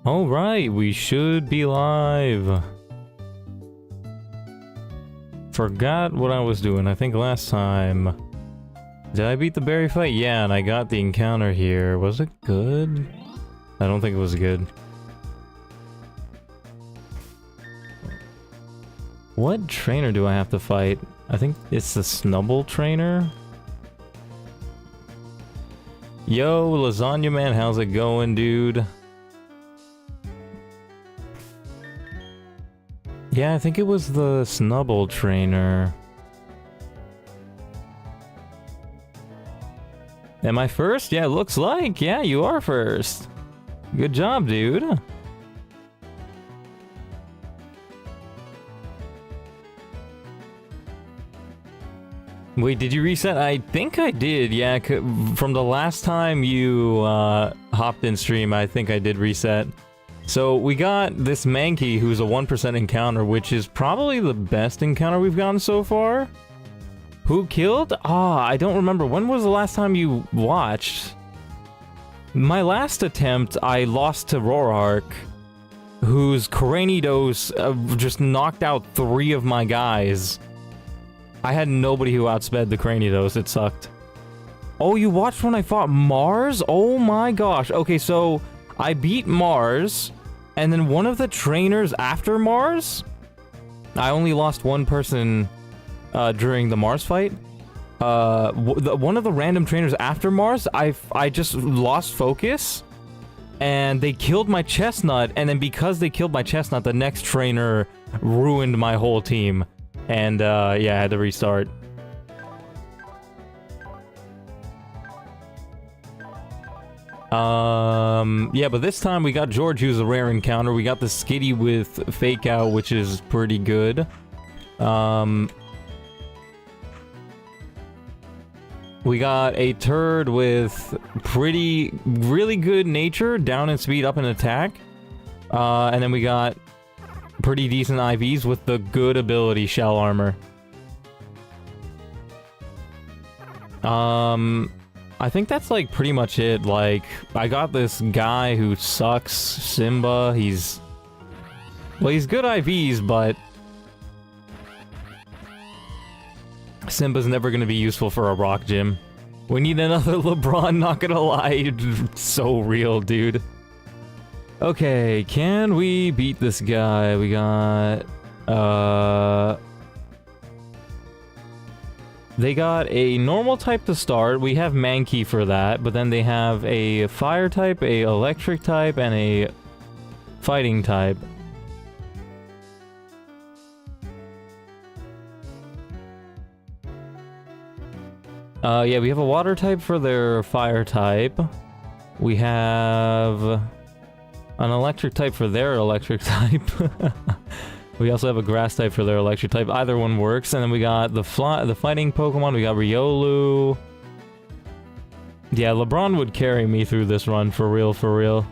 Alright, we should be live. Forgot what I was doing. I think last time... Did I beat the berry fight? Yeah, and I got the encounter here. Was it good? I don't think it was good. What trainer do I have to fight? I think it's the Snubble trainer. Yo, Lasagna Man, how's it going, dude? Yeah, I think it was the Snubble trainer. Am I first? Yeah, looks like. Yeah, you are first. Good job, dude. Wait, did you reset? I think I did, yeah. From the last time you hopped in stream, I think I did reset. So we got this Mankey, who's a 1% encounter, which is probably the best encounter we've gotten so far. Who killed? Ah, I don't remember. When was the last time you watched? My last attempt, I lost to Roark, whose Cranidos just knocked out 3 of my guys. I had nobody who outsped the Cranidos. It sucked. Oh, you watched when I fought Mars? Oh my gosh. Okay, so I beat Mars, and then one of the trainers after Mars, I only lost one person during the Mars fight. One of the random trainers after Mars, I just lost focus, and they killed my chestnut, and then because they killed my chestnut, the next trainer ruined my whole team. And, yeah, I had to restart. Yeah, but this time we got George, who's a rare encounter. We got the Skitty with Fake Out, which is pretty good. We got a Turd with really good nature, down in speed, up in attack. And then we got pretty decent IVs with the good ability Shell Armor. I think that's like pretty much it. Like, I got this guy who sucks, Simba. He's good IVs, but Simba's never gonna be useful for a rock gym. We need another LeBron, not gonna lie. So real, dude. Okay, can we beat this guy? We got, they got a normal type to start. We have Mankey for that, but then they have a fire type, a electric type, and a fighting type. Yeah, we have a water type for their fire type. We have an electric type for their electric type. We also have a grass type for their electric type. Either one works. And then we got the fighting Pokemon. We got Riolu. Yeah, LeBron would carry me through this run for real, for real.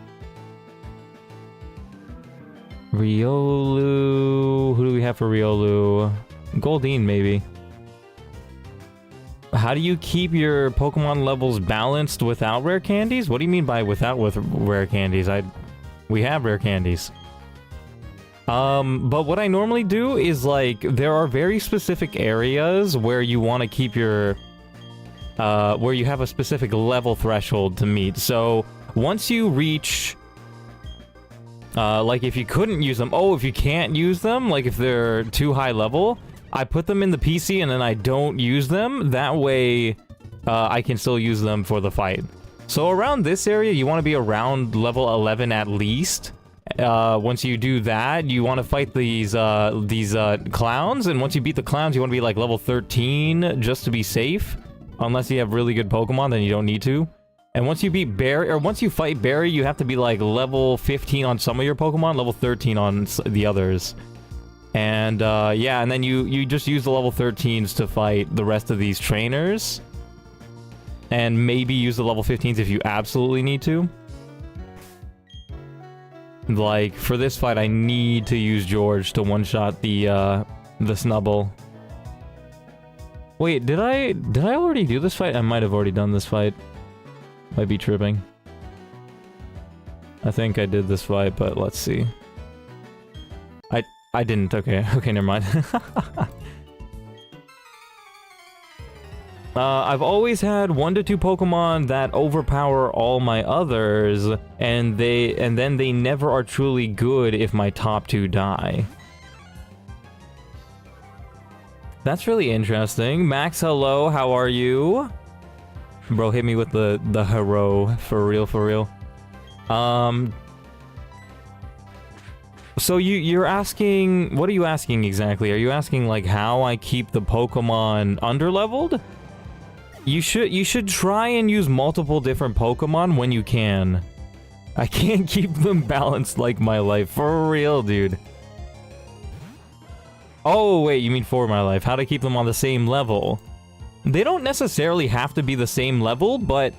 Riolu. Who do we have for Riolu? Goldeen, maybe. How do you keep your Pokemon levels balanced without rare candies? What do you mean by without rare candies? We have rare candies. But what I normally do is, like, there are very specific areas where you want to keep your, where you have a specific level threshold to meet. So, once you reach, like, if you couldn't use them, if you can't use them, like, if they're too high level, I put them in the PC and then I don't use them. That way, I can still use them for the fight. So around this area, you want to be around level 11 at least. Once you do that, you want to fight these clowns, and once you beat the clowns, you want to be like level 13 just to be safe. Unless you have really good Pokemon, then you don't need to. And once you beat Barry, or once you fight Barry, you have to be like level 15 on some of your Pokemon, level 13 on the others. And yeah, and then you just use the level 13s to fight the rest of these trainers. And maybe use the level 15s if you absolutely need to. Like, for this fight, I need to use George to one-shot the Snubble. Wait, did I already do this fight? I might have already done this fight. Might be tripping. I think I did this fight, but let's see. I didn't. Okay, okay, never mind. I've always had 1 to 2 Pokemon that overpower all my others, and then they never are truly good if my top 2 die. That's really interesting. Max, hello, how are you? Bro, hit me with the hero, for real, for real. So you're asking, what are you asking exactly? Are you asking like how I keep the Pokemon underleveled? You should try and use multiple different Pokemon when you can. I can't keep them balanced like my life, for real, dude. Oh wait, you mean for my life? How to keep them on the same level? They don't necessarily have to be the same level, but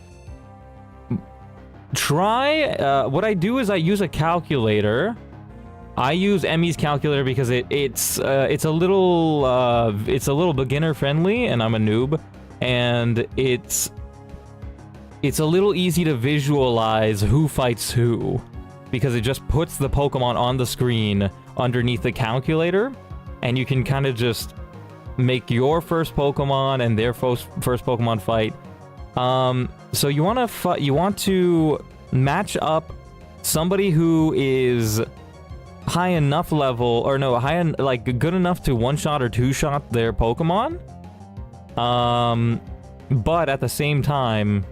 try. What I do is I use a calculator. I use Emmy's calculator because it's a little beginner friendly, and I'm a noob, and it's a little easy to visualize who fights who, because it just puts the Pokemon on the screen underneath the calculator, and you can kind of just make your first Pokemon and their first Pokemon fight. So you want to match up somebody who is high enough level, or no, like good enough to one-shot or two-shot their Pokemon. But at the same time,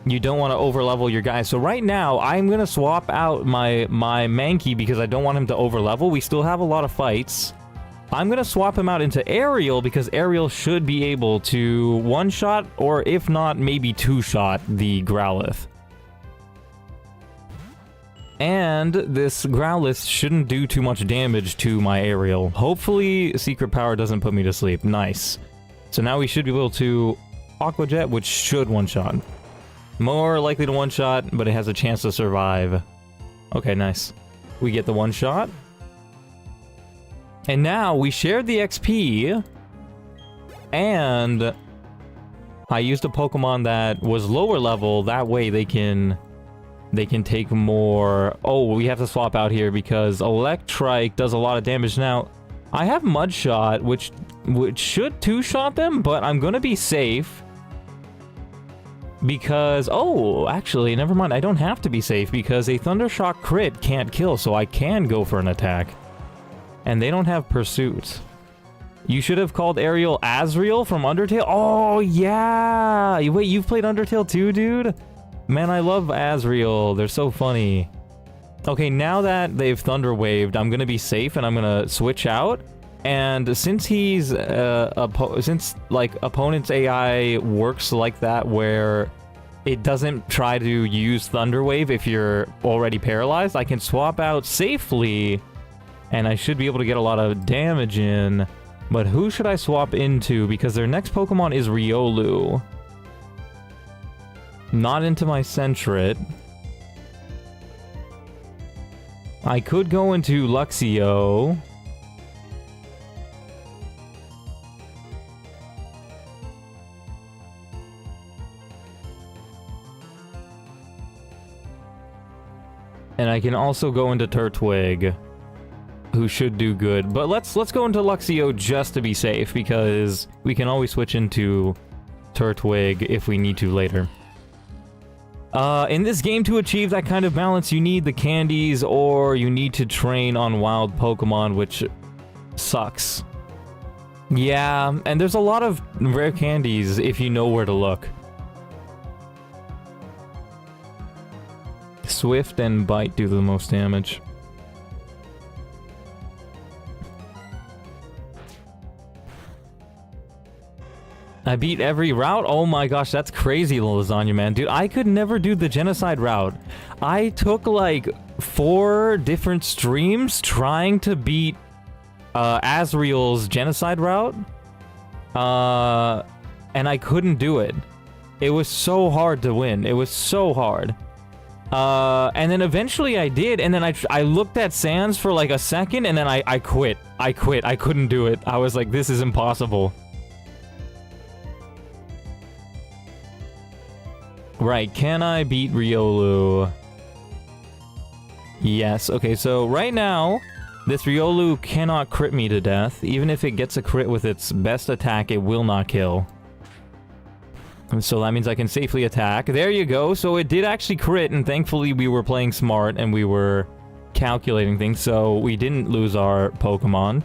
you don't want to overlevel your guys. So right now, I'm gonna swap out my Mankey because I don't want him to overlevel. We still have a lot of fights. I'm gonna swap him out into Aerial because Aerial should be able to one-shot, or if not, maybe two-shot the Growlithe. And this Growlithe shouldn't do too much damage to my Aerial. Hopefully, Secret Power doesn't put me to sleep. Nice. So now we should be able to Aqua Jet, which should one-shot. More likely to one-shot, but it has a chance to survive. Okay, nice. We get the one-shot. And now we shared the XP. And I used a Pokemon that was lower level. That way they can take more. Oh, we have to swap out here because Electrike does a lot of damage. Now, I have Mudshot, which should two-shot them, but I'm gonna be safe. Because, oh, actually, never mind. I don't have to be safe because a Thundershock crit can't kill, so I can go for an attack. And they don't have Pursuit. You should have called Aerial Azrael from Undertale. Oh, yeah! Wait, you've played Undertale too, dude? Man, I love Azrael. They're so funny. Okay, now that they've Thunder Waved, I'm gonna be safe and I'm gonna switch out. And since he's since like opponent's AI works like that, where it doesn't try to use Thunder Wave if you're already paralyzed, I can swap out safely, and I should be able to get a lot of damage in. But who should I swap into? Because their next Pokemon is Riolu. Not into my Sentret. I could go into Luxio. And I can also go into Turtwig, who should do good. But let's go into Luxio just to be safe, because we can always switch into Turtwig if we need to later. In this game, to achieve that kind of balance, you need the candies, or you need to train on wild Pokemon, which sucks. Yeah, and there's a lot of rare candies if you know where to look. Swift and Bite do the most damage. I beat every route? Oh my gosh, that's crazy, Lasagna Man. Dude, I could never do the Genocide route. I took like 4 different streams trying to beat Azrael's Genocide route. And I couldn't do it. It was so hard to win. It was so hard. And then eventually I did, and then I looked at Sans for like a second, and then I quit. I couldn't do it. I was like, this is impossible. Right, can I beat Riolu? Yes, okay, so right now, this Riolu cannot crit me to death. Even if it gets a crit with its best attack, it will not kill. So that means I can safely attack. There you go, so it did actually crit, and thankfully we were playing smart and we were calculating things, so we didn't lose our Pokemon.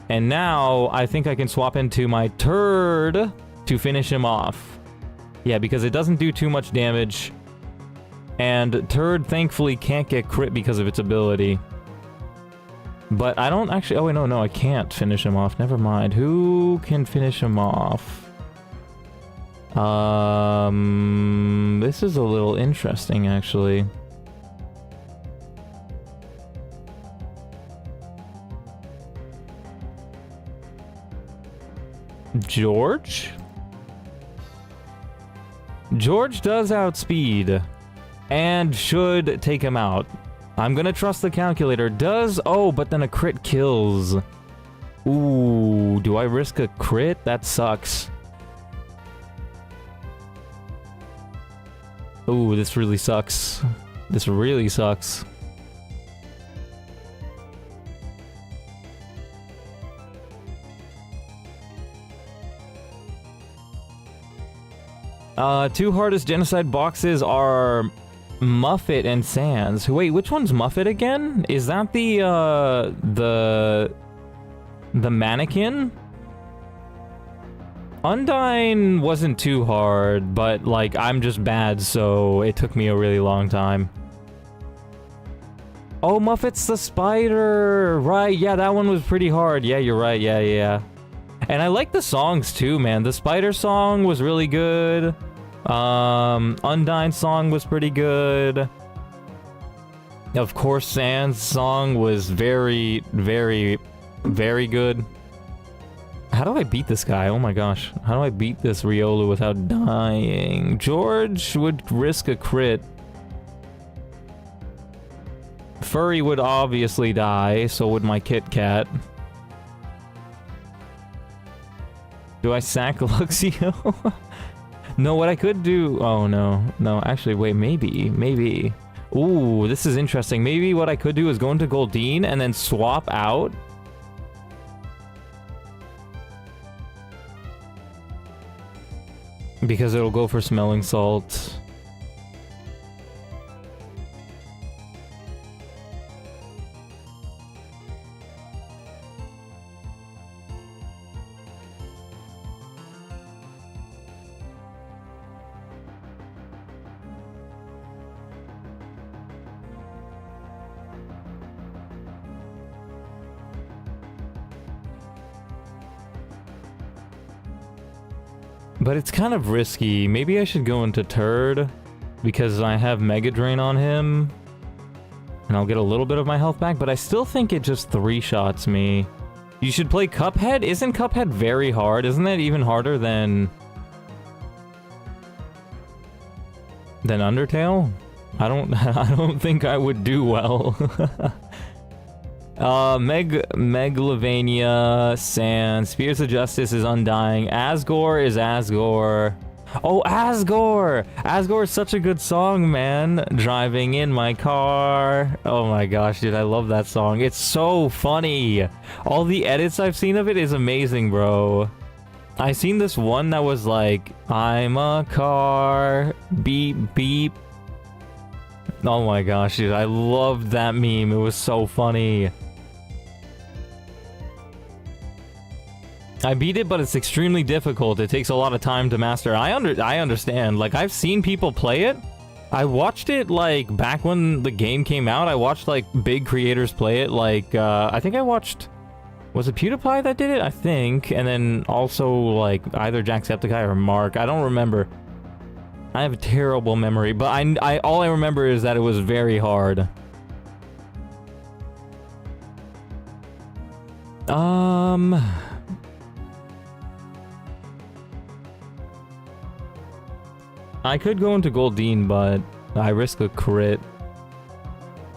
And now, I think I can swap into my Turd to finish him off. Yeah, because it doesn't do too much damage. And Turd, thankfully, can't get crit because of its ability. But I don't actually... Oh, wait, no, I can't finish him off. Never mind. Who can finish him off? This is a little interesting, actually. George? George does outspeed. And should take him out. I'm gonna trust the calculator. Does... Oh, but then a crit kills. Ooh, do I risk a crit? That sucks. Ooh, this really sucks. This really sucks. Two hardest genocide boxes are Muffet and Sans. Wait, which one's Muffet again? Is that the mannequin? Undyne wasn't too hard, but, like, I'm just bad, so it took me a really long time. Oh, Muffet's the spider! Right, yeah, that one was pretty hard. Yeah, you're right, yeah. And I like the songs, too, man. The spider song was really good. Undyne's song was pretty good. Of course, Sans' song was very, very, very good. How do I beat this guy? Oh my gosh. How do I beat this Riolu without dying? George would risk a crit. Furry would obviously die, so would my Kit Kat. Do I sack Luxio? No, what I could do... Oh, no. No, actually, wait, maybe. Ooh, this is interesting. Maybe what I could do is go into Goldeen and then swap out. Because it'll go for smelling salt. But it's kind of risky. Maybe I should go into Turd, because I have Mega Drain on him, and I'll get a little bit of my health back, but I still think it just 3-shots me. You should play Cuphead? Isn't Cuphead very hard? Isn't that even harder than Undertale? I don't think I would do well. Megalovania, Sand, Spears of Justice is Undying, Asgore is Asgore. Oh, Asgore! Asgore is such a good song, man. Driving in my car. Oh my gosh, dude, I love that song. It's so funny. All the edits I've seen of it is amazing, bro. I seen this one that was like, I'm a car, beep, beep. Oh my gosh, dude, I loved that meme. It was so funny. I beat it, but it's extremely difficult. It takes a lot of time to master. I understand. Like, I've seen people play it. I watched it, like, back when the game came out. I watched, like, big creators play it. Like, I think I watched... Was it PewDiePie that did it? I think. And then also, like, either Jacksepticeye or Mark. I don't remember. I have a terrible memory. But all I remember is that it was very hard. I could go into Goldeen, but I risk a crit.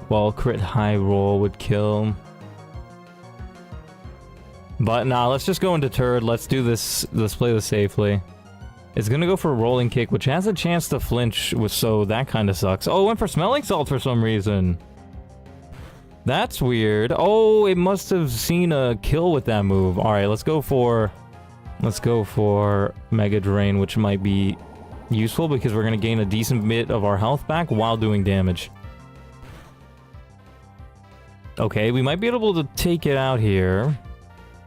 Well, crit high roll would kill. But nah, let's just go into Turd. Let's do this. Let's play this safely. It's gonna go for a rolling kick, which has a chance to flinch, so that kind of sucks. Oh, it went for smelling salt for some reason. That's weird. Oh, it must have seen a kill with that move. Alright, let's go for Mega Drain, which might be useful because we're gonna gain a decent bit of our health back while doing damage. Okay, we might be able to take it out here.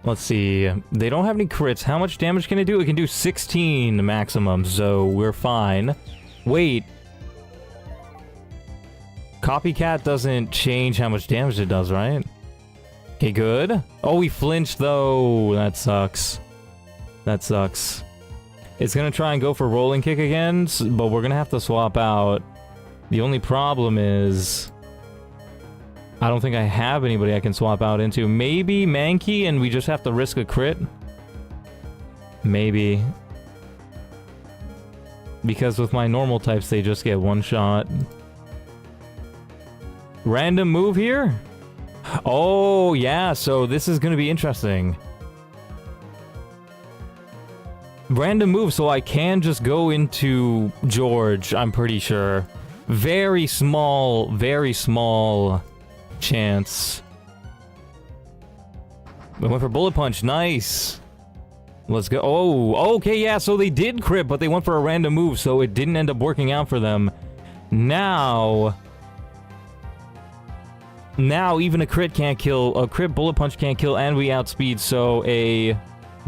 Let's see. They don't have any crits. How much damage can it do? It can do 16 maximum, so we're fine. Wait. Copycat doesn't change how much damage it does, right? Okay, good. Oh, we flinched, though. That sucks. That sucks. It's gonna try and go for rolling kick again, but we're gonna have to swap out. The only problem is I don't think I have anybody I can swap out into. Maybe Mankey and we just have to risk a crit? Maybe. Because with my normal types, they just get one shot. Random move here? Oh, yeah, so this is gonna be interesting. Random move, so I can just go into George, I'm pretty sure. Very small chance. We went for bullet punch. Nice. Let's go. Oh, okay, yeah, so they did crit, but they went for a random move, so it didn't end up working out for them. Now even a crit can't kill. A crit bullet punch can't kill, and we outspeed, so a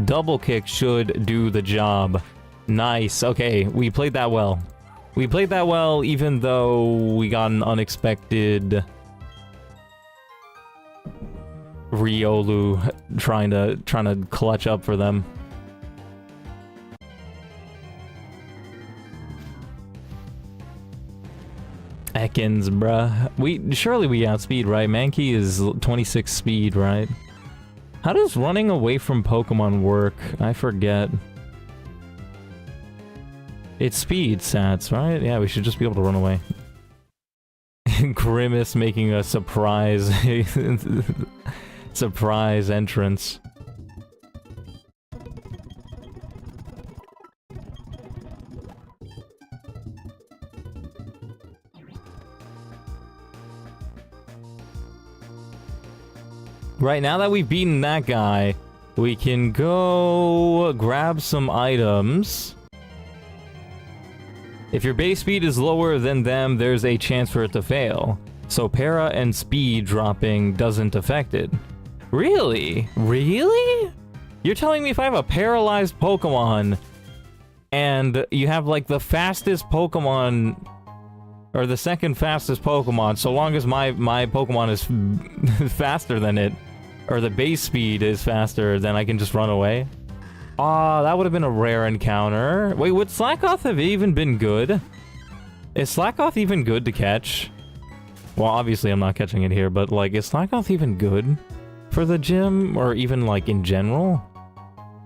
double kick should do the job. Nice. Okay, we played that well. We played that well, even though we got an unexpected Riolu trying to clutch up for them. Ekans, bruh. Surely we outspeed, right? Mankey is 26 speed, right? How does running away from Pokemon work? I forget. It's speed stats, right? Yeah, we should just be able to run away. Grimace making a surprise surprise entrance. Right, now that we've beaten that guy, we can go grab some items. If your base speed is lower than them, there's a chance for it to fail. So para and speed dropping doesn't affect it. Really? Really? You're telling me if I have a paralyzed Pokemon and you have like the fastest Pokemon or the second fastest Pokemon, so long as my Pokemon is faster than it, or the base speed is faster, then I can just run away? Ah, that would have been a rare encounter. Wait, would Slackoth have even been good? Is Slackoth even good to catch? Well, obviously I'm not catching it here, but like, is Slackoth even good for the gym, or even like in general?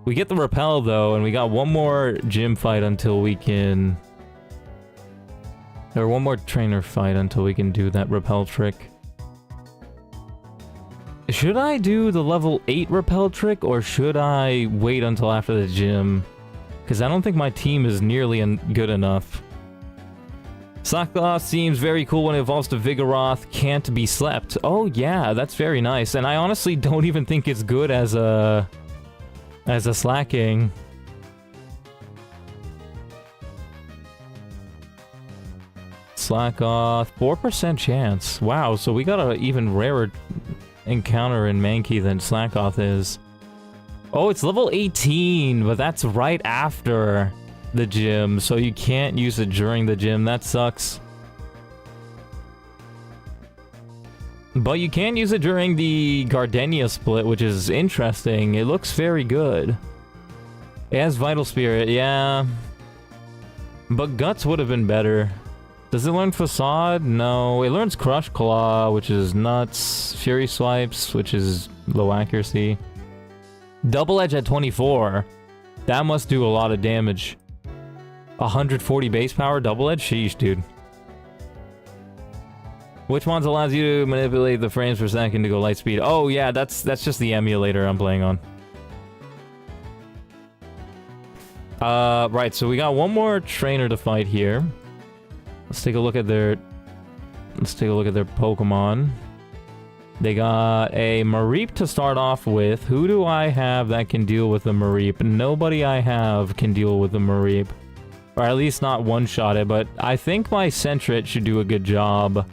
We get the repel though, and we got one more gym fight until we can... Or one more trainer fight until we can do that repel trick. Should I do the level 8 repel trick, or should I wait until after the gym? Because I don't think my team is nearly good enough. Slackoth seems very cool when it evolves to Vigoroth. Can't be slept. Oh yeah, that's very nice. And I honestly don't even think it's good as a slacking. Slackoth, 4% chance. Wow, so we got an even rarer encounter in Mankey than Slackoth is. Oh, it's level 18, but that's right after the gym, so you can't use it during the gym. That sucks. But you can use it during the Gardenia split, which is interesting. It looks very good. It has Vital Spirit, yeah. But Guts would have been better. Does it learn Facade? No. It learns Crush Claw, which is nuts. Fury Swipes, which is low accuracy. Double Edge at 24. That must do a lot of damage. 140 base power, Double Edge? Sheesh, dude. Which ones allows you to manipulate the frames per second to go light speed? Oh yeah, that's just the emulator I'm playing on. Right, so we got one more trainer to fight here. Let's take a look at their Pokemon. They got a Mareep to start off with. Who do I have that can deal with the Mareep? Nobody I have can deal with the Mareep. Or at least not one-shot it, but I think my Sentret should do a good job.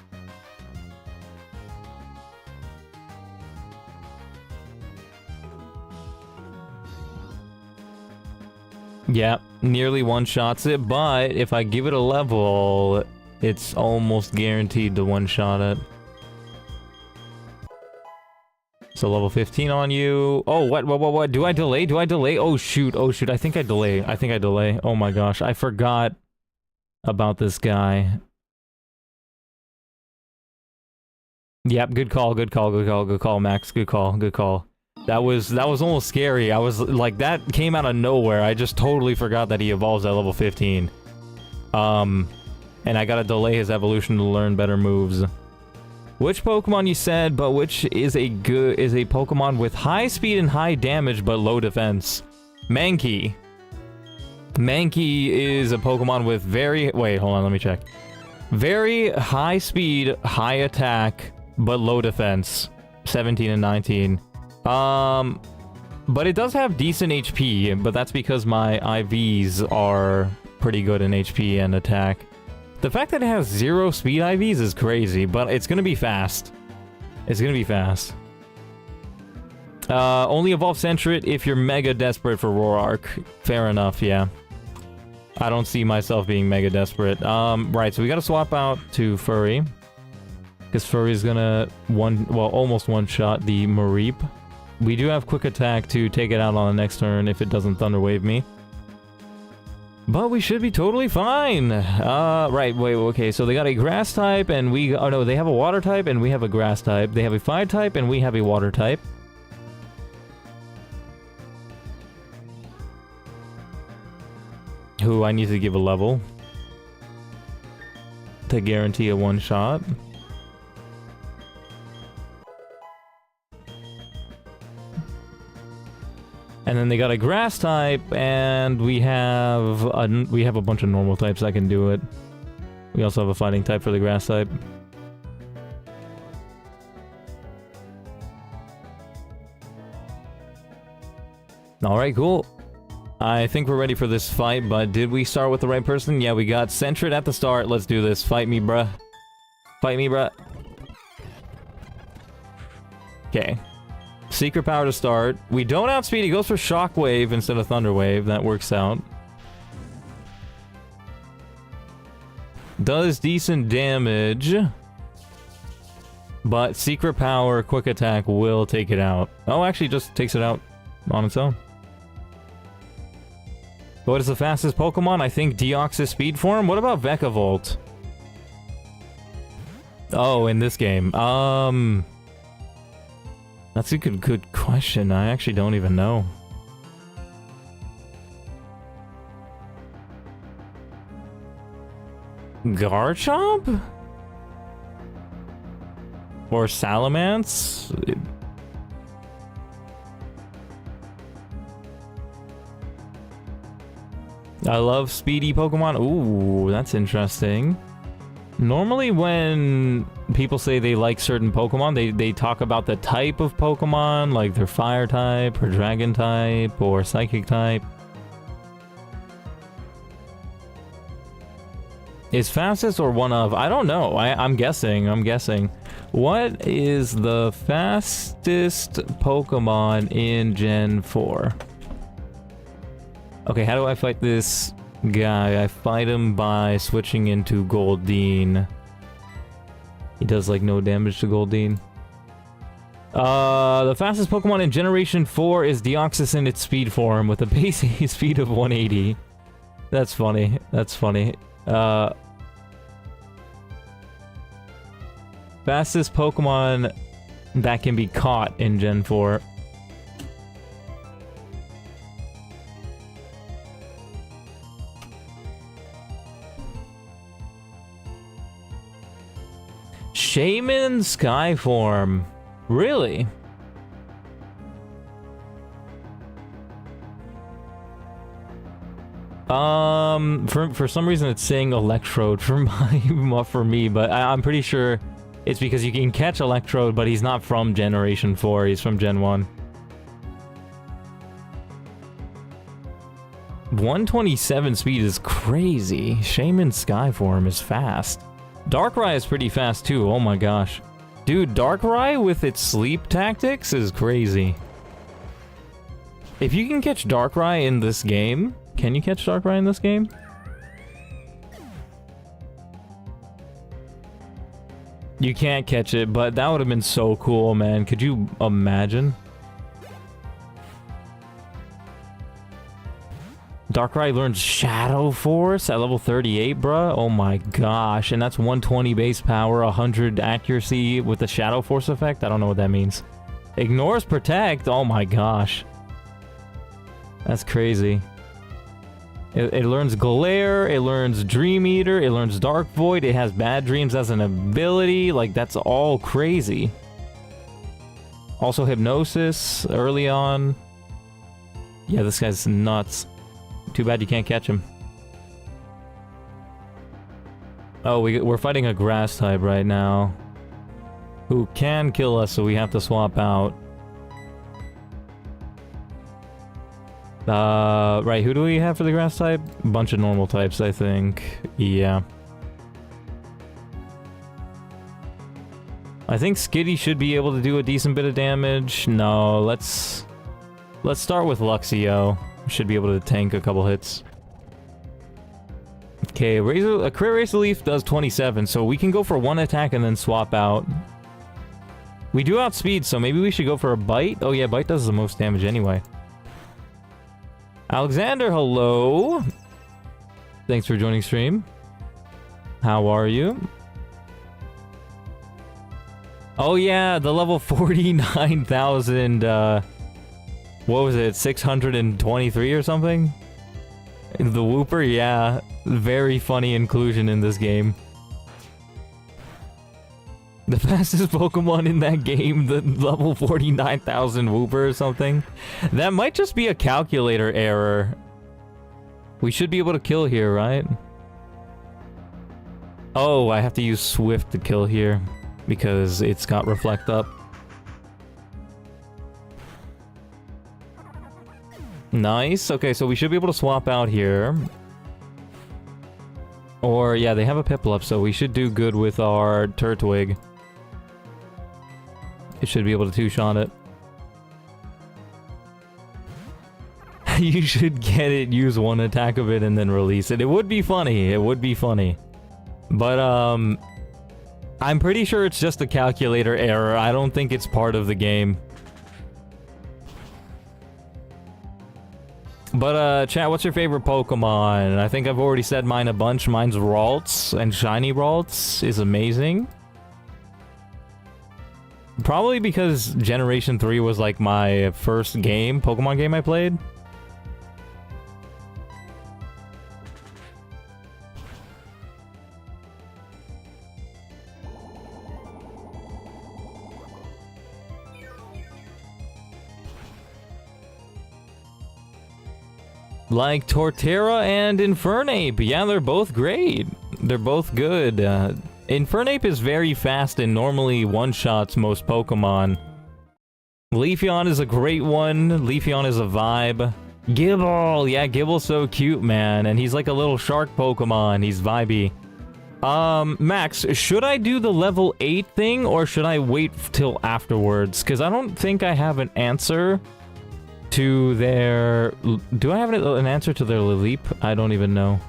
Yeah, nearly one-shots it, but if I give it a level, it's almost guaranteed to one-shot it. So level 15 on you. Oh, what? Do I delay? Oh, shoot. I think I delay. Oh my gosh, I forgot about this guy. Yep, good call, Max. Good call. That was almost scary. I was like, that came out of nowhere. I just totally forgot that he evolves at level 15. And I gotta delay his evolution to learn better moves. Which Pokemon you said, but which is a Pokemon with high speed and high damage but low defense? Mankey. Mankey is a Pokemon with wait, hold on, let me check. Very high speed, high attack, but low defense. 17 and 19. But it does have decent HP, but that's because my IVs are pretty good in HP and attack. The fact that it has 0 speed IVs is crazy, but it's gonna be fast. Only evolve Sentret if you're mega desperate for Roark. Fair enough, yeah. I don't see myself being mega desperate. Right, so we gotta swap out to Furry. Because Furry's gonna almost one-shot the Mareep. We do have quick attack to take it out on the next turn if it doesn't Thunder Wave me. But we should be totally fine. Right, wait, okay, so they got a grass type and oh no, they have a water type and we have a grass type. They have a fire type and we have a water type. Who I need to give a level to guarantee a one-shot. And then they got a grass type, and we have a bunch of normal types that can do it. We also have a fighting type for the grass type. Alright, cool. I think we're ready for this fight, but did we start with the right person? Yeah, we got Sentret at the start. Let's do this. Fight me, bruh. Okay. Secret power to start. We don't outspeed. He goes for Shockwave instead of Thunder Wave. That works out. Does decent damage. But Secret Power, Quick Attack will take it out. Oh, actually just takes it out on its own. What is the fastest Pokemon? I think Deoxys Speed Form. What about Vekavolt? Oh, in this game. That's a good question. I actually don't even know. Garchomp? Or Salamence? I love speedy Pokemon. Ooh, that's interesting. Normally when people say they like certain Pokemon, they talk about the type of Pokemon, like their fire type, or dragon type, or psychic type. Is fastest or one of? I don't know. I'm guessing. What is the fastest Pokemon in Gen 4? Okay, how do I fight this guy? I fight him by switching into Goldeen. He does like no damage to Goldeen. The fastest Pokemon in Generation 4 is Deoxys in its speed form with a base speed of 180. That's funny. Fastest Pokemon that can be caught in Gen 4. Shaman Skyform. Really? For some reason it's saying Electrode for me, but I'm pretty sure it's because you can catch Electrode, but he's not from Generation 4, he's from Gen 1. 127 speed is crazy. Shaman Skyform is fast. Darkrai is pretty fast too, oh my gosh. Dude, Darkrai with its sleep tactics is crazy. If you can catch Darkrai in this game... Can you catch Darkrai in this game? You can't catch it, but that would have been so cool, man. Could you imagine? Darkrai learns Shadow Force at level 38, bruh. Oh my gosh. And that's 120 base power, 100 accuracy with the Shadow Force effect. I don't know what that means. Ignores Protect. Oh my gosh. That's crazy. It learns Glare, it learns Dream Eater, it learns Dark Void, it has Bad Dreams as an ability. Like, that's all crazy. Also Hypnosis early on. Yeah, this guy's nuts. Too bad you can't catch him. Oh, we're fighting a Grass type right now. Who can kill us, so we have to swap out. Right, who do we have for the Grass type? A bunch of normal types, I think. Yeah. I think Skitty should be able to do a decent bit of damage. No, let's start with Luxio. Should be able to tank a couple hits. Okay, a Crit Razor Leaf does 27, so we can go for one attack and then swap out. We do outspeed, so maybe we should go for a Bite. Oh yeah, Bite does the most damage anyway. Alexander, hello. Thanks for joining stream. How are you? Oh yeah, the level 49,000, what was it, 623 or something? The Wooper, yeah. Very funny inclusion in this game. The fastest Pokemon in that game, the level 49,000 Wooper or something. That might just be a calculator error. We should be able to kill here, right? Oh, I have to use Swift to kill here because it's got Reflect up. Nice. Okay, so we should be able to swap out here. Or, yeah, they have a Piplup, so we should do good with our Turtwig. It should be able to two-shot it. You should get it, use one attack of it, and then release it. It would be funny. It would be funny. But, I'm pretty sure it's just a calculator error. I don't think it's part of the game. But, chat, what's your favorite Pokemon? I think I've already said mine a bunch. Mine's Ralts, and Shiny Ralts is amazing. Probably because Generation 3 was like my first game, Pokemon game I played. Like Torterra and Infernape. Yeah, they're both great. They're both good. Infernape is very fast and normally one-shots most Pokemon. Leafeon is a great one. Leafeon is a vibe. Gible! Yeah, Gibble's so cute, man. And he's like a little shark Pokemon. He's vibey. Max, should I do the level 8 thing or should I wait till afterwards? Because I don't think I have an answer to their... Do I have an answer to their Lileep? I don't even know.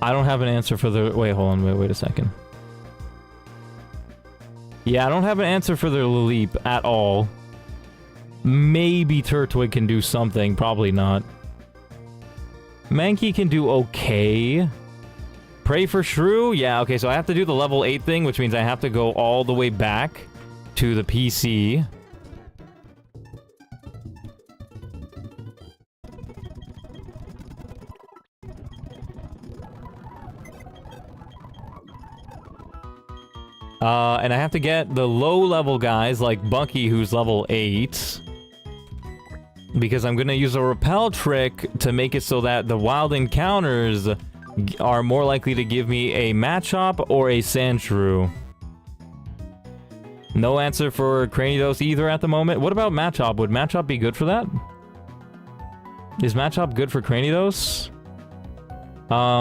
I don't have an answer for the... Wait, hold on. Wait a second. Yeah, I don't have an answer for their Lileep at all. Maybe Turtwig can do something. Probably not. Mankey can do okay. Pray for Shrew? Yeah, okay, so I have to do the level 8 thing, which means I have to go all the way back to the PC. And I have to get the low-level guys like Bucky, who's level 8. Because I'm gonna use a repel trick to make it so that the wild encounters are more likely to give me a Machop or a Sandshrew. No answer for Cranidos either at the moment. What about Machop? Would Machop be good for that? Is Machop good for Cranidos?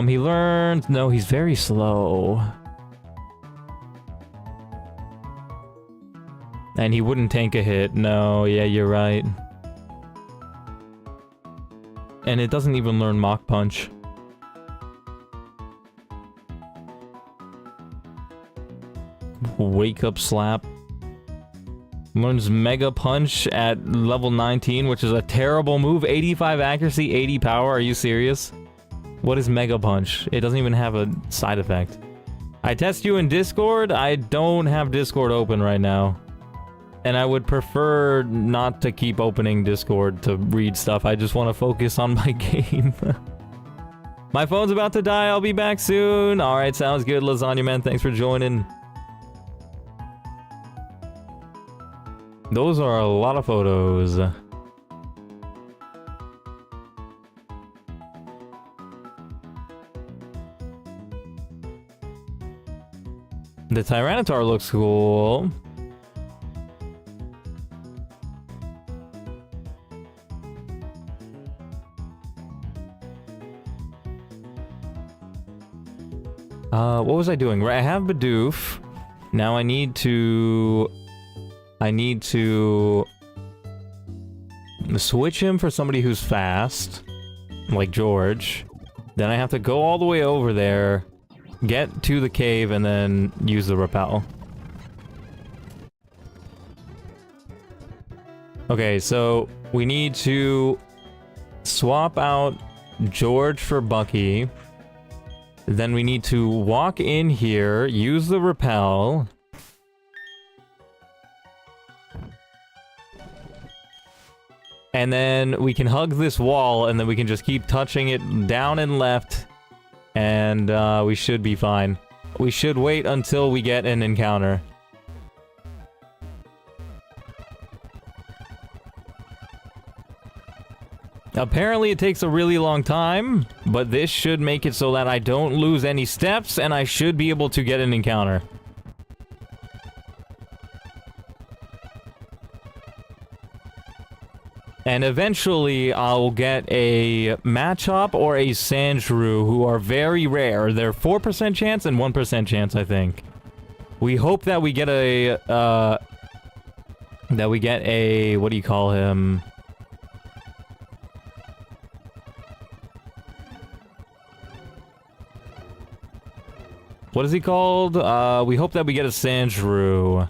He learned... No, he's very slow. And he wouldn't tank a hit. No, yeah, you're right. And it doesn't even learn Mach Punch. Wake Up Slap. Learns Mega Punch at level 19, which is a terrible move. 85 accuracy, 80 power. Are you serious? What is Mega Punch? It doesn't even have a side effect. I test you in Discord. I don't have Discord open right now. And I would prefer not to keep opening Discord to read stuff. I just want to focus on my game. My phone's about to die. I'll be back soon. Alright, sounds good, Lasagna Man. Thanks for joining. Those are a lot of photos. The Tyranitar looks cool. What was I doing? Right, I have Bidoof. Now I need to switch him for somebody who's fast, like George. Then I have to go all the way over there, get to the cave, and then use the repel. Okay, so we need to swap out George for Bucky. Then we need to walk in here, use the repel. And then we can hug this wall, and then we can just keep touching it down and left. And we should be fine. We should wait until we get an encounter. Apparently it takes a really long time, but this should make it so that I don't lose any steps, and I should be able to get an encounter. And eventually I'll get a Machop or a Sandshrew, who are very rare. They're 4% chance and 1% chance, I think. We hope that we get a, what do you call him? What is he called? We hope that we get a Sandshrew.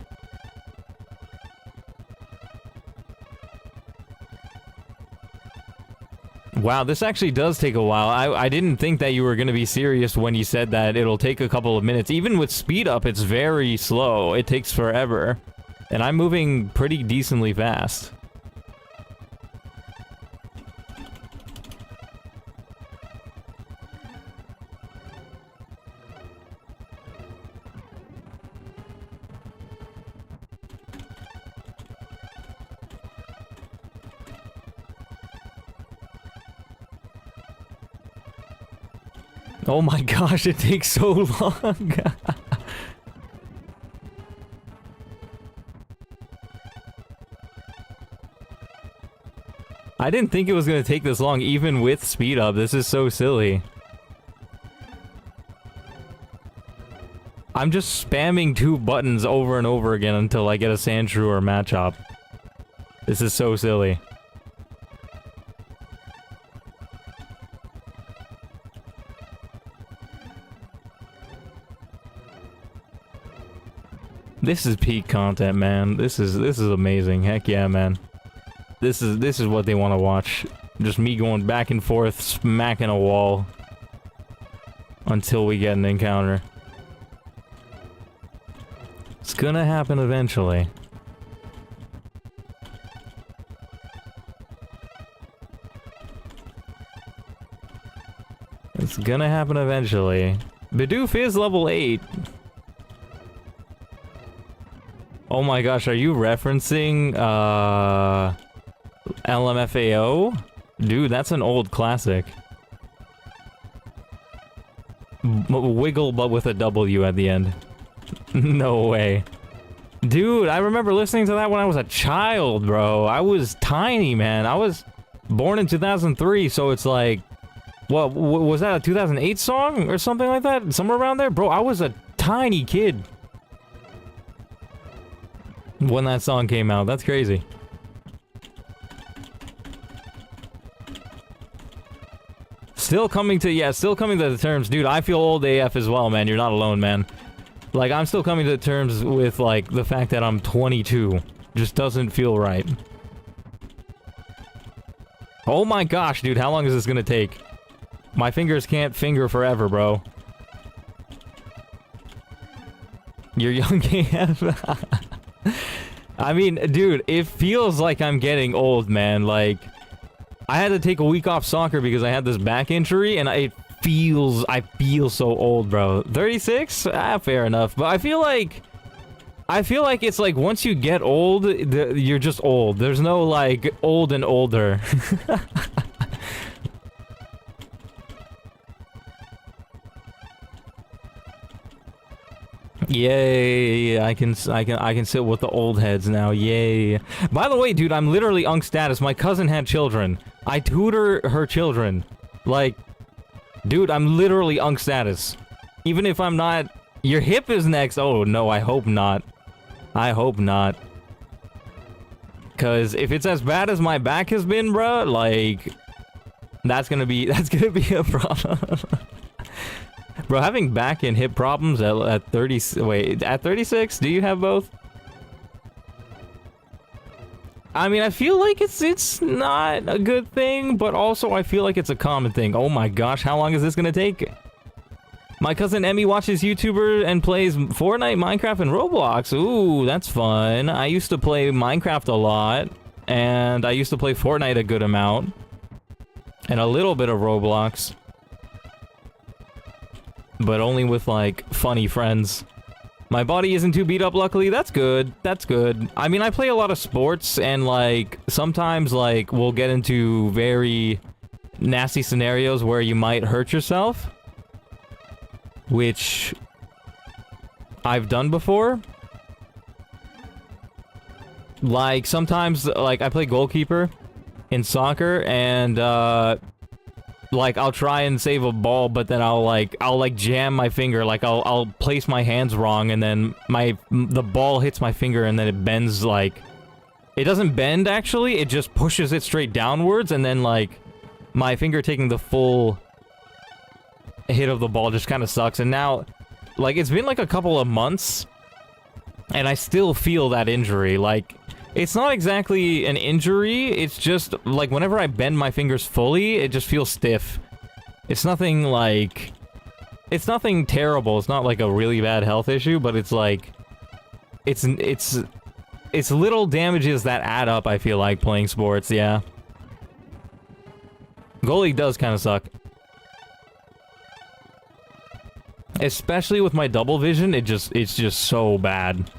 Wow, this actually does take a while. I didn't think that you were going to be serious when you said that it'll take a couple of minutes. Even with speed up, it's very slow. It takes forever. And I'm moving pretty decently fast. Oh my gosh, it takes so long. I didn't think it was going to take this long, even with speed up. This is so silly. I'm just spamming 2 buttons over and over again until I get a Sandshrew or a Machop. This is so silly. This is peak content, man. This is amazing. Heck yeah, man. This is what they want to watch. Just me going back and forth, smacking a wall until we get an encounter. It's gonna happen eventually. It's gonna happen eventually. Bidoof is level 8. Oh my gosh, are you referencing, LMFAO? Dude, that's an old classic. Wiggle, but with a W at the end. No way. Dude, I remember listening to that when I was a child, bro. I was tiny, man. I was born in 2003, so it's like... What, was that a 2008 song or something like that? Somewhere around there? Bro, I was a tiny kid when that song came out. That's crazy. Still coming to the terms. Dude, I feel old AF as well, man. You're not alone, man. Like, I'm still coming to terms with, like, the fact that I'm 22. Just doesn't feel right. Oh my gosh, dude, how long is this gonna take? My fingers can't finger forever, bro. You're young AF. I mean, dude, it feels like I'm getting old, man. Like, I had to take a week off soccer because I had this back injury, and I feel so old, bro. 36? Ah, fair enough. But I feel like it's like once you get old, you're just old. There's no, like, old and older. Yay, I can sit with the old heads now. Yay. By the way, dude, I'm literally Unk status. My cousin had children. I tutor her children. Like, dude, I'm literally Unk status. Even if I'm not... Your hip is next. Oh, no, I hope not. I hope not. Cause if it's as bad as my back has been, bro, like... That's gonna be a problem. Bro, having back and hip problems at 30... Wait, at 36? Do you have both? I mean, I feel like it's not a good thing, but also I feel like it's a common thing. Oh my gosh, how long is this gonna take? My cousin Emmy watches YouTuber and plays Fortnite, Minecraft, and Roblox. Ooh, that's fun. I used to play Minecraft a lot, and I used to play Fortnite a good amount. And a little bit of Roblox. But only with, like, funny friends. My body isn't too beat up, luckily. That's good. That's good. I mean, I play a lot of sports, and, like, sometimes, like, we'll get into very nasty scenarios where you might hurt yourself. Which I've done before. Like, sometimes, like, I play goalkeeper in soccer, and, like, I'll try and save a ball, but then I'll jam my finger, like, I'll place my hands wrong, and then the ball hits my finger, and then it bends, like... It doesn't bend, actually, it just pushes it straight downwards, and then, like, my finger taking the full hit of the ball just kind of sucks, and now, like, it's been, like, a couple of months, and I still feel that injury, like... It's not exactly an injury, it's just, like, whenever I bend my fingers fully, it just feels stiff. It's nothing, like... It's nothing terrible, it's not, like, a really bad health issue, but it's, like... It's little damages that add up, I feel like, playing sports, yeah. Goalie does kind of suck. Especially with my double vision, it's just so bad.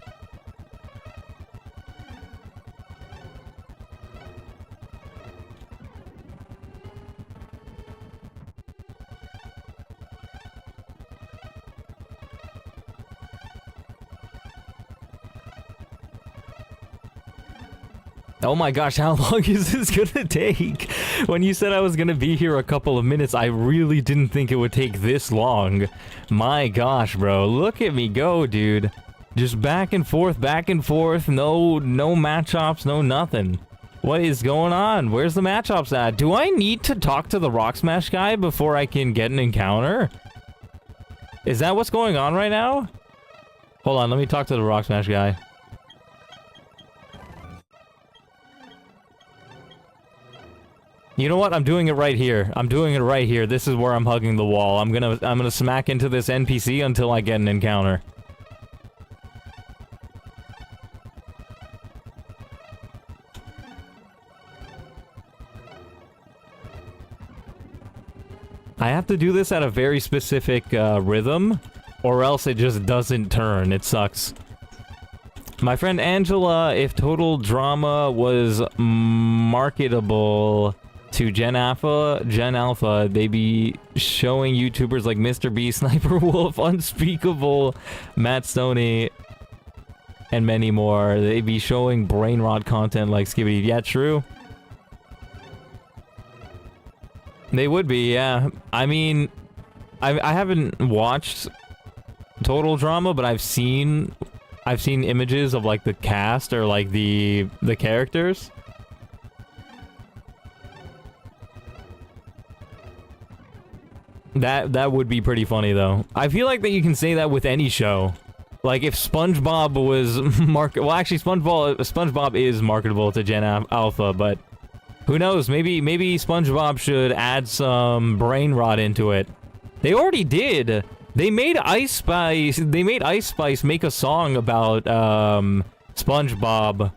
Oh my gosh, how long is this gonna take? When you said I was gonna be here a couple of minutes, I really didn't think it would take this long. My gosh, bro, look at me go, dude. Just back and forth, no match ops, no nothing. What is going on? Where's the match ops at? Do I need to talk to the Rock Smash guy before I can get an encounter? Is that what's going on right now? Hold on, let me talk to the Rock Smash guy. You know what? I'm doing it right here. I'm doing it right here. This is where I'm hugging the wall. I'm gonna smack into this NPC until I get an encounter. I have to do this at a very specific rhythm, or else it just doesn't turn. It sucks. My friend Angela, if Total Drama was marketable to Gen Alpha, they'd be showing YouTubers like Mr. B, Sniper Wolf, Unspeakable, Matt Stoney, and many more. They'd be showing brain rot content like Skibidi. Yeah, true. They would be, yeah. I mean, I haven't watched Total Drama, but I've seen images of like the cast or like the characters. That would be pretty funny though. I feel like that you can say that with any show. Like if SpongeBob was well, actually SpongeBob is marketable to Gen Alpha, but who knows? Maybe SpongeBob should add some brain rot into it. They already did. They made Ice Spice make a song about SpongeBob.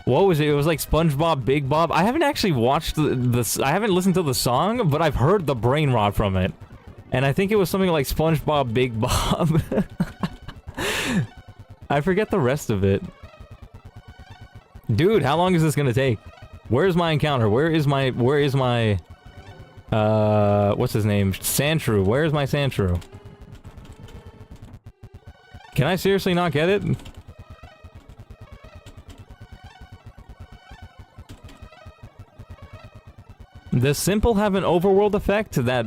What was it? It was like SpongeBob Big Bob. I haven't actually watched I haven't listened to the song, but I've heard the brain rot from it. And I think it was something like SpongeBob Big Bob. I forget the rest of it. Dude, how long is this gonna take? Where's my encounter? Where is my what's his name? Sandshrew. Where's my Sandshrew? Can I seriously not get it? Does Simple have an overworld effect that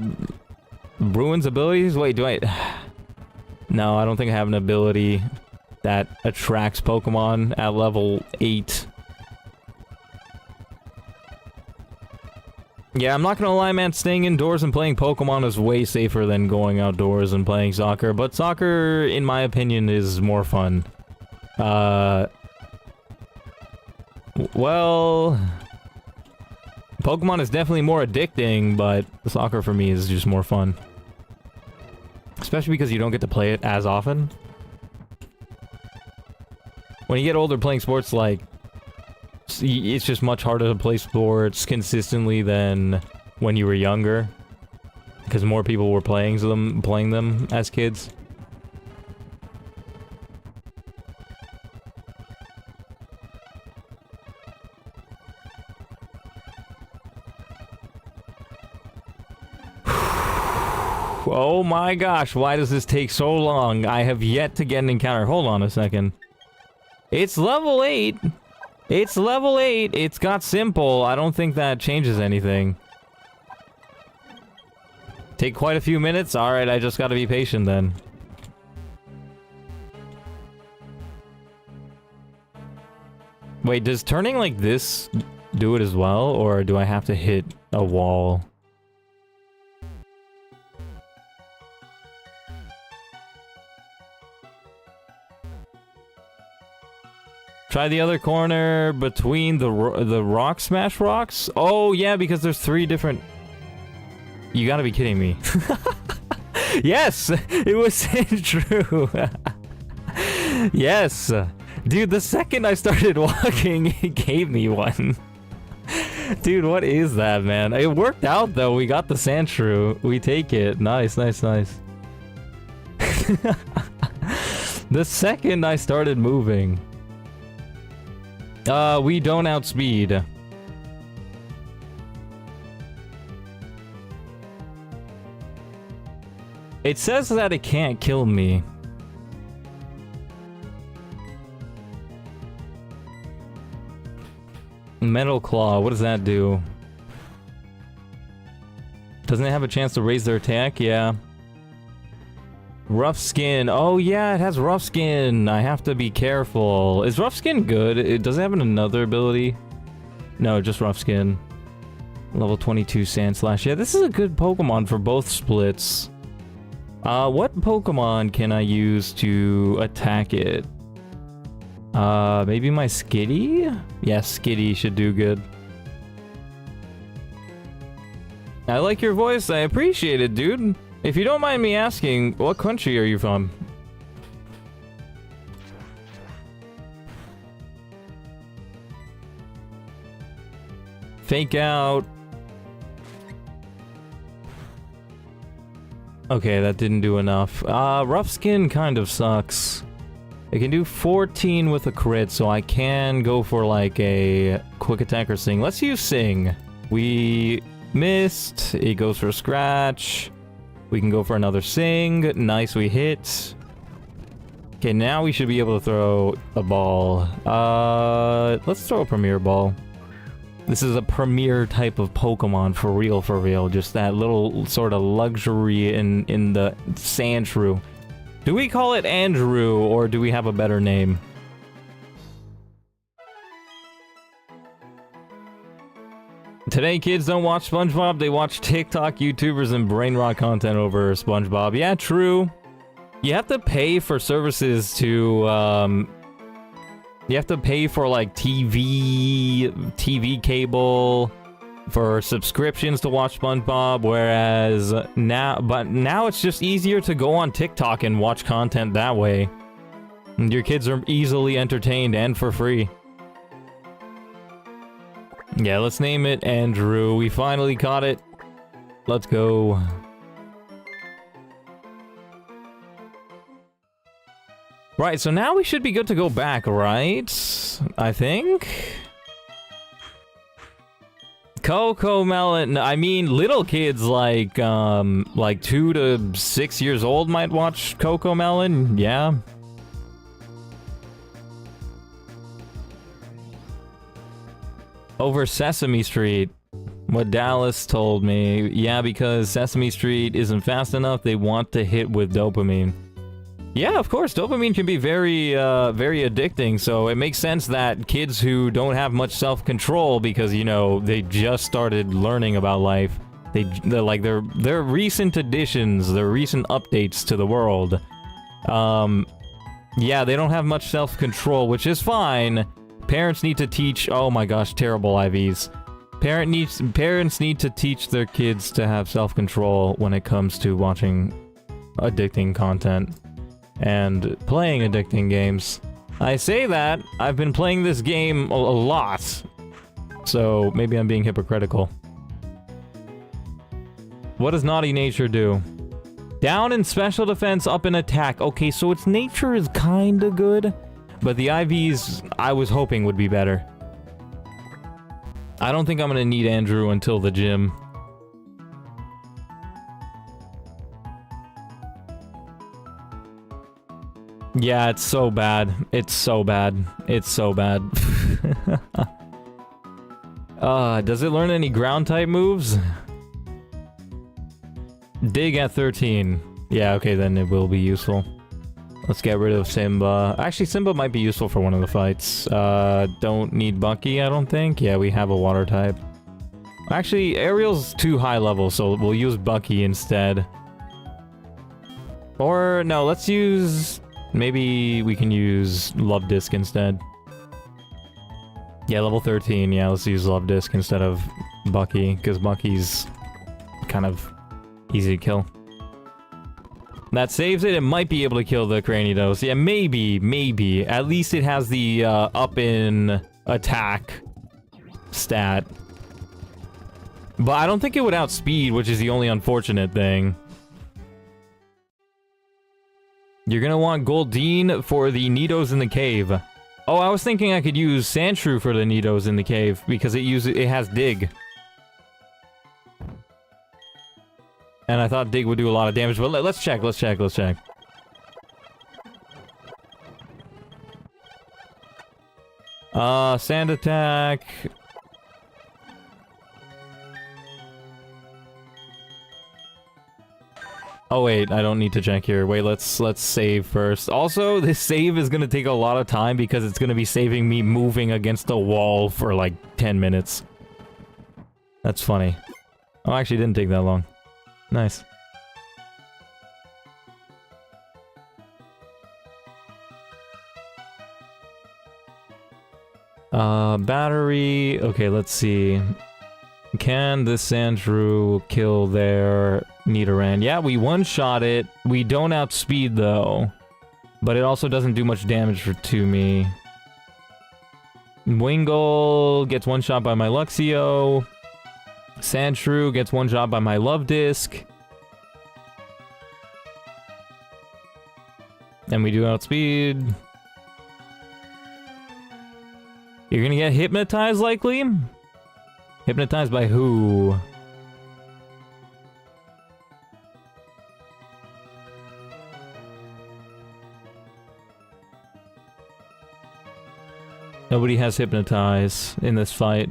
ruins abilities? Wait, do I... No, I don't think I have an ability that attracts Pokemon at level 8. Yeah, I'm not gonna lie, man. Staying indoors and playing Pokemon is way safer than going outdoors and playing soccer. But soccer, in my opinion, is more fun. Well... Pokemon is definitely more addicting, but soccer for me is just more fun. Especially because you don't get to play it as often. When you get older, playing sports, like... It's just much harder to play sports consistently than when you were younger. Because more people were playing them as kids. Oh my gosh, why does this take so long? I have yet to get an encounter. Hold on a second. It's level 8. It's level 8. It's got Simple. I don't think that changes anything. Take quite a few minutes? Alright, I just gotta be patient then. Wait, does turning like this do it as well? Or do I have to hit a wall? Try the other corner between the rock smash rocks? Oh, yeah, because there's 3 different... You gotta be kidding me. Yes! It was true! Yes! Dude, the second I started walking, it gave me one. Dude, what is that, man? It worked out, though. We got the Sandshrew. We take it. Nice, nice, nice. The second I started moving... we don't outspeed. It says that it can't kill me. Metal Claw, what does that do? Doesn't it have a chance to raise their attack? Yeah. Rough Skin. Oh yeah, it has Rough Skin. I have to be careful. Is Rough Skin good? Does it have another ability? No, just Rough Skin. Level 22 Sand Slash. Yeah, this is a good Pokemon for both splits. What Pokemon can I use to attack it? Maybe my Skitty? Yeah, Skitty should do good. I like your voice. I appreciate it, dude. If you don't mind me asking, what country are you from? Fake out. Okay, that didn't do enough. Rough Skin kind of sucks. I can do 14 with a crit, so I can go for like a quick attack or sing. Let's use sing. We missed. It goes for a scratch. We can go for another sing. Nice, we hit. Okay, now we should be able to throw a ball. Let's throw a premier ball. This is a premier type of Pokemon, for real. Just that little sort of luxury in the Sandshrew. Do we call it Andrew, or do we have a better name? Today, kids don't watch SpongeBob, they watch TikTok, YouTubers, and brain rot content over SpongeBob. Yeah, true. You have to pay for services to, you have to pay for, like, TV cable, for subscriptions to watch SpongeBob, whereas now it's just easier to go on TikTok and watch content that way. And your kids are easily entertained and for free. Yeah, let's name it Andrew. We finally caught it. Let's go. Right, so now we should be good to go back, right? I think? Coco Melon, I mean, little kids like 2 to 6 years old might watch Coco Melon, yeah. Over Sesame Street, what Dallas told me. Yeah, because Sesame Street isn't fast enough, they want to hit with dopamine. Yeah, of course, dopamine can be very addicting, so it makes sense that kids who don't have much self-control because, you know, they just started learning about life, they're like, they're recent additions, they're recent updates to the world. Yeah, they don't have much self-control, which is fine. Parents need to teach, oh my gosh, terrible IVs. Parents need to teach their kids to have self-control when it comes to watching addicting content. And playing addicting games. I say that, I've been playing this game a lot, so maybe I'm being hypocritical. What does Naughty Nature do? Down in special defense, up in attack. Okay, so its nature is kinda good, but the IVs I was hoping would be better. I don't think I'm gonna need Andrew until the gym. Yeah, it's so bad. It's so bad. It's so bad. Does it learn any ground type moves? Dig at 13. Yeah, okay, then it will be useful. Let's get rid of Simba. Actually, Simba might be useful for one of the fights. Don't need Bucky, I don't think. Yeah, we have a water type. Actually, Ariel's too high level, so we'll use Bucky instead. Or, no, let's use... Maybe we can use Love Disc instead. Yeah, level 13. Yeah, let's use Love Disc instead of Bucky, because Bucky's kind of easy to kill. That saves it. It might be able to kill the Cranidos. Yeah, maybe. At least it has the up in attack stat. But I don't think it would outspeed, which is the only unfortunate thing. You're gonna want Goldeen for the Nidos in the cave. Oh, I was thinking I could use Sandshrew for the Nidos in the cave, because it has Dig. And I thought Dig would do a lot of damage, but let's check. Sand attack. Oh wait, I don't need to check here. Wait, let's save first. Also, this save is gonna take a lot of time because it's gonna be saving me moving against a wall for like 10 minutes. That's funny. Oh, actually, it didn't take that long. Nice. Battery. Okay, let's see. Can this Sandshrew kill their Nidoran? Yeah, we one-shot it. We don't outspeed, though. But it also doesn't do much damage to me. Wingull gets one-shot by my Luxio. Sandshrew gets one-shot by my Love Disc. And we do outspeed. You're gonna get hypnotized, likely? Hypnotized by who? Nobody has hypnotized in this fight.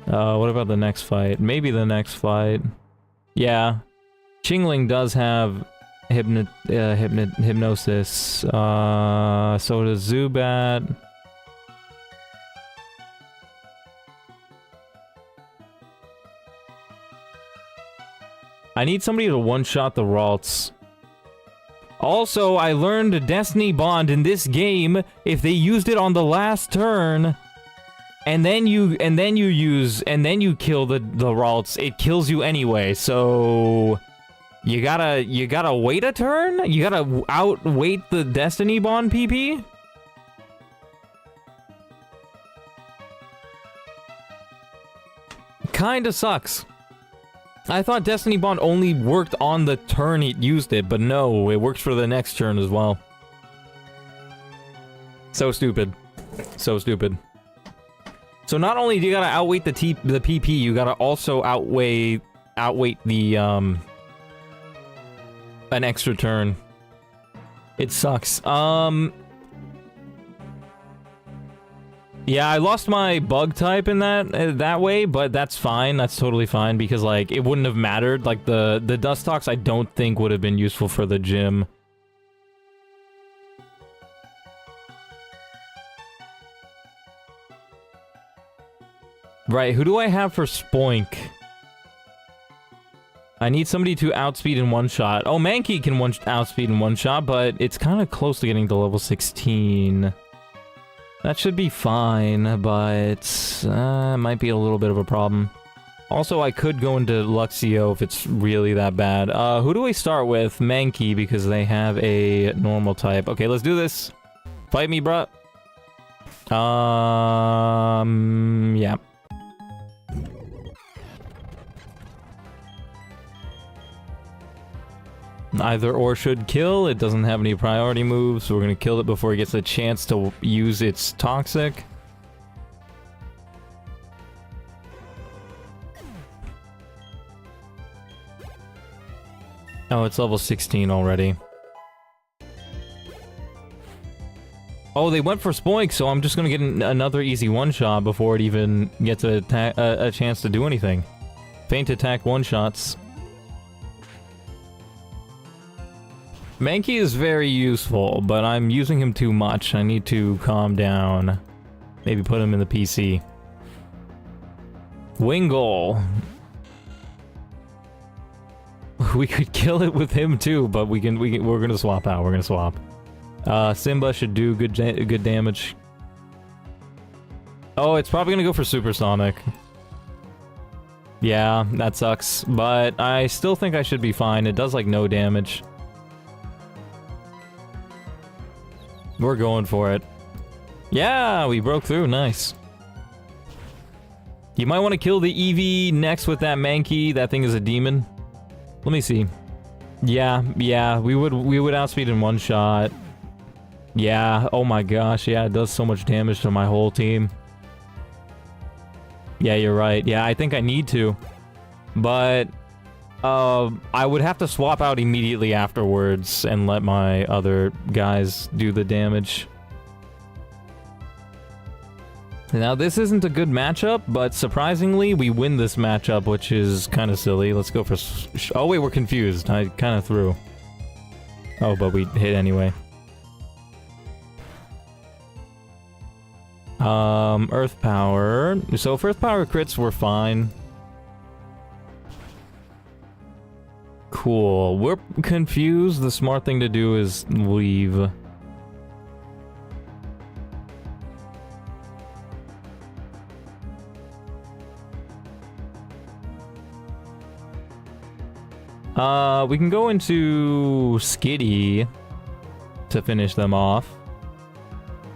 What about the next fight? Maybe the next fight. Yeah. Chingling does have hypnosis. So does Zubat. I need somebody to one-shot the Ralts. Also, I learned a Destiny Bond in this game. If they used it on the last turn, and then you kill the Ralts, it kills you anyway. So you gotta wait a turn? You gotta outwait the Destiny Bond PP? Kinda sucks. I thought Destiny Bond only worked on the turn it used it, but no, it works for the next turn as well. So stupid. So stupid. So not only do you gotta outweight the PP, you gotta also outweight the, an extra turn. It sucks. Yeah, I lost my bug type in that way, but that's fine. That's totally fine because like it wouldn't have mattered. Like the Dustox I don't think would have been useful for the gym. Right, who do I have for Spoink? I need somebody to outspeed in one shot. Oh, Mankey can outspeed in one shot, but it's kind of close to getting to level 16. That should be fine, but might be a little bit of a problem. Also, I could go into Luxio if it's really that bad. Who do we start with? Mankey, because they have a normal type. Okay, let's do this. Fight me, bruh. Yeah. Either or should kill. It doesn't have any priority moves, so we're gonna kill it before it gets a chance to use its toxic. Oh, it's level 16 already. Oh, they went for Spoink, so I'm just gonna get another easy one-shot before it even gets a chance to do anything. Feint attack one-shots. Mankey is very useful, but I'm using him too much. I need to calm down. Maybe put him in the PC. Wingull. We could kill it with him too, but we're gonna swap out. We're gonna swap. Simba should do good damage. Oh, it's probably gonna go for Supersonic. Yeah, that sucks, but I still think I should be fine. It does like no damage. We're going for it. Yeah, we broke through. Nice. You might want to kill the Eevee next with that Mankey. That thing is a demon. Let me see. Yeah, we would outspeed in one shot. Yeah, oh my gosh, yeah, it does so much damage to my whole team. Yeah, you're right. Yeah, I think I need to. But I would have to swap out immediately afterwards and let my other guys do the damage. Now, this isn't a good matchup, but surprisingly, we win this matchup, which is kind of silly. Let's go for... Oh, wait, we're confused. I kind of threw. Oh, but we hit anyway. Earth Power. So, if Earth Power crits, we're fine. Cool. We're confused. The smart thing to do is leave. We can go into Skitty to finish them off.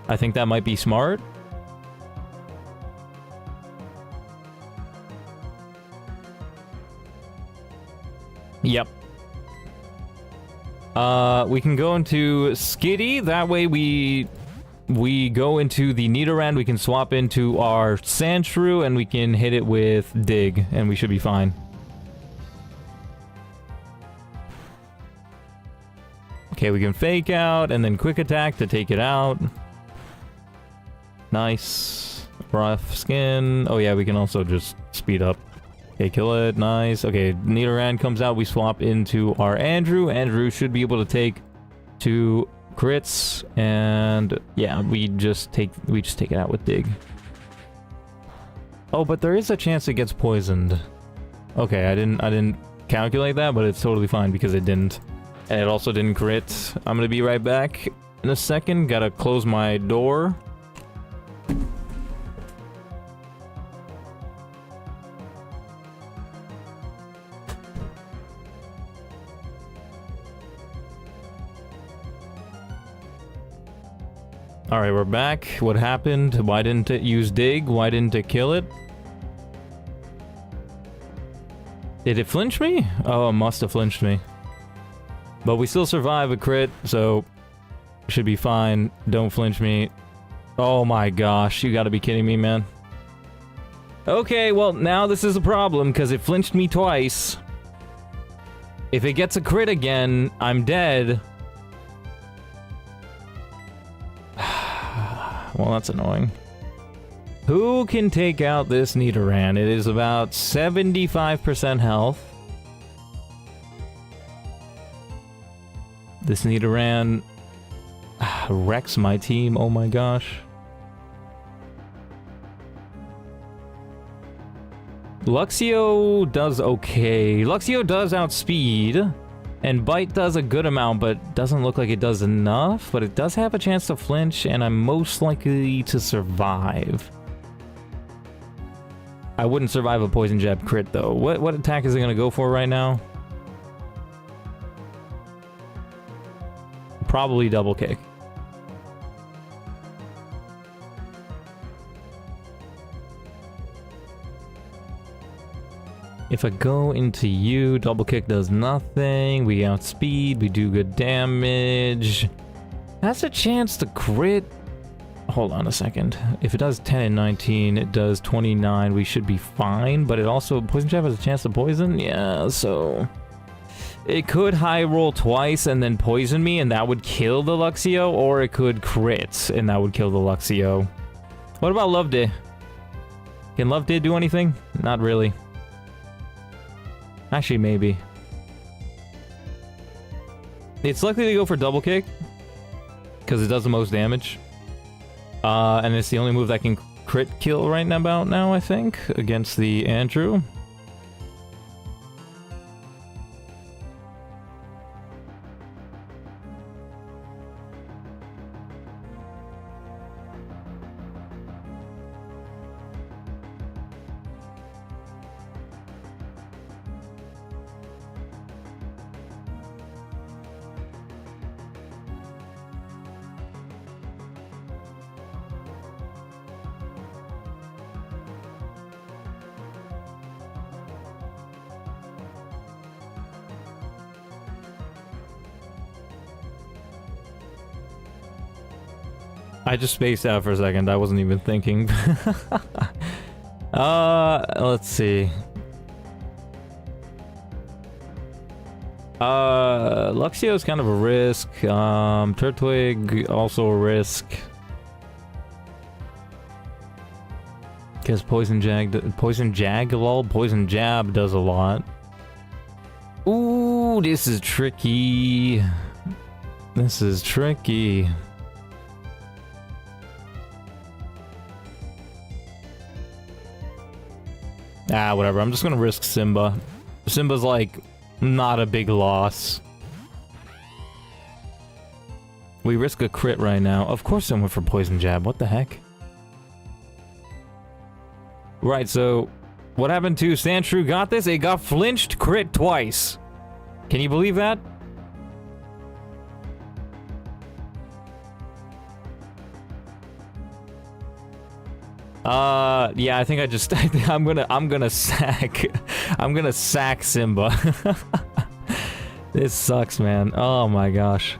I think that might be smart. Yep. We can go into Skitty. That way we go into the Nidoran. We can swap into our Sandshrew and we can hit it with Dig, and we should be fine. Okay, we can Fake Out and then Quick Attack to take it out. Nice. Rough Skin. Oh yeah, we can also just speed up. Okay, kill it. Nice. Okay, Nidoran comes out. We swap into our Andrew. Andrew should be able to take 2 crits, and yeah, we just take it out with Dig. Oh, but there is a chance it gets poisoned. Okay, I didn't calculate that, but it's totally fine because it didn't. And it also didn't crit. I'm gonna be right back in a second. Gotta close my door. Alright, we're back. What happened? Why didn't it use Dig? Why didn't it kill it? Did it flinch me? Oh, it must have flinched me. But we still survive a crit, so should be fine. Don't flinch me. Oh my gosh, you gotta be kidding me, man. Okay, well, now this is a problem, because it flinched me twice. If it gets a crit again, I'm dead. Well, that's annoying. Who can take out this Nidoran? It is about 75% health. This Nidoran wrecks my team, oh my gosh. Luxio does okay. Luxio does outspeed, and Bite does a good amount, but doesn't look like it does enough. But it does have a chance to flinch, and I'm most likely to survive. I wouldn't survive a Poison Jab crit, though. What attack is it going to go for right now? Probably Double Kick. If I go into you, Double Kick does nothing. We outspeed, we do good damage. Has a chance to crit. Hold on a second. If it does 10 and 19, it does 29. We should be fine, but it also, Poison Jab has a chance to poison? Yeah, so... It could high roll twice and then poison me, and that would kill the Luxio, or it could crit, and that would kill the Luxio. What about Love Day? Can Love Day do anything? Not really. Actually, maybe. It's likely to go for Double Kick, because it does the most damage. And it's the only move that can crit kill right about now, I think, against the Andrew. I just spaced out for a second. I wasn't even thinking. Let's see. Luxio is kind of a risk. Turtwig also a risk. Because Poison Jab does a lot. Ooh, this is tricky. This is tricky. Ah, whatever. I'm just gonna risk Simba. Simba's like not a big loss. We risk a crit right now. Of course I went for Poison Jab. What the heck? Right, so what happened to Sandshrew? Got this? It got flinched crit twice. Can you believe that? Yeah, I think I'm gonna sack Simba. This sucks, man. Oh my gosh.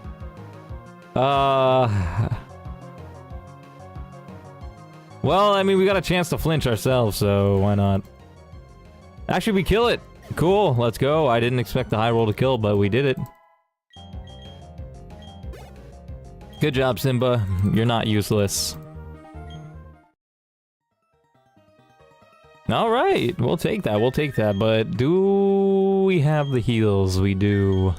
Well, I mean, we got a chance to flinch ourselves, so why not? Actually, we kill it! Cool, let's go. I didn't expect the high roll to kill, but we did it. Good job, Simba. You're not useless. Alright, we'll take that, but do we have the heals? We do.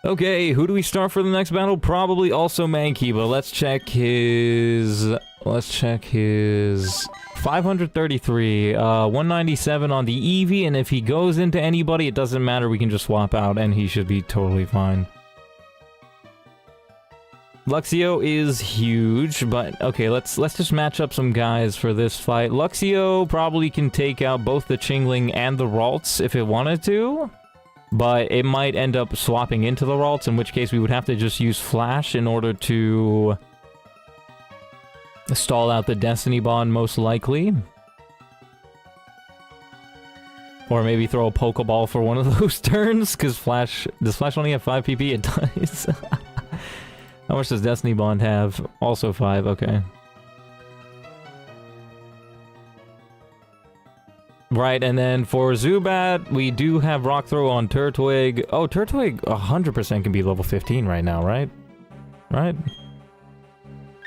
Okay, who do we start for the next battle? Probably also Mankey, but let's check his... 533, 197 on the Eevee, and if he goes into anybody, it doesn't matter, we can just swap out, and he should be totally fine. Luxio is huge, but okay, let's just match up some guys for this fight. Luxio probably can take out both the Chingling and the Ralts if it wanted to, but it might end up swapping into the Ralts, in which case we would have to just use Flash in order to stall out the Destiny Bond, most likely. Or maybe throw a Pokeball for one of those turns, because Flash... Does Flash only have 5 PP? It does. How much does Destiny Bond have? Also 5, okay. Right, and then for Zubat, we do have Rock Throw on Turtwig. Oh, Turtwig 100% can be level 15 right now, right? Right?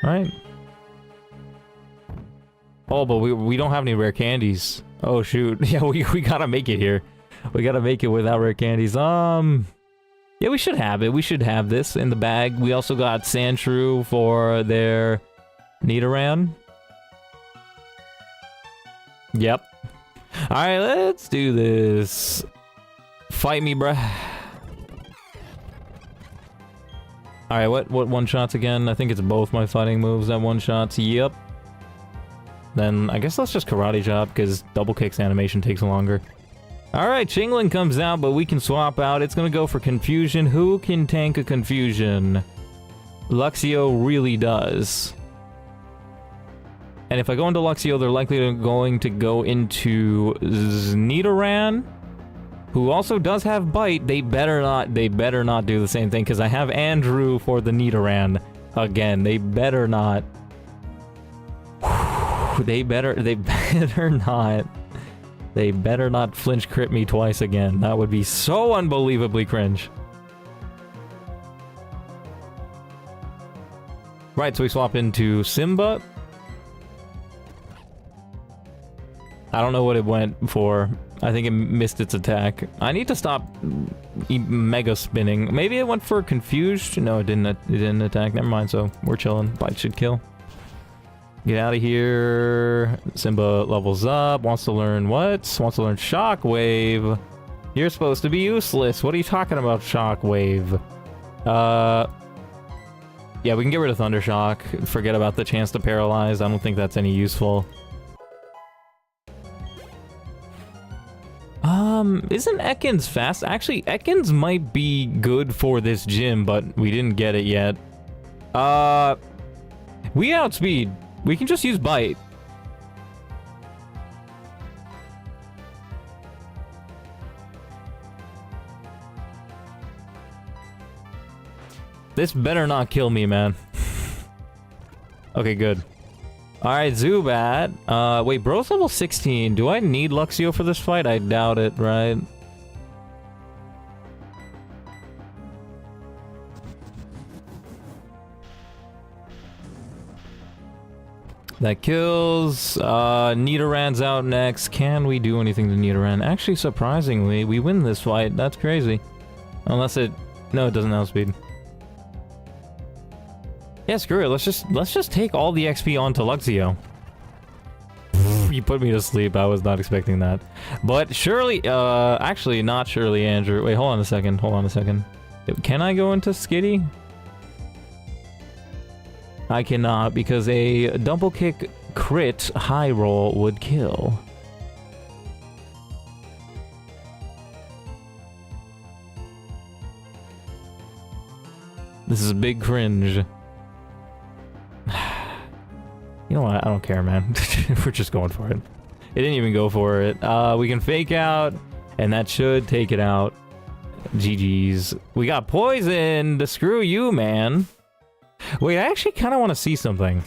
Right? Oh, but we don't have any rare candies. Oh, shoot. Yeah, we gotta make it here. We gotta make it without rare candies. Yeah, we should have it. We should have this in the bag. We also got Sandshrew for their Nidoran. Yep. Alright, let's do this. Fight me, bruh. Alright, what one-shots again? I think it's both my fighting moves that one-shots. Yep. Then I guess let's just Karate Chop, because Double Kick's animation takes longer. Alright, Chingling comes out, but we can swap out. It's gonna go for Confusion. Who can tank a Confusion? Luxio really does. And if I go into Luxio, they're likely going to go into Nidoran, who also does have Bite. They better not do the same thing, because I have Andrew for the Nidoran. Again, they better not. They better not flinch crit me twice again. That would be so unbelievably cringe. Right, so we swap into Simba. I don't know what it went for. I think it missed its attack. I need to stop mega spinning. Maybe it went for Confused? No, it didn't attack. Never mind, so we're chilling. Bite should kill. Get out of here. Simba levels up. Wants to learn what? Wants to learn Shockwave. You're supposed to be useless. What are you talking about, Shockwave? Yeah, we can get rid of Thunder Shock. Forget about the chance to paralyze. I don't think that's any useful. Isn't Ekans fast? Actually, Ekans might be good for this gym, but we didn't get it yet. We outspeed. We can just use Bite. This better not kill me, man. Okay, good. Alright, Zubat. Wait, bro's level 16. Do I need Luxio for this fight? I doubt it, right? That kills. Nidoran's out next. Can we do anything to Nidoran? Actually, surprisingly, we win this fight. That's crazy. Unless it... No, it doesn't outspeed. Yeah, screw it. Let's just take all the XP onto Luxio. You put me to sleep. I was not expecting that. But surely, actually not surely, Andrew. Wait, hold on a second. Hold on a second. Can I go into Skitty? I cannot, because a double kick crit high roll would kill. This is a big cringe. You know what? I don't care, man. We're just going for it. It didn't even go for it. We can fake out, and that should take it out. GG's. We got poisoned. Screw you, man. Wait, I actually kind of want to see something.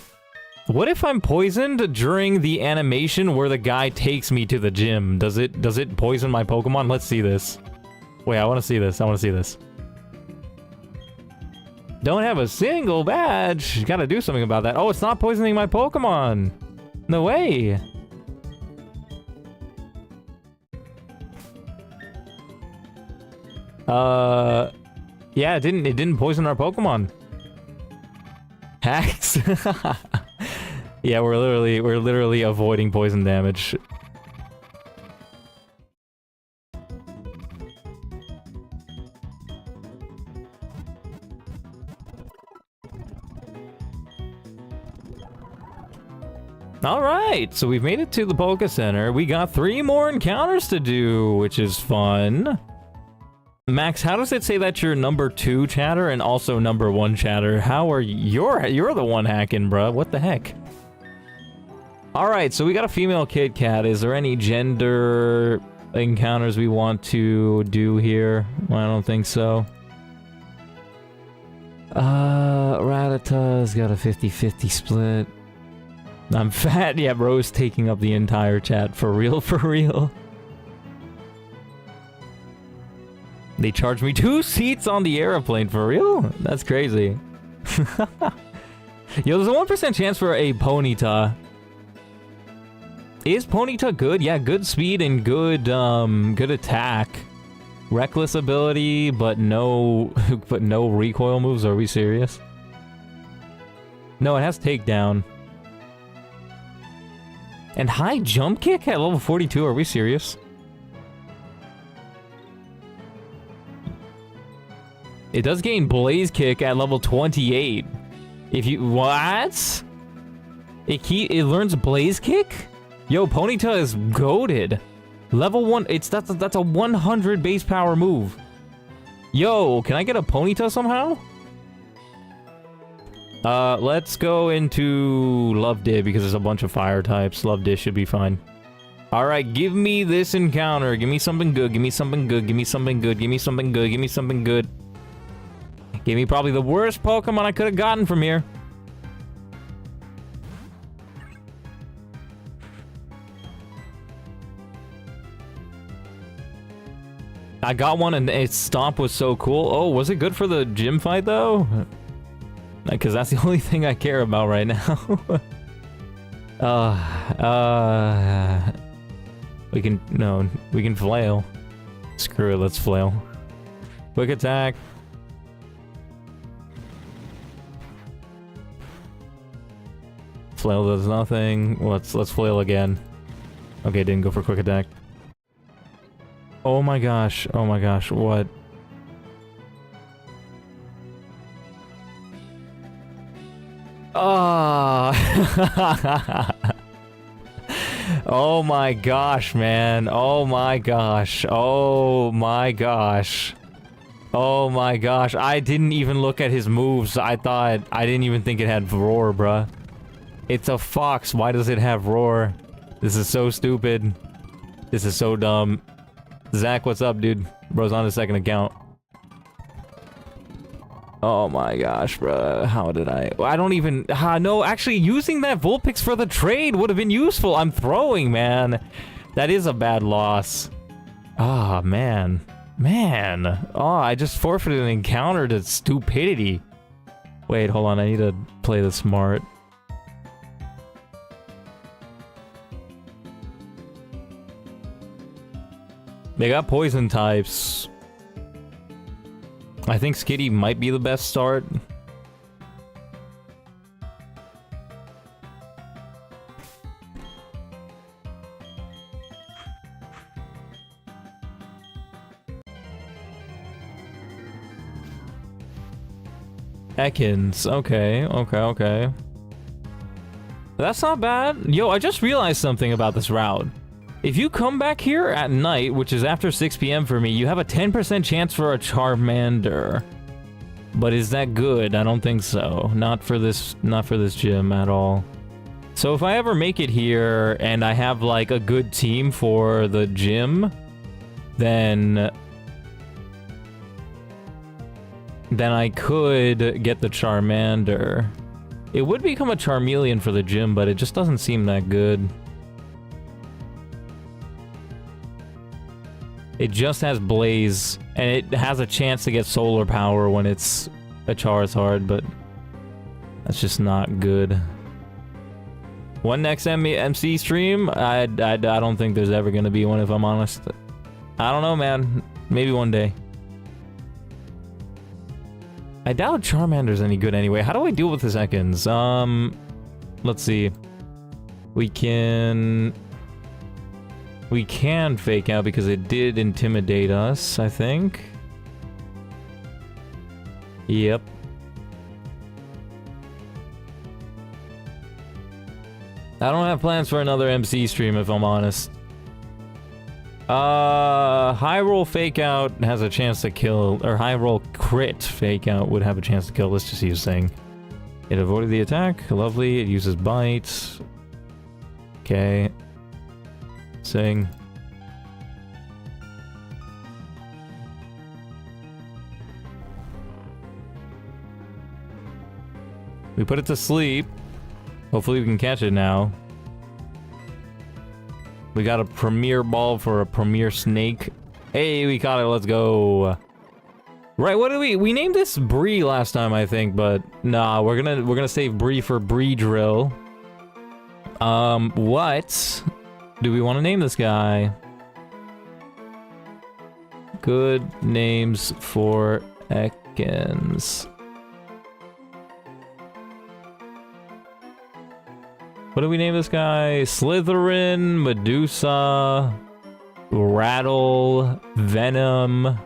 What if I'm poisoned during the animation where the guy takes me to the gym? Does it poison my Pokemon? Let's see this. Wait, I want to see this. I want to see this. Don't have a single badge. Gotta do something about that. Oh, it's not poisoning my Pokemon. No way. Yeah, it didn't poison our Pokemon. Hacks. Yeah, we're literally avoiding poison damage. Alright, so we've made it to the Poke Center. We got 3 more encounters to do, which is fun. Max, how does it say that you're number 2 chatter and also number 1 chatter? How are you're the one hacking, bruh? What the heck? Alright, so we got a female Kit Kat. Is there any gender encounters we want to do here? I don't think so. Rattata's got a 50-50 split. I'm fat. Yeah, bro's taking up the entire chat. For real, for real. They charged me 2 seats on the airplane. For real? That's crazy. Yo, there's a 1% chance for a Ponyta. Is Ponyta good? Yeah, good speed and good attack. Reckless ability, but no recoil moves. Are we serious? No, it has takedown. And high jump kick at level 42. Are we serious? It does gain Blaze Kick at level 28. If you... What? It learns Blaze Kick? Yo, Ponyta is goated. Level 1... That's a 100 base power move. Yo, can I get a Ponyta somehow? Let's go into Love Did because there's a bunch of fire types. Love Did should be fine. Alright, give me this encounter. Give me something good. Give me something good. Give me something good. Give me something good. Give me something good. Give me probably the worst Pokemon I could have gotten from here. I got one and its stomp was so cool. Oh, was it good for the gym fight though? Because that's the only thing I care about right now. We can flail. Screw it, let's flail. Quick attack. Flail does nothing. Let's flail again. Okay, didn't go for quick attack. Oh my gosh, what? Ah! Oh my gosh, man. Oh my gosh. Oh my gosh. Oh my gosh. I didn't even look at his moves. I didn't even think it had roar, bruh. It's a fox. Why does it have roar? This is so stupid. This is so dumb. Zach, what's up, dude? Bro's on his second account. Oh my gosh, bro. How did I don't even... no, actually, using that Vulpix for the trade would have been useful. I'm throwing, man. That is a bad loss. Ah, man. Man. Oh, I just forfeited an encounter to stupidity. Wait, hold on. I need to play this smart. They got poison types. I think Skitty might be the best start. Ekans. Okay. That's not bad. Yo, I just realized something about this route. If you come back here at night, which is after 6 PM for me, you have a 10% chance for a Charmander. But is that good? I don't think so. Not for this gym at all. So if I ever make it here and I have like a good team for the gym, then I could get the Charmander. It would become a Charmeleon for the gym, but it just doesn't seem that good. It just has Blaze, and it has a chance to get Solar Power when it's a Charizard, but that's just not good. One next MC stream? I don't think there's ever gonna be one, if I'm honest. I don't know, man. Maybe one day. I doubt Charmander's any good anyway. How do I deal with the seconds? Let's see. We can fake out because it did intimidate us, I think. Yep. I don't have plans for another MC stream, if I'm honest. High roll fake out has a chance to kill, or high roll crit fake out would have a chance to kill. Let's just use Sing. It avoided the attack. Lovely. It uses bite. Okay. Sing. We put it to sleep. Hopefully we can catch it now. We got a Premier Ball for a Premier Snake. Hey, we caught it. Let's go. Right, what did we named this Bree last time, I think, but nah, we're gonna save Bree for Bree Drill. What do we want to name this guy? Good names for Ekans. What do we name this guy? Slytherin, Medusa, Rattle, Venom.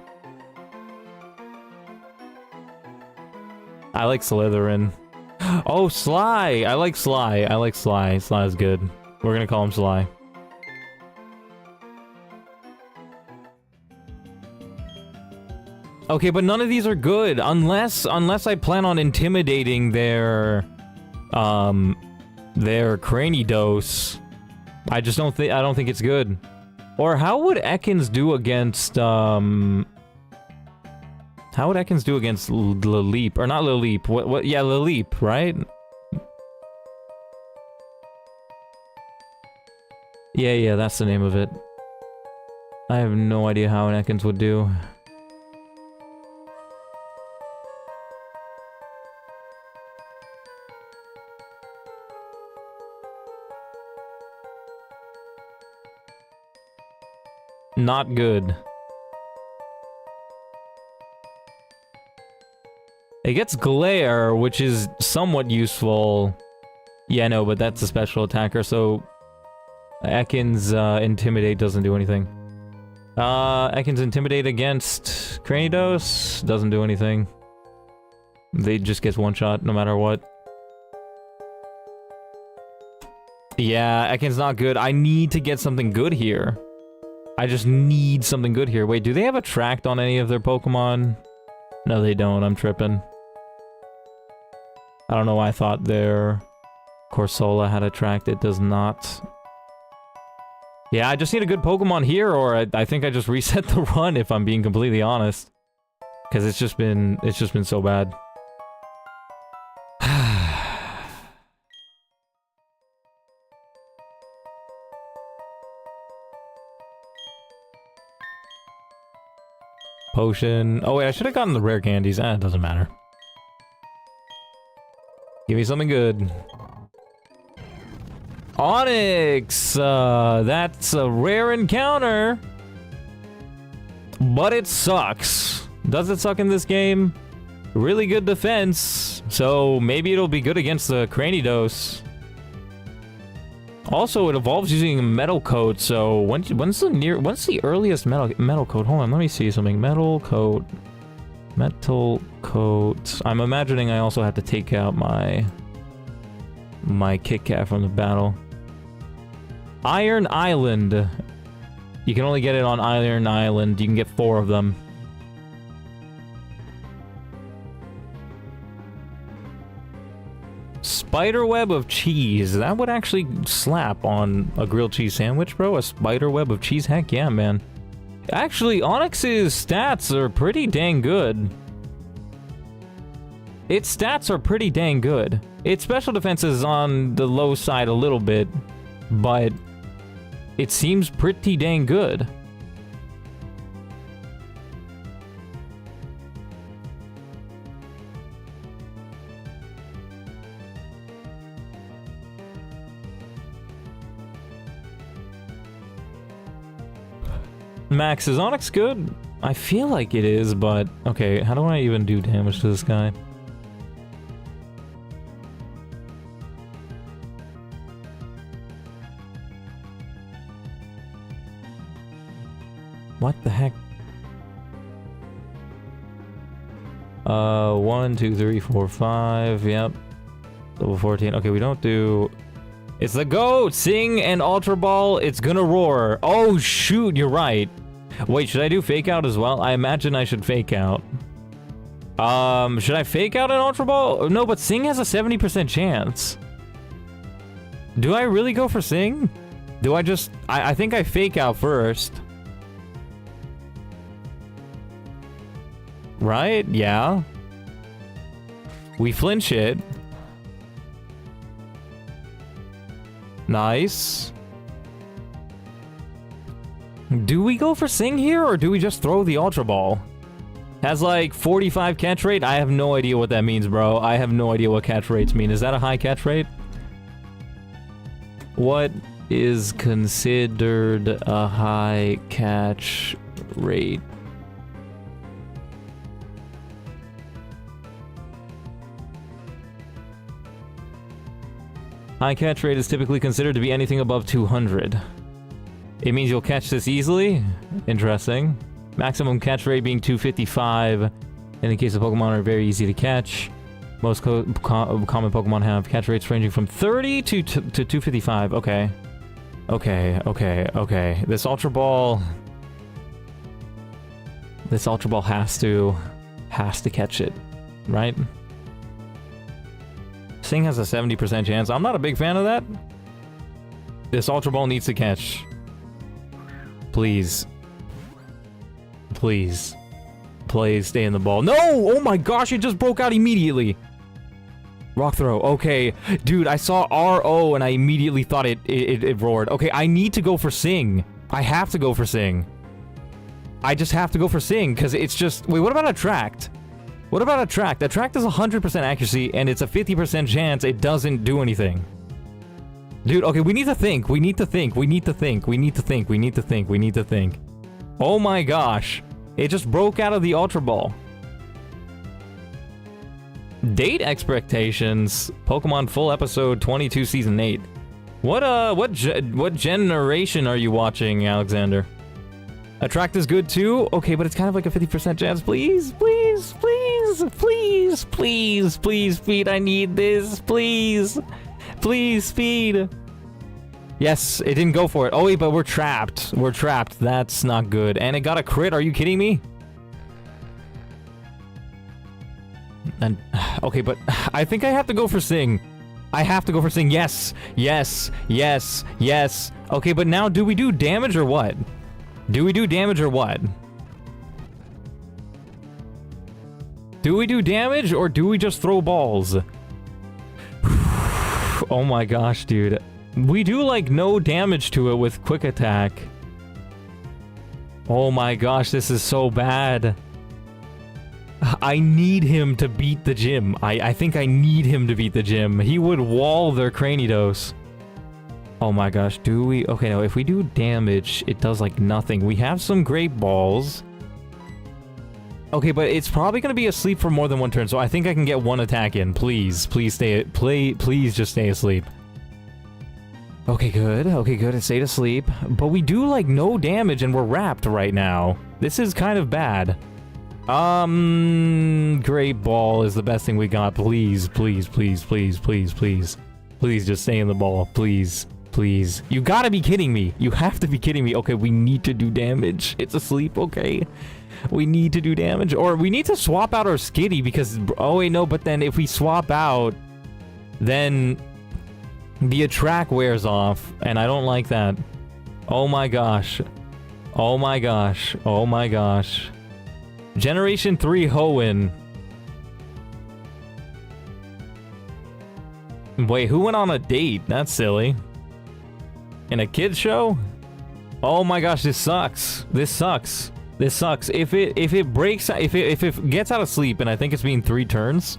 I like Slytherin. Oh, Sly! I like Sly. I like Sly. Sly is good. We're gonna call him Sly. Okay, but none of these are good unless I plan on intimidating their Cranidos. I don't think it's good. Or how would Ekans do against how would Ekans do against Laleep? Or not Laleep. What yeah, Laleep, right? Yeah, that's the name of it. I have no idea how an Ekans would do. Not good. It gets Glare, which is somewhat useful. Yeah, no, but that's a special attacker, so Ekans Intimidate doesn't do anything. Ekans Intimidate against Cranidos doesn't do anything. They just gets one shot no matter what. Yeah, Ekans not good. I need to get something good here. I just need something good here. Wait, do they have Attract on any of their Pokemon? No, they don't. I'm tripping. I don't know why I thought their Corsola had Attract. It does not. Yeah, I just need a good Pokemon here, or I think I just reset the run, if I'm being completely honest. Because it's just been so bad. Potion. Oh wait, I should have gotten the rare candies. It doesn't matter. Give me something good. Onyx! That's a rare encounter. But it sucks. Does it suck in this game? Really good defense. So maybe it'll be good against the Cranidos. Also, it evolves using Metal Coat, so when's the earliest Metal Coat? Hold on, let me see something. Metal Coat. I'm imagining I also have to take out my Kit Kat from the battle. Iron Island. You can only get it on Iron Island. You can get 4 of them. Spiderweb of cheese. That would actually slap on a grilled cheese sandwich, bro. A spiderweb of cheese. Heck yeah, man. Actually, Onyx's stats are pretty dang good. Its stats are pretty dang good. Its special defense is on the low side a little bit, but it seems pretty dang good. Max, is Onyx good? I feel like it is, but... Okay, how do I even do damage to this guy? What the heck? 1, 2, 3, 4, 5, yep. Level 14. Okay, we don't do... It's the goat! Sing and Ultra Ball, it's gonna roar. Oh shoot, you're right. Wait, should I do Fake Out as well? I imagine I should Fake Out. Should I Fake Out an Ultra Ball? No, but Sing has a 70% chance. Do I really go for Sing? Do I just... I think I Fake Out first. Right? Yeah. We flinch it. Nice. Do we go for Sing here, or do we just throw the Ultra Ball? Has like 45 catch rate? I have no idea what that means, bro. I have no idea what catch rates mean. Is that a high catch rate? What is considered a high catch rate? High catch rate is typically considered to be anything above 200. It means you'll catch this easily? Interesting. Maximum catch rate being 255. And in case of Pokemon are very easy to catch. Most common Pokemon have catch rates ranging from 30 to 255. Okay. Okay. This Ultra Ball has to catch it, right? Sing has a 70% chance. I'm not a big fan of that. This Ultra Ball needs to catch. Please. Please. Please stay in the ball. No! Oh my gosh, it just broke out immediately. Rock throw. Okay. Dude, I saw RO and I immediately thought it roared. Okay, I need to go for Sing. I have to go for Sing. I just have to go for Sing because it's just... Wait, what about Attract? What about Attract? Attract is 100% accuracy, and it's a 50% chance it doesn't do anything. Dude, okay, we need to think. We need to think. Oh my gosh. It just broke out of the Ultra Ball. Date expectations. Pokemon Full Episode 22 Season 8. What generation are you watching, Alexander? Attract is good too? Okay, but it's kind of like a 50% chance. Please, speed. I need this. Please, speed. Yes, it didn't go for it. Oh wait, but we're trapped. That's not good. And it got a crit. Are you kidding me? And okay, but I think I have to go for Sing. Yes. Okay, but now do we do damage or what? Do we do damage or what? Do we do damage or do we just throw balls? Oh my gosh, dude. We do like no damage to it with quick attack. Oh my gosh, this is so bad. I need him to beat the gym. I think I need him to beat the gym. He would wall their Cranidos. Oh my gosh, do we? Okay, no, if we do damage, it does like nothing. We have some great balls. Okay, but it's probably gonna be asleep for more than one turn, so I think I can get one attack in. Please just stay asleep. Okay, good. It stayed asleep. But we do like no damage and we're wrapped right now. This is kind of bad. Great ball is the best thing we got. Please just stay in the ball, please. You gotta be kidding me. You have to be kidding me. Okay, we need to do damage. It's asleep, okay. We need to do damage. Or we need to swap out our Skitty because... Oh, wait, no, but then if we swap out... then the attract wears off, and I don't like that. Oh my gosh. Oh my gosh. Oh my gosh. Generation 3 Hoenn. Wait, who went on a date? That's silly. In a kid's show? Oh my gosh, this sucks. This sucks. This sucks. If it breaks, if it gets out of sleep, and I think it's been 3 turns.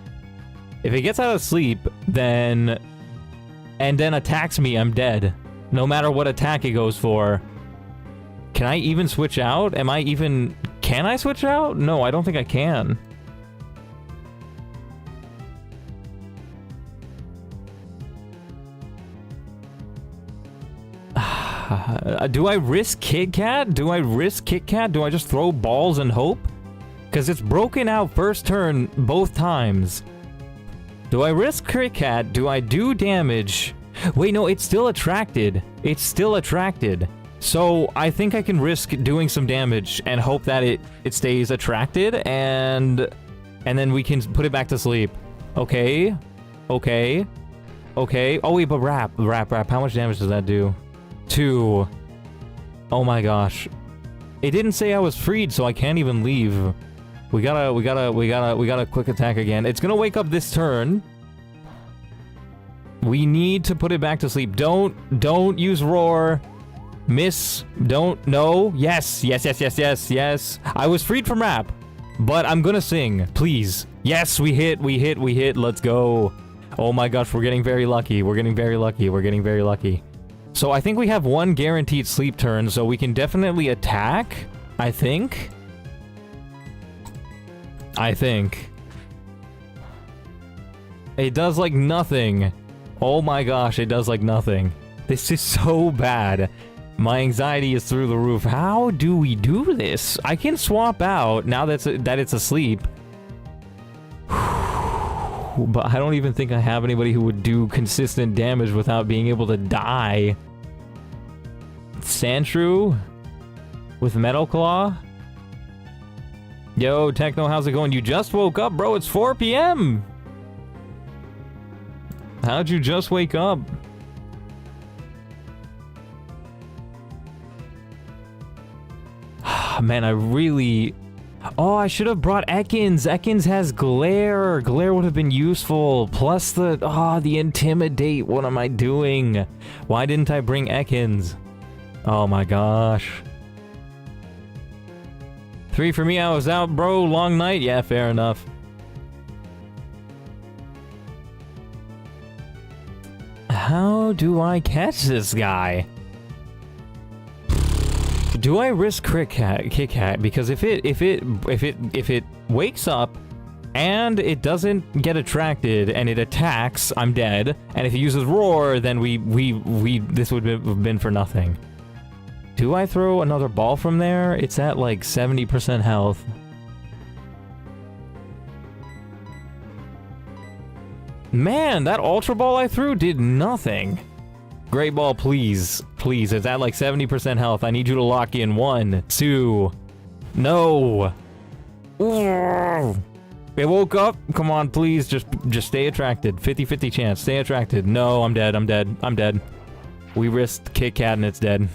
If it gets out of sleep, then attacks me, I'm dead. No matter what attack it goes for. Can I even switch out? Can I switch out? No, I don't think I can. Do I risk Kit Kat? Do I risk Kit Kat? Do I just throw balls and hope? Because it's broken out first turn both times. Do I risk Kit Kat? Do I do damage? Wait, no, it's still attracted. It's still attracted. So I think I can risk doing some damage and hope that it stays attracted, and then we can put it back to sleep. Okay. Okay. Okay. Oh wait, but wrap. How much damage does that do? 2. Oh my gosh. It didn't say I was freed, so I can't even leave. We gotta quick attack again. It's gonna wake up this turn. We need to put it back to sleep. Don't use roar. Miss. Don't. No. Yes. Yes. I was freed from rap, but I'm gonna sing. Please. Yes, we hit. Let's go. Oh my gosh, we're getting very lucky. We're getting very lucky. So I think we have 1 guaranteed sleep turn, so we can definitely attack, I think. It does like nothing. Oh my gosh, it does like nothing. This is so bad. My anxiety is through the roof. How do we do this? I can swap out now that it's asleep. But I don't even think I have anybody who would do consistent damage without being able to die. Sandshrew with Metal Claw. Yo, Techno, how's it going? You just woke up, bro. It's 4 p.m. How'd you just wake up? Man, I really... Oh, I should have brought Ekans. Ekans has Glare. Glare would have been useful. Plus the Intimidate. What am I doing? Why didn't I bring Ekans? Oh my gosh. 3 for me. I was out, bro. Long night. Yeah, fair enough. How do I catch this guy? Do I risk Kit Kat? Because if it wakes up and it doesn't get attracted and it attacks, I'm dead. And if it uses roar, then this would have been for nothing. Do I throw another ball from there? It's at like 70% health. Man, that Ultra Ball I threw did nothing. Great Ball, please. Please, it's at like 70% health. I need you to lock in. 1, 2. No. It woke up. Come on, please. Just stay attracted. 50-50 chance. Stay attracted. No, I'm dead. We risked Kit Kat and it's dead.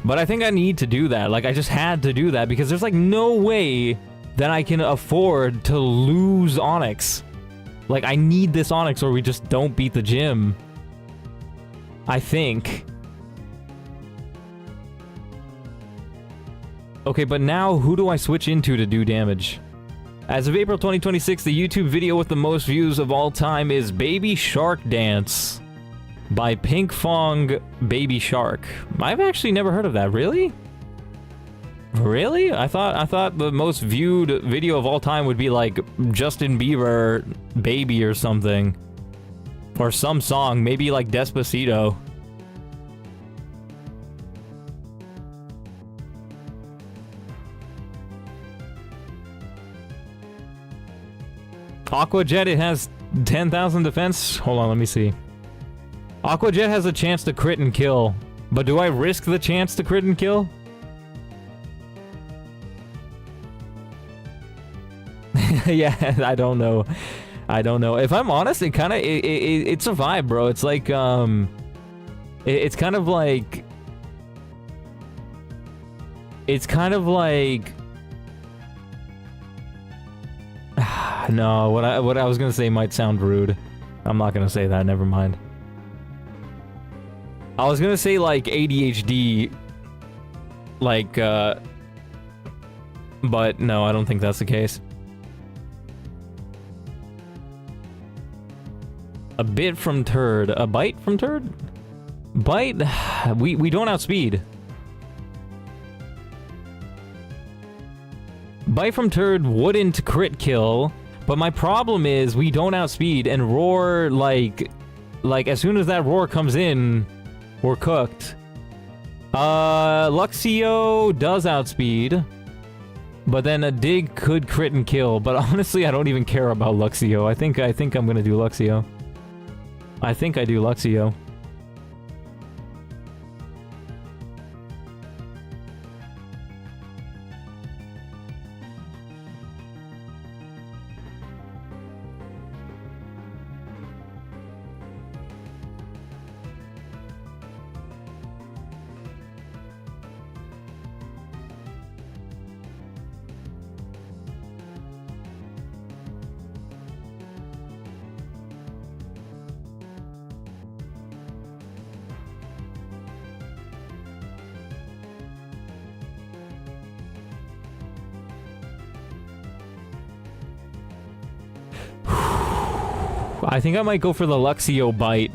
But I think I need to do that. Like, I just had to do that because there's like no way that I can afford to lose Onyx. Like, I need this Onyx or we just don't beat the gym. I think. Okay, but now who do I switch into to do damage? As of April 2026, the YouTube video with the most views of all time is Baby Shark Dance by Pink Fong Baby Shark. I've actually never heard of that. Really? Really? I thought the most viewed video of all time would be like Justin Bieber Baby or something. Or some song, maybe like Despacito. Aqua Jet, it has 10,000 defense. Hold on, let me see. Aqua Jet has a chance to crit and kill. But do I risk the chance to crit and kill? Yeah, I don't know. I don't know. If I'm honest, it kind of it's a vibe, bro. It's like it's kind of like no, what I was gonna say might sound rude. I'm not gonna say that. Never mind. I was gonna say like ADHD, like but no, I don't think that's the case. A bit from turd. A bite from turd? Bite? We don't outspeed. Bite from turd wouldn't crit kill, but my problem is we don't outspeed, and roar, like as soon as that roar comes in, we're cooked. Luxio does outspeed, but then a dig could crit and kill, but honestly I don't even care about Luxio. I think I'm gonna do Luxio. I think I do Luxio. I think I might go for the Luxio bite.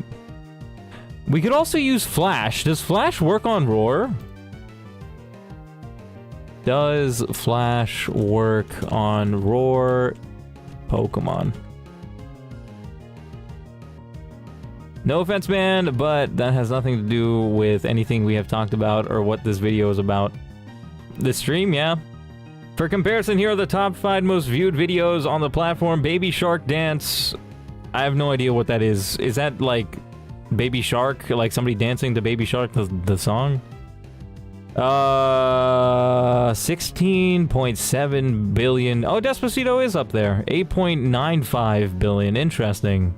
We could also use Flash. Does Flash work on Roar? Does Flash work on Roar Pokemon? No offense, man, but that has nothing to do with anything we have talked about or what this video is about. The stream, yeah. For comparison, here are the top 5 most viewed videos on the platform. Baby Shark Dance. I have no idea what that is. Is that like Baby Shark? Like somebody dancing to Baby Shark, the song? 16.7 billion. Oh, Despacito is up there. 8.95 billion. Interesting.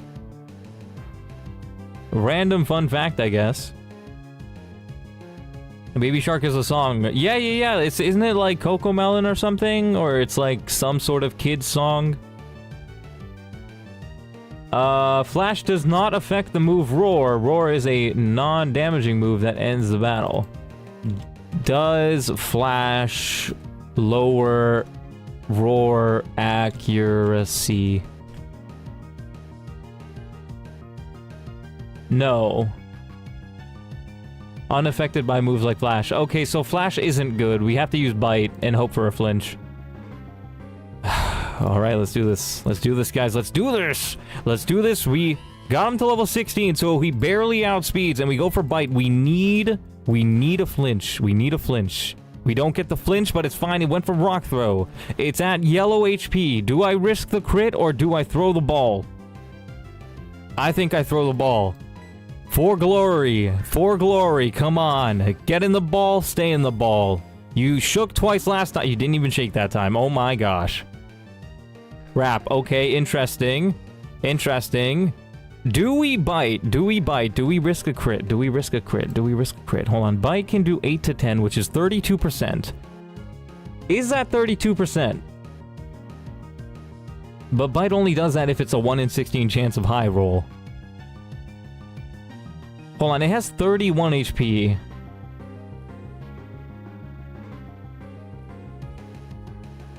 Random fun fact, I guess. Baby Shark is a song. Yeah. Isn't it like Coco Melon or something? Or it's like some sort of kid's song? Flash does not affect the move Roar. Roar is a non-damaging move that ends the battle. Does Flash lower Roar accuracy? No. Unaffected by moves like Flash. Okay, so Flash isn't good. We have to use Bite and hope for a flinch. Alright, let's do this. Let's do this, guys. Let's do this! Let's do this. We got him to level 16, so he barely outspeeds, and we go for Bite. We need a flinch. We need a flinch. We don't get the flinch, but it's fine. It went for Rock Throw. It's at yellow HP. Do I risk the crit, or do I throw the ball? I think I throw the ball. For glory. For glory. Come on. Get in the ball. Stay in the ball. You shook twice last time. You didn't even shake that time. Oh my gosh. Wrap. Okay, interesting. Interesting. Do we bite? Do we bite? Do we risk a crit? Do we risk a crit? Do we risk a crit? Hold on. Bite can do 8 to 10, which is 32%. Is that 32%? But Bite only does that if it's a 1 in 16 chance of high roll. Hold on, it has 31 HP.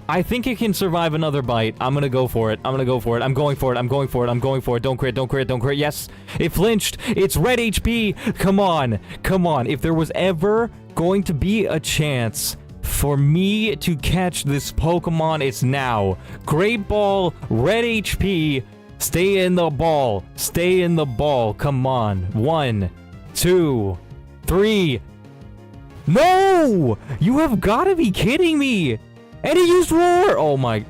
I think it can survive another bite. I'm gonna go for it. I'm gonna go for it. I'm going for it. I'm going for it. I'm going for it. Don't crit, don't crit, don't crit. Yes, it flinched. It's red HP. Come on. Come on. If there was ever going to be a chance for me to catch this Pokemon, it's now. Great Ball, red HP. Stay in the ball. Stay in the ball. Come on. 1, 2, 3. No! You have got to be kidding me! And he used Roar! Oh my...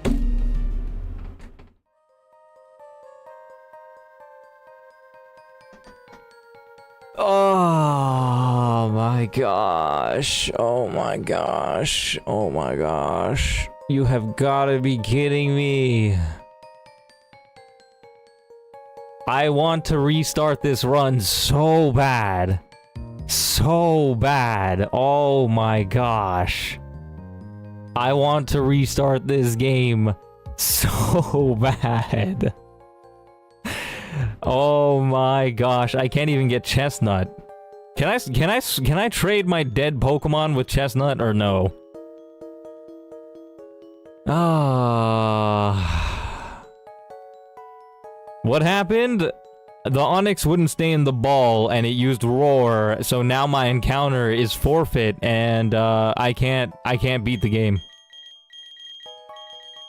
Oh my gosh. Oh my gosh. Oh my gosh. You have gotta be kidding me. I want to restart this run so bad. So bad. Oh my gosh. I want to restart this game so bad. Oh my gosh, I can't even get Chestnut. Can I trade my dead Pokemon with Chestnut or no? What happened? The Onix wouldn't stay in the ball and it used Roar, so now my encounter is forfeit and I can't beat the game.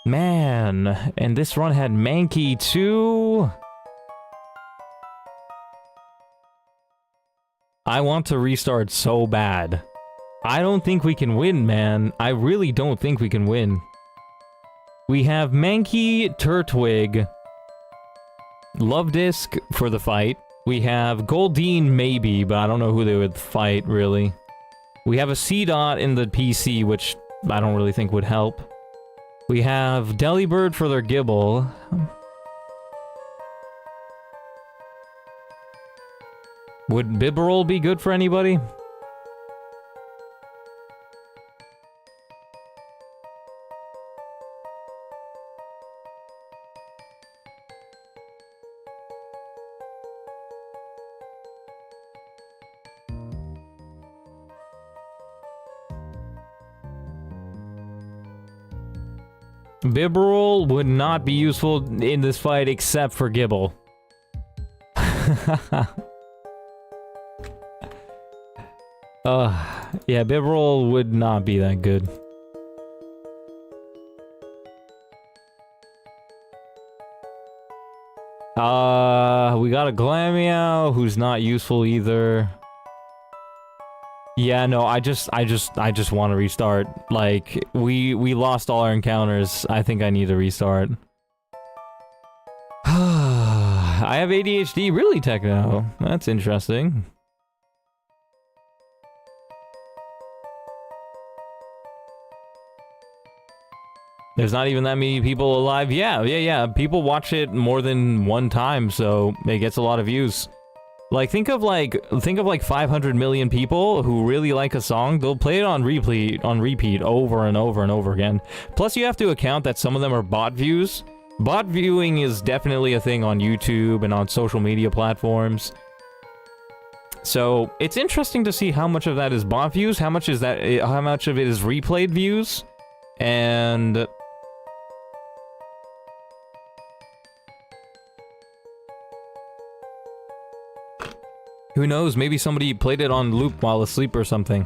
Man, and this run had Mankey too. I want to restart so bad. I don't think we can win, man. I really don't think we can win. We have Mankey, Turtwig, Love Disc for the fight. We have Goldeen maybe, but I don't know who they would fight, really. We have a C-Dot in the PC, which I don't really think would help. We have Delibird for their Gibble. Would Bibarel be good for anybody? Bibarel would not be useful in this fight except for Gibble. Yeah, Bibarel would not be that good. We got a Glameow who's not useful either. Yeah, no, I just want to restart. Like, we lost all our encounters. I think I need to restart. I have ADHD, really, Techno? That's interesting. There's not even that many people alive. Yeah. People watch it more than one time, so it gets a lot of views. Like, think of like 500 million people who really like a song. They'll play it on repeat over and over and over again. Plus, you have to account that some of them are bot views. Bot viewing is definitely a thing on YouTube and on social media platforms. So, it's interesting to see how much of that is bot views, how much of it is replayed views, and who knows, maybe somebody played it on loop while asleep or something.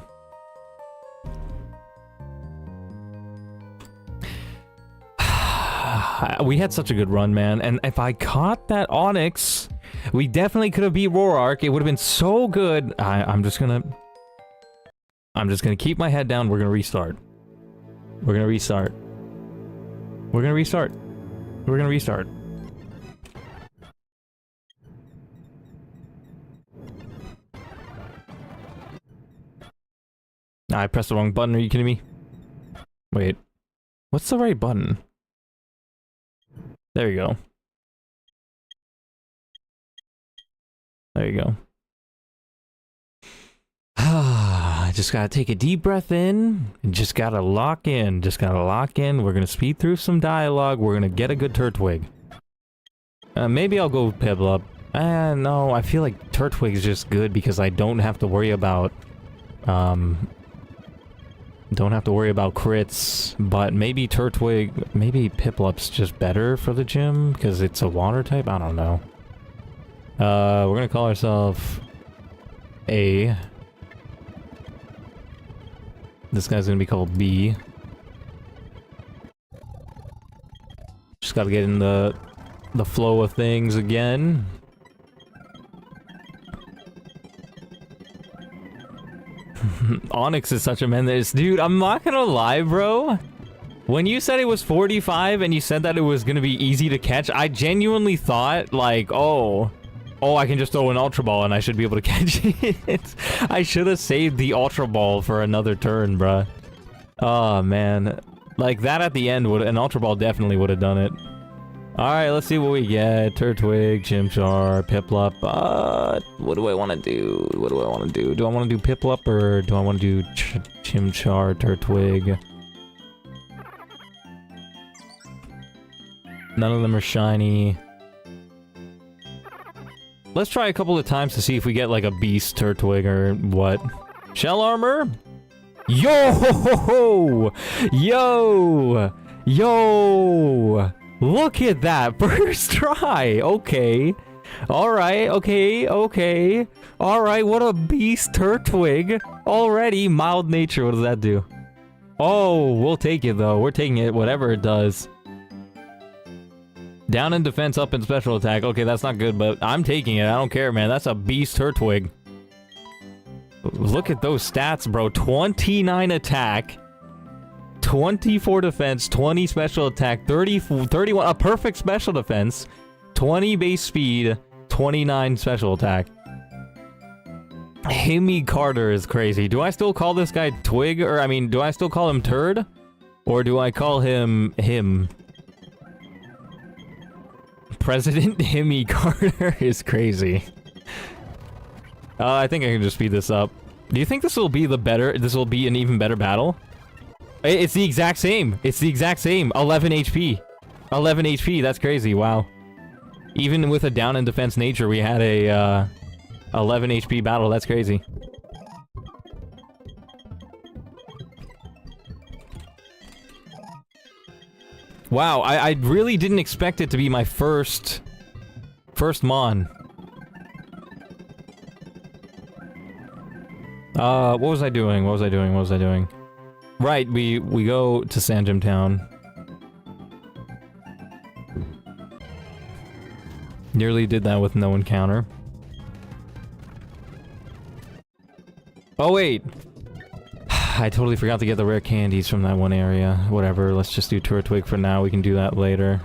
We had such a good run, man, and if I caught that Onix, we definitely could have beat Roark. It would have been so good. I'm just gonna keep my head down. We're gonna restart. We're gonna restart. We're gonna restart. We're gonna restart. I pressed the wrong button, are you kidding me? Wait. What's the right button? There you go. There you go. I just gotta take a deep breath in, and just gotta lock in. Just gotta lock in. We're gonna speed through some dialogue. We're gonna get a good Turtwig. Maybe I'll go Piplup. No, I feel like Turtwig is just good because I don't have to worry about, crits, but maybe maybe Piplup's just better for the gym because it's a water type? I don't know. We're gonna call ourselves A. This guy's gonna be called B. Just gotta get in the flow of things again. Onix is such a menace. Dude, I'm not gonna lie, bro. When you said it was 45 and you said that it was gonna be easy to catch, I genuinely thought, like, oh, I can just throw an Ultra Ball and I should be able to catch it. I should have saved the Ultra Ball for another turn, bruh. Oh, man. Like, that at the end would... An Ultra Ball definitely would have done it. Alright, let's see what we get. Turtwig, Chimchar, Piplup. What do I want to do? What do I want to do? Do I want to do Piplup or do I want to do Chimchar, Turtwig? None of them are shiny. Let's try a couple of times to see if we get like a Beast Turtwig or what. Shell Armor? Yo! Yo! Yo! Look at that! First try! Okay. Alright, okay, okay. Alright, what a Beast Turtwig. Already, mild nature, what does that do? Oh, we'll take it though. We're taking it, whatever it does. Down in defense, up in special attack. Okay, that's not good, but I'm taking it. I don't care, man. That's a Beast Turtwig. Look at those stats, bro. 29 attack, 24 defense, 20 special attack, 31... A perfect special defense, 20 base speed, 29 special attack. Himmy Carter is crazy. Do I still call this guy Twig? Or, I mean, do I still call him Turd? Or do I call him... President Himmy Carter is crazy. I think I can just speed this up. Do you think this will be this will be an even better battle? It's the exact same. It's the exact same. 11 HP. 11 HP, that's crazy, wow. Even with a down in defense nature, we had a 11 HP battle, that's crazy. Wow, I really didn't expect it to be my first Mon. What was I doing? What was I doing? What was I doing? Right, we go to Sanjum Town. Nearly did that with no encounter. Oh wait! I totally forgot to get the rare candies from that one area. Whatever, let's just do Turtwig for now. We can do that later.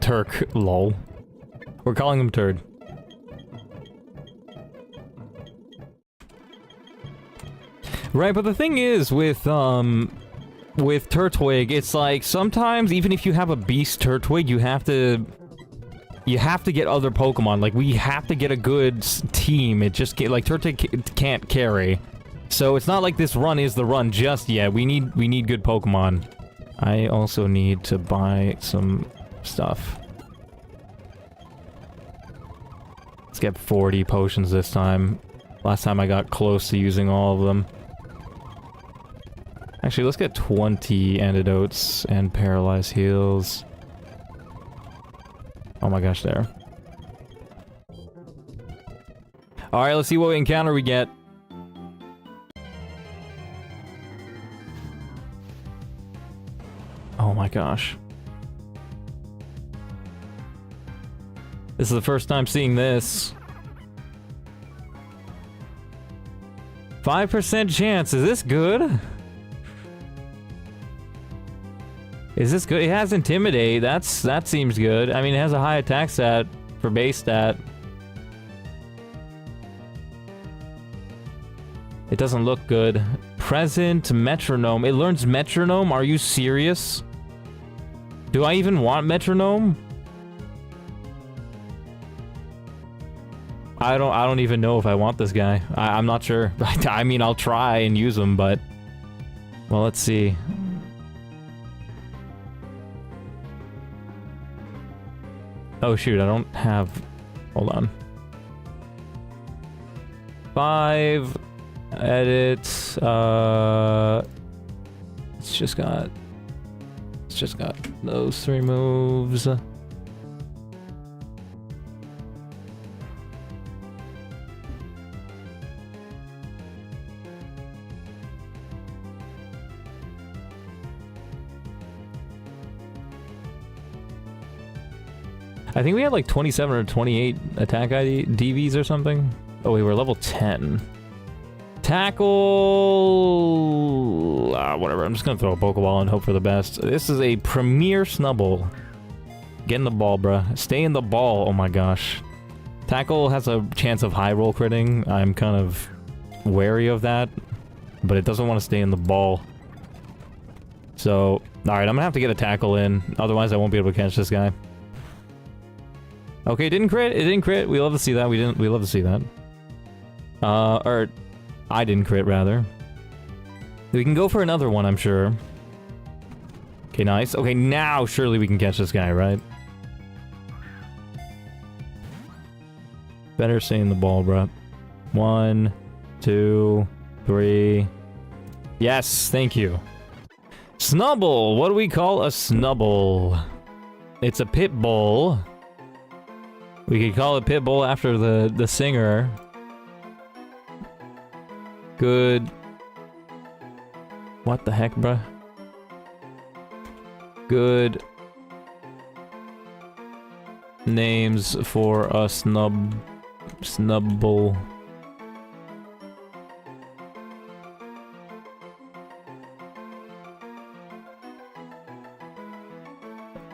Turk, lol. We're calling him Turd. Right, but the thing is with Turtwig, it's like sometimes even if you have a Beast Turtwig, you have to get other Pokemon. Like we have to get a good team. It just like Turtwig can't carry. So it's not like this run is the run just yet. We need good Pokemon. I also need to buy some stuff. Let's get 40 potions this time. Last time I got close to using all of them. Actually, let's get 20 antidotes and paralyzed heals. Oh my gosh, there. Alright, let's see what encounter we get. Oh my gosh. This is the first time seeing this. 5% chance, is this good? Is this good? It has Intimidate, that seems good. I mean, it has a high attack stat for base stat. It doesn't look good. Present Metronome. It learns Metronome? Are you serious? Do I even want Metronome? I don't even know if I want this guy. I'm not sure. I mean, I'll try and use him, but... Well, let's see. Oh shoot, I don't have... Hold on. 5... Edits... It's just got those 3 moves. I think we had like 27 or 28 attack ID DVs or something. Oh, we were level 10. Tackle... whatever. I'm just gonna throw a Pokeball and hope for the best. This is a Premier Snubbull. Get in the ball, bruh. Stay in the ball. Oh my gosh. Tackle has a chance of high roll critting. I'm kind of wary of that, but it doesn't want to stay in the ball. So, alright, I'm gonna have to get a tackle in. Otherwise, I won't be able to catch this guy. Okay, it didn't crit. It didn't crit. We love to see that. We love to see that. Or I didn't crit, rather. We can go for another one, I'm sure. Okay, nice. Okay, now surely we can catch this guy, right? Better stay in the ball, bruh. 1, 2, 3. Yes, thank you. Snubbull! What do we call a Snubbull? It's a pit bull. We could call it pit bull after the singer. Good. What the heck, bruh? Good names for a Snubbull.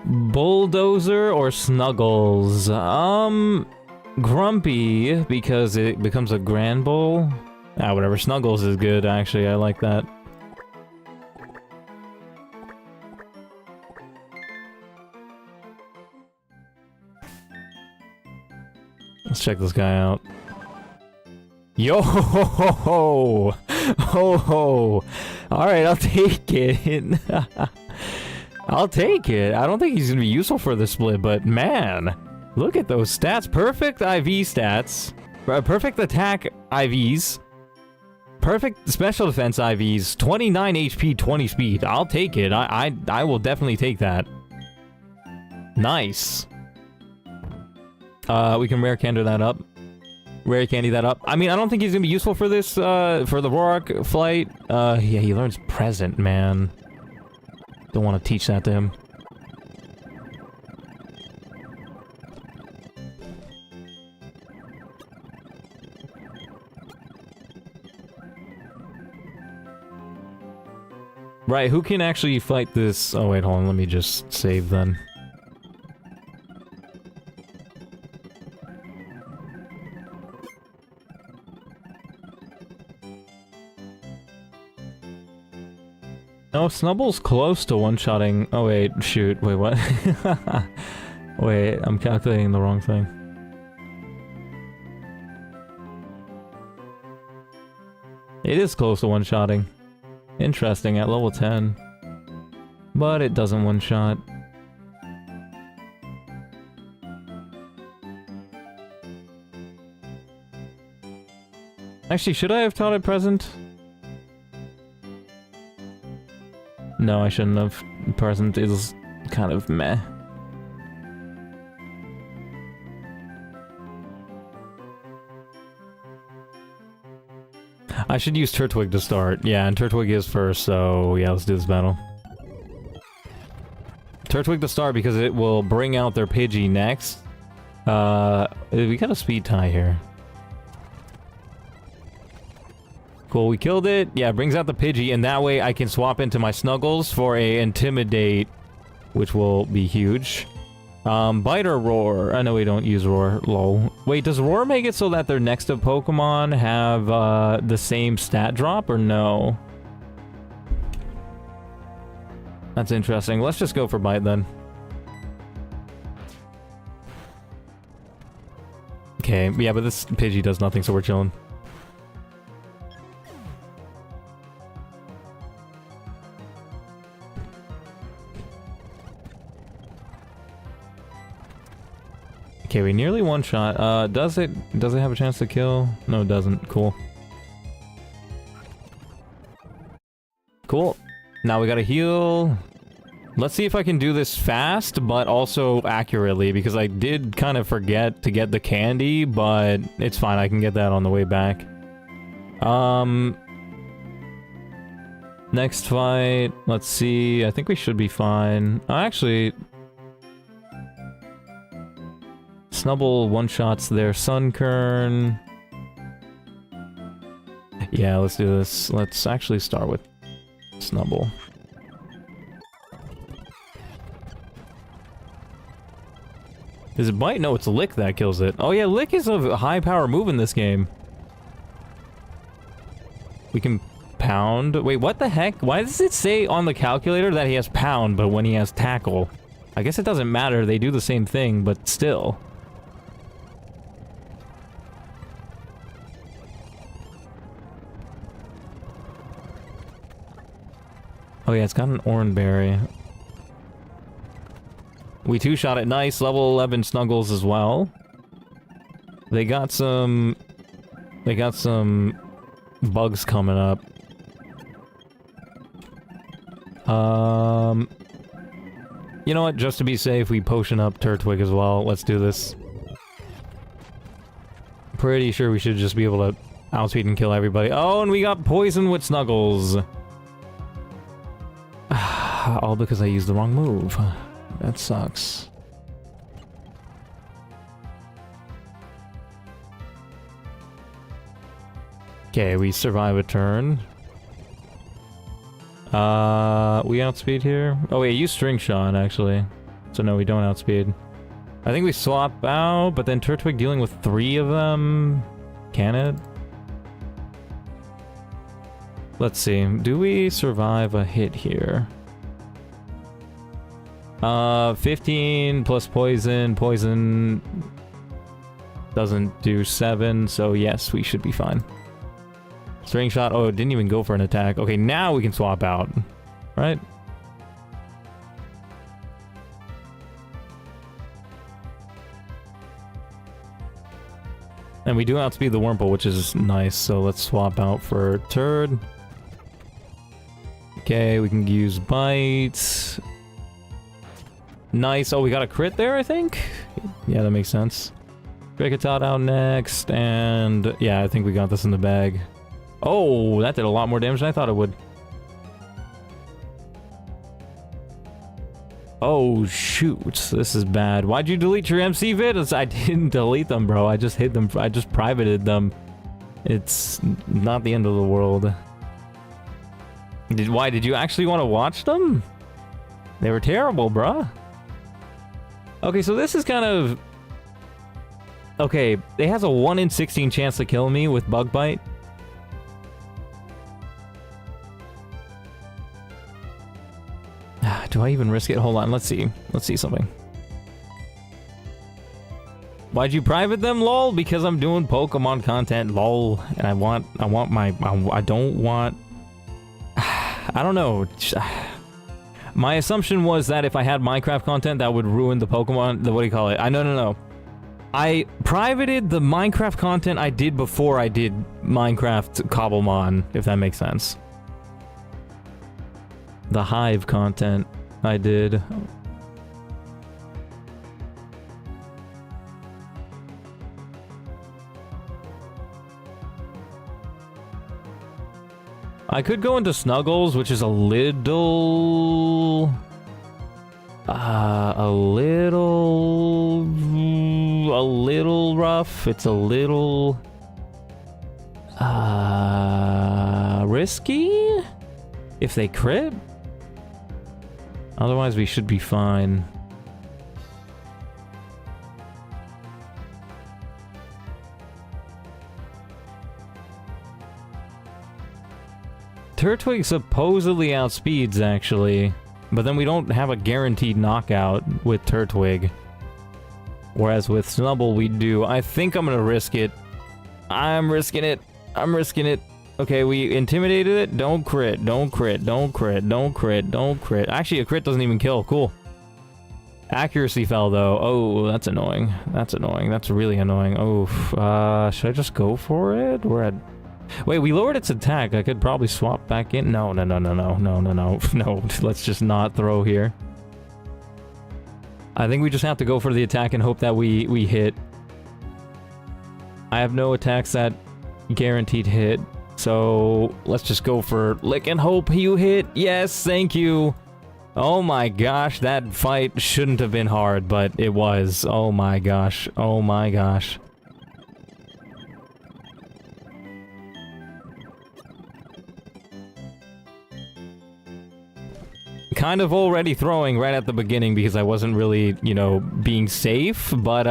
Bulldozer or Snuggles? Grumpy, because it becomes a Grand Bull. Ah, whatever. Snuggles is good, actually. I like that. Let's check this guy out. Yo ho ho ho ho! Ho ho! Alright, I'll take it. I'll take it. I don't think he's gonna be useful for the split, but man, look at those stats. Perfect IV stats. Perfect attack IVs. Perfect special defense IVs. 29 HP, 20 speed. I'll take it. I will definitely take that. Nice. We can rare candy that up. Rare candy that up. I mean, I don't think he's gonna be useful for this, for the Roark flight. Yeah, he learns present, man. Don't want to teach that to him. Right, who can actually fight this? Oh wait, hold on, let me just save then. No, Snubbull's close to one-shotting. Oh wait, shoot, wait, what? Wait, I'm calculating the wrong thing. It is close to one-shotting. Interesting, at level 10. But it doesn't one-shot. Actually, should I have taught it present? No, I shouldn't have. Present is kind of meh. I should use Turtwig to start. Yeah, and Turtwig is first, so yeah, let's do this battle. Turtwig to start because it will bring out their Pidgey next. We got a speed tie here. Cool, we killed it. Yeah, it brings out the Pidgey, and that way I can swap into my Snuggles for a Intimidate, which will be huge. Bite or Roar? I know we don't use Roar, lol. Wait, does Roar make it so that their next up Pokemon have, the same stat drop, or no? That's interesting. Let's just go for Bite, then. Okay, yeah, but this Pidgey does nothing, so we're chilling. Okay, we nearly one-shot. Does it have a chance to kill? No, it doesn't. Cool. Cool. Now we gotta heal. Let's see if I can do this fast, but also accurately, because I did kind of forget to get the candy, but it's fine. I can get that on the way back. Next fight. Let's see. I think we should be fine. Actually... Snubbull one-shots their Sunkern. Yeah, let's do this. Let's actually start with Snubble. Is it Bite? No, it's Lick that kills it. Oh yeah, Lick is a high power move in this game. We can pound. Wait, what the heck? Why does it say on the calculator that he has pound, but when he has tackle? I guess it doesn't matter. They do the same thing, but still. Oh yeah, it's got an Oranberry. We two-shot it. Nice. Level 11 Snuggles as well. They got some bugs coming up. You know what? Just to be safe, we potion up Turtwig as well. Let's do this. Pretty sure we should just be able to outspeed and kill everybody. Oh, and we got poison with Snuggles. All because I used the wrong move. That sucks. Okay, we survive a turn. We outspeed here? Oh wait, use String Shot, actually. So no, we don't outspeed. I think we swap out, but then Turtwig dealing with 3 of them... Can it? Let's see, do we survive a hit here? 15 plus poison. Poison doesn't do 7, so yes, we should be fine. String Shot, oh, it didn't even go for an attack. Okay, now we can swap out, right? And we do outspeed the Wurmple, which is nice, so let's swap out for Turd. Okay, we can use Bite. Nice. Oh, we got a crit there, I think? Yeah, that makes sense. Kricketot out next, and yeah, I think we got this in the bag. Oh, that did a lot more damage than I thought it would. Oh, shoot. This is bad. Why'd you delete your MC vids? I didn't delete them, bro. I just hid them. I just privated them. It's not the end of the world. Why? Did you actually want to watch them? They were terrible, bruh. Okay, so this is kind of... Okay, it has a 1 in 16 chance to kill me with Bug Bite. Do I even risk it? Hold on, let's see. Let's see something. Why'd you private them, lol? Because I'm doing Pokemon content, lol. And I don't want... I don't know. My assumption was that if I had Minecraft content, that would ruin the Pokemon... What do you call it? No. I privated the Minecraft content I did before I did Minecraft Cobblemon, if that makes sense. The Hive content I did. I could go into Snuggles, which is a little rough. It's a little risky if they crit. Otherwise, we should be fine. Turtwig supposedly outspeeds, actually. But then we don't have a guaranteed knockout with Turtwig. Whereas with Snubble, we do. I think I'm gonna risk it. I'm risking it. I'm risking it. Okay, we intimidated it. Don't crit. Don't crit. Don't crit. Don't crit. Don't crit. Actually, a crit doesn't even kill. Cool. Accuracy fell, though. Oh, that's annoying. That's annoying. That's really annoying. Oh, should I just go for it? We're at... Wait, we lowered its attack. I could probably swap back in. No. No, let's just not throw here. I think we just have to go for the attack and hope that we hit. I have no attacks that guaranteed hit. So, let's just go for Lick and hope you hit. Yes, thank you. Oh my gosh, that fight shouldn't have been hard, but it was. Oh my gosh. Oh my gosh. kind of already throwing right at the beginning because I wasn't really, you know, being safe, but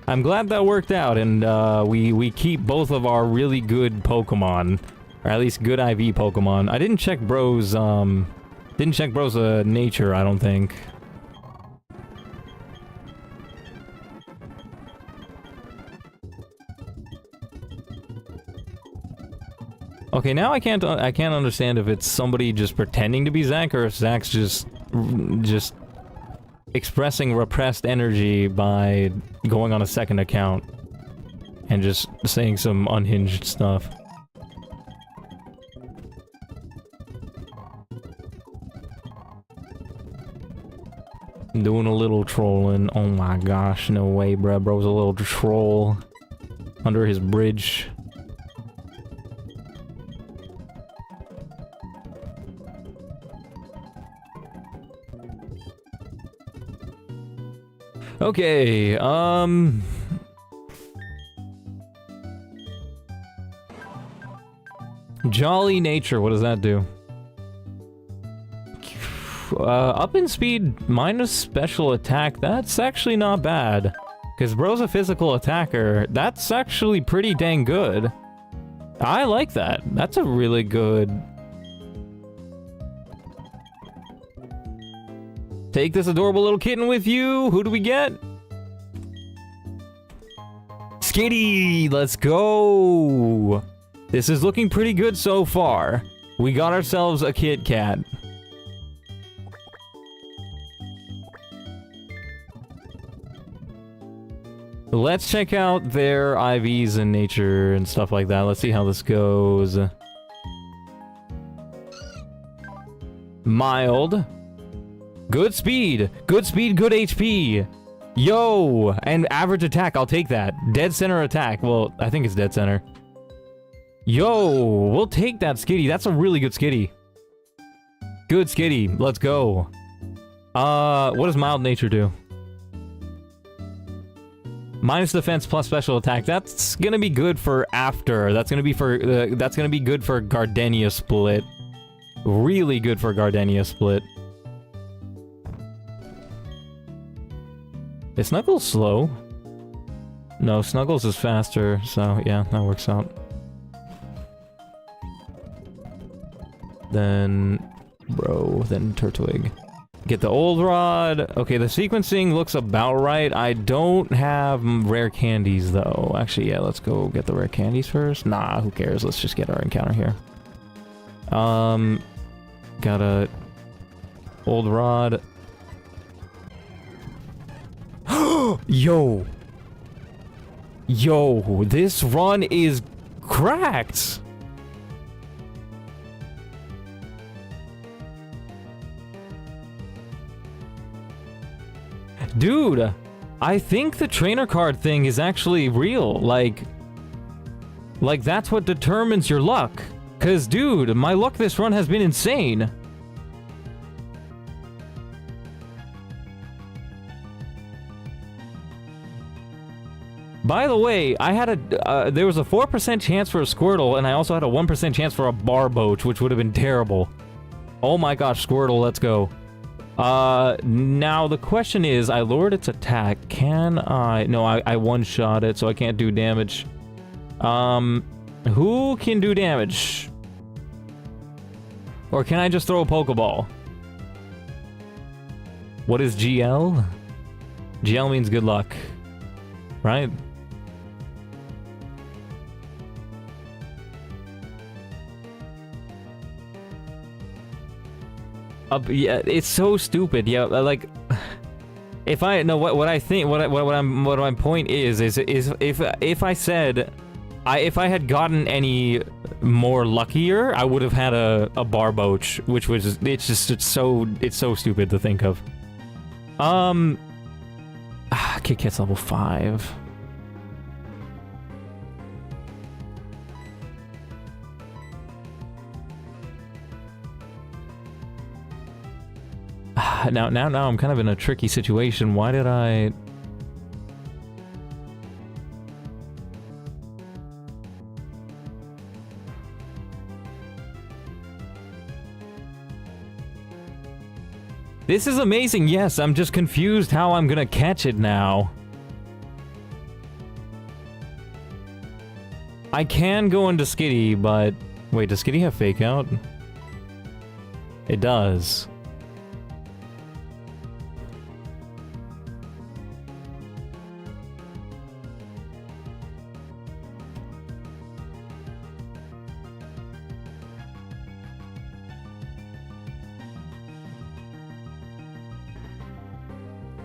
I'm glad that worked out, and we keep both of our really good Pokemon, or at least good IV Pokemon. I didn't check Bro's nature, I don't think. Okay, now I can't understand if it's somebody just pretending to be Zach, or if Zach's just expressing repressed energy by going on a second account and just saying some unhinged stuff. Doing a little trolling. Oh my gosh, no way, bruh. Bro's a little troll under his bridge. Okay, Jolly Nature, what does that do? Up in speed minus special attack, that's actually not bad. Because Bro's a physical attacker, that's actually pretty dang good. I like that. That's a really good... Take this adorable little kitten with you. Who do we get? Skitty! Let's go! This is looking pretty good so far. We got ourselves a Kit Kat. Let's check out their IVs in nature and stuff like that. Let's see how this goes. Mild. Good speed, good HP. Yo, and average attack, I'll take that. Dead center attack, well, I think it's dead center. Yo, we'll take that Skitty, that's a really good Skitty. Good Skitty, let's go. What does mild nature do? Minus defense plus special attack, that's gonna be good for after. That's gonna be good for Gardenia split. Really good for Gardenia split. Is Snuggles slow? No, Snuggles is faster, so yeah, that works out. Then... Bro, then Turtwig. Get the old rod. Okay, the sequencing looks about right. I don't have rare candies, though. Actually, yeah, let's go get the rare candies first. Nah, who cares? Let's just get our encounter here. Got a... Old rod. Yo! Yo, this run is cracked! Dude, I think the trainer card thing is actually real. Like that's what determines your luck. 'Cause, dude, my luck this run has been insane. By the way, I had a, there was a 4% chance for a Squirtle, and I also had a 1% chance for a Barboach, which would have been terrible. Oh my gosh, Squirtle, let's go. Now the question is, I lowered its attack. Can I? No, I one-shot it, so I can't do damage. Who can do damage? Or can I just throw a Pokeball? What is GL? GL means good luck, right? Yeah, it's so stupid. Yeah, like, if I know what I think, what my point is if I said, if I had gotten any more luckier, I would have had a Barboach, which was it's so stupid to think of. Kit Kat's level 5. Now I'm kind of in a tricky situation. Why did I... This is amazing, yes, I'm just confused how I'm gonna catch it now. I can go into Skitty, but... Wait, does Skitty have Fake Out? It does.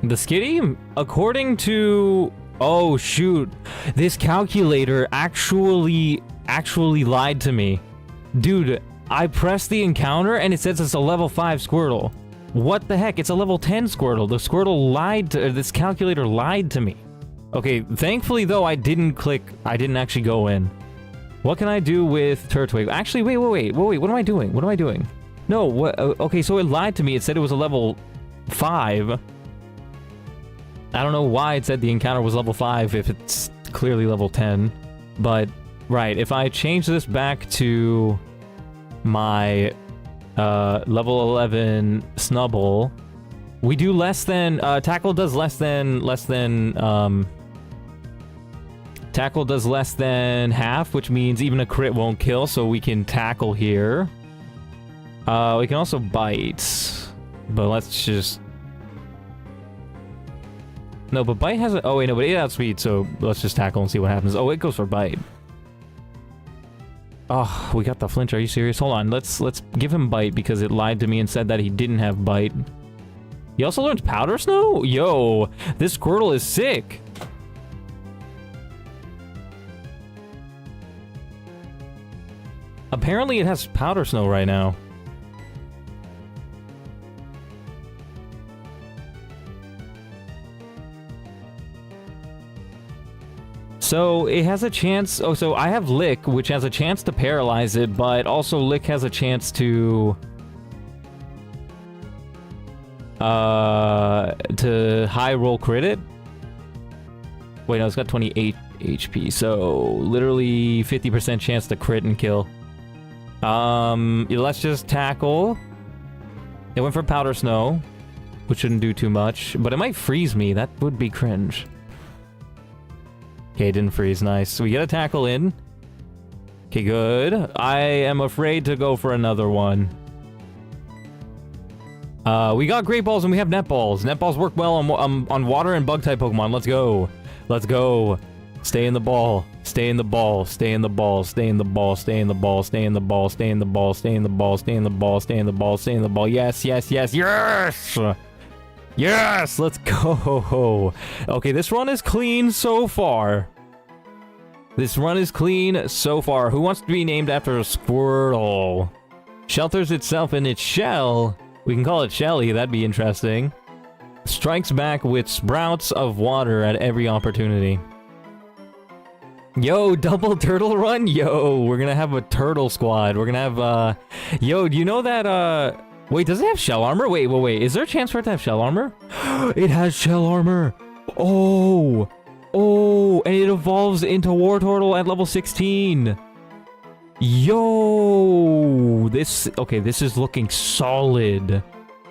The Skitty? According to... Oh, shoot. This calculator actually lied to me. Dude, I pressed the encounter and it says it's a level 5 Squirtle. What the heck? It's a level 10 Squirtle. The Squirtle lied to... This calculator lied to me. Okay, thankfully, though, I didn't actually go in. What can I do with Turtwig? Actually, wait. What am I doing? What am I doing? No, what... Okay, so it lied to me. It said it was a level 5. I don't know why it said the encounter was level 5 if it's clearly level 10. But, right, if I change this back to my level 11 Snubble, we do less than... Tackle does less than Tackle does less than half, which means even a crit won't kill, so we can Tackle here. We can also Bite, but let's just... No, but Bite has a... Oh, wait, no, but it outspeed, so let's just Tackle and see what happens. Oh, it goes for Bite. Oh, we got the flinch. Are you serious? Hold on. Let's give him Bite because it lied to me and said that he didn't have Bite. He also learns Powder Snow? Yo, this Squirtle is sick. Apparently it has Powder Snow right now. So, it has a chance... Oh, so I have Lick, which has a chance to paralyze it, but also Lick has a chance to high roll crit it? Wait, no, it's got 28 HP, so literally 50% chance to crit and kill. Let's just Tackle. It went for Powder Snow, which shouldn't do too much, but it might freeze me. That would be cringe. Okay, it didn't freeze. Nice. We get a Tackle in. Okay, good. I am afraid to go for another one. We got Great Balls and we have Net Balls. Net Balls work well on water and bug-type Pokemon. Let's go. Let's go. Stay in the ball. Stay in the ball. Stay in the ball. Stay in the ball. Stay in the ball. Stay in the ball. Stay in the ball. Stay in the ball. Stay in the ball. Stay in the ball. Stay in the ball. Yes, yes, yes, yes! Yes! Let's go! Okay, this run is clean so far. This run is clean so far. Who wants to be named after a Squirtle? Shelters itself in its shell. We can call it Shelly, that'd be interesting. Strikes back with sprouts of water at every opportunity. Yo, double turtle run? Yo, we're gonna have a turtle squad. We're gonna have, Yo, do you know that, Wait, does it have shell armor? Wait. Is there a chance for it to have shell armor? It has shell armor! Oh! Oh, and it evolves into Wartortle at level 16! Yo! Okay, this is looking solid.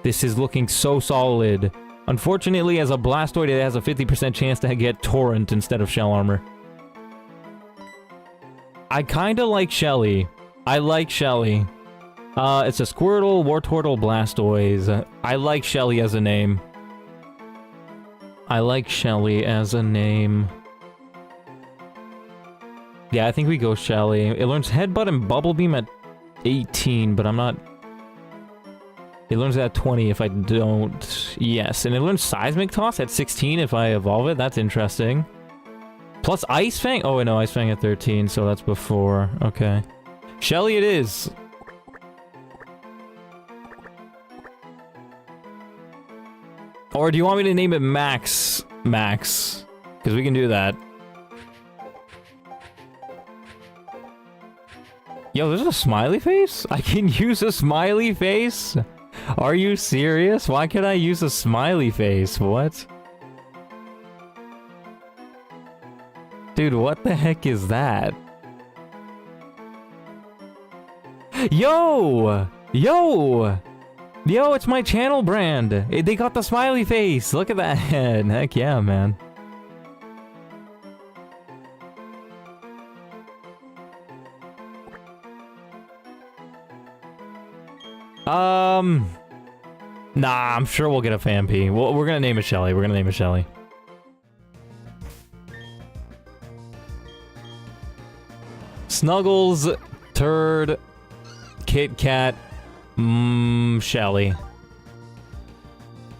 This is looking so solid. Unfortunately, as a Blastoid, it has a 50% chance to get Torrent instead of shell armor. I kinda like Shelly. I like Shelly. It's a Squirtle, Wartortle, Blastoise. I like Shelly as a name. I like Shelly as a name. Yeah, I think we go Shelly. It learns Headbutt and Bubble Beam at 18, but I'm not... It learns that at 20 if I don't... Yes, and it learns Seismic Toss at 16 if I evolve it. That's interesting. Plus Ice Fang? Oh, wait, no, Ice Fang at 13, so that's before. Okay. Shelly it is! Or do you want me to name it Max? Max. Because we can do that. Yo, there's a smiley face? I can use a smiley face? Are you serious? Why can't I use a smiley face? What? Dude, what the heck is that? Yo! Yo! Yo, it's my channel brand. They got the smiley face. Look at that. Heck yeah, man. Nah, I'm sure we'll get a Fampi. We're gonna name it Shelly. We're gonna name it Shelly. Snuggles, Turd, Kit Kat, Shelly.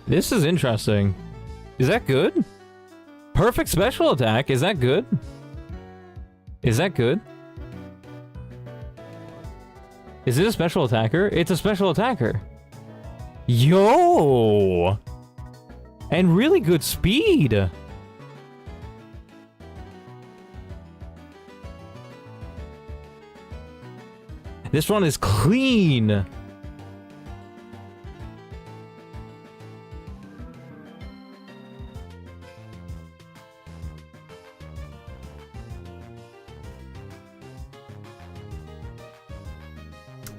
This is interesting. Is that good? Perfect special attack. Is that good? Is that good? Is it a special attacker? It's a special attacker. Yo! And really good speed. This one is clean.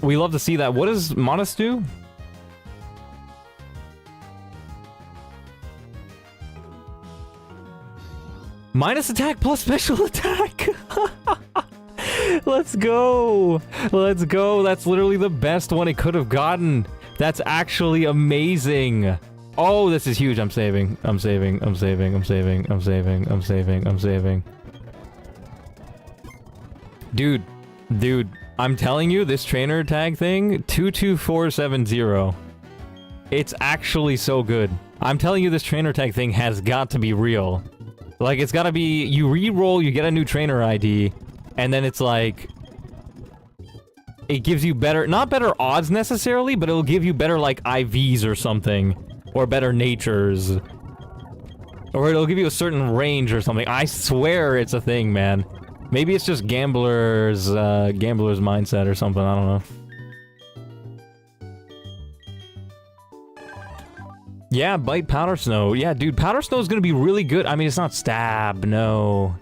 We love to see that. What does Modest do? Minus attack plus special attack. Let's go. Let's go. That's literally the best one it could have gotten. That's actually amazing. Oh, this is huge. I'm saving. I'm saving. I'm saving. I'm saving. I'm saving. I'm saving. I'm saving. Dude. Dude. I'm telling you, this trainer tag thing, 22470. It's actually so good. I'm telling you, this trainer tag thing has got to be real. Like, it's gotta be, you re-roll, you get a new trainer ID, and then it's like, it gives you better, not better odds necessarily, but it'll give you better, like, IVs or something, or better natures. Or it'll give you a certain range or something. I swear it's a thing, man. Maybe it's just gambler's mindset or something, I don't know. Yeah, bite Powder Snow. Yeah, dude, Powder Snow is gonna be really good. I mean, it's not stab, no.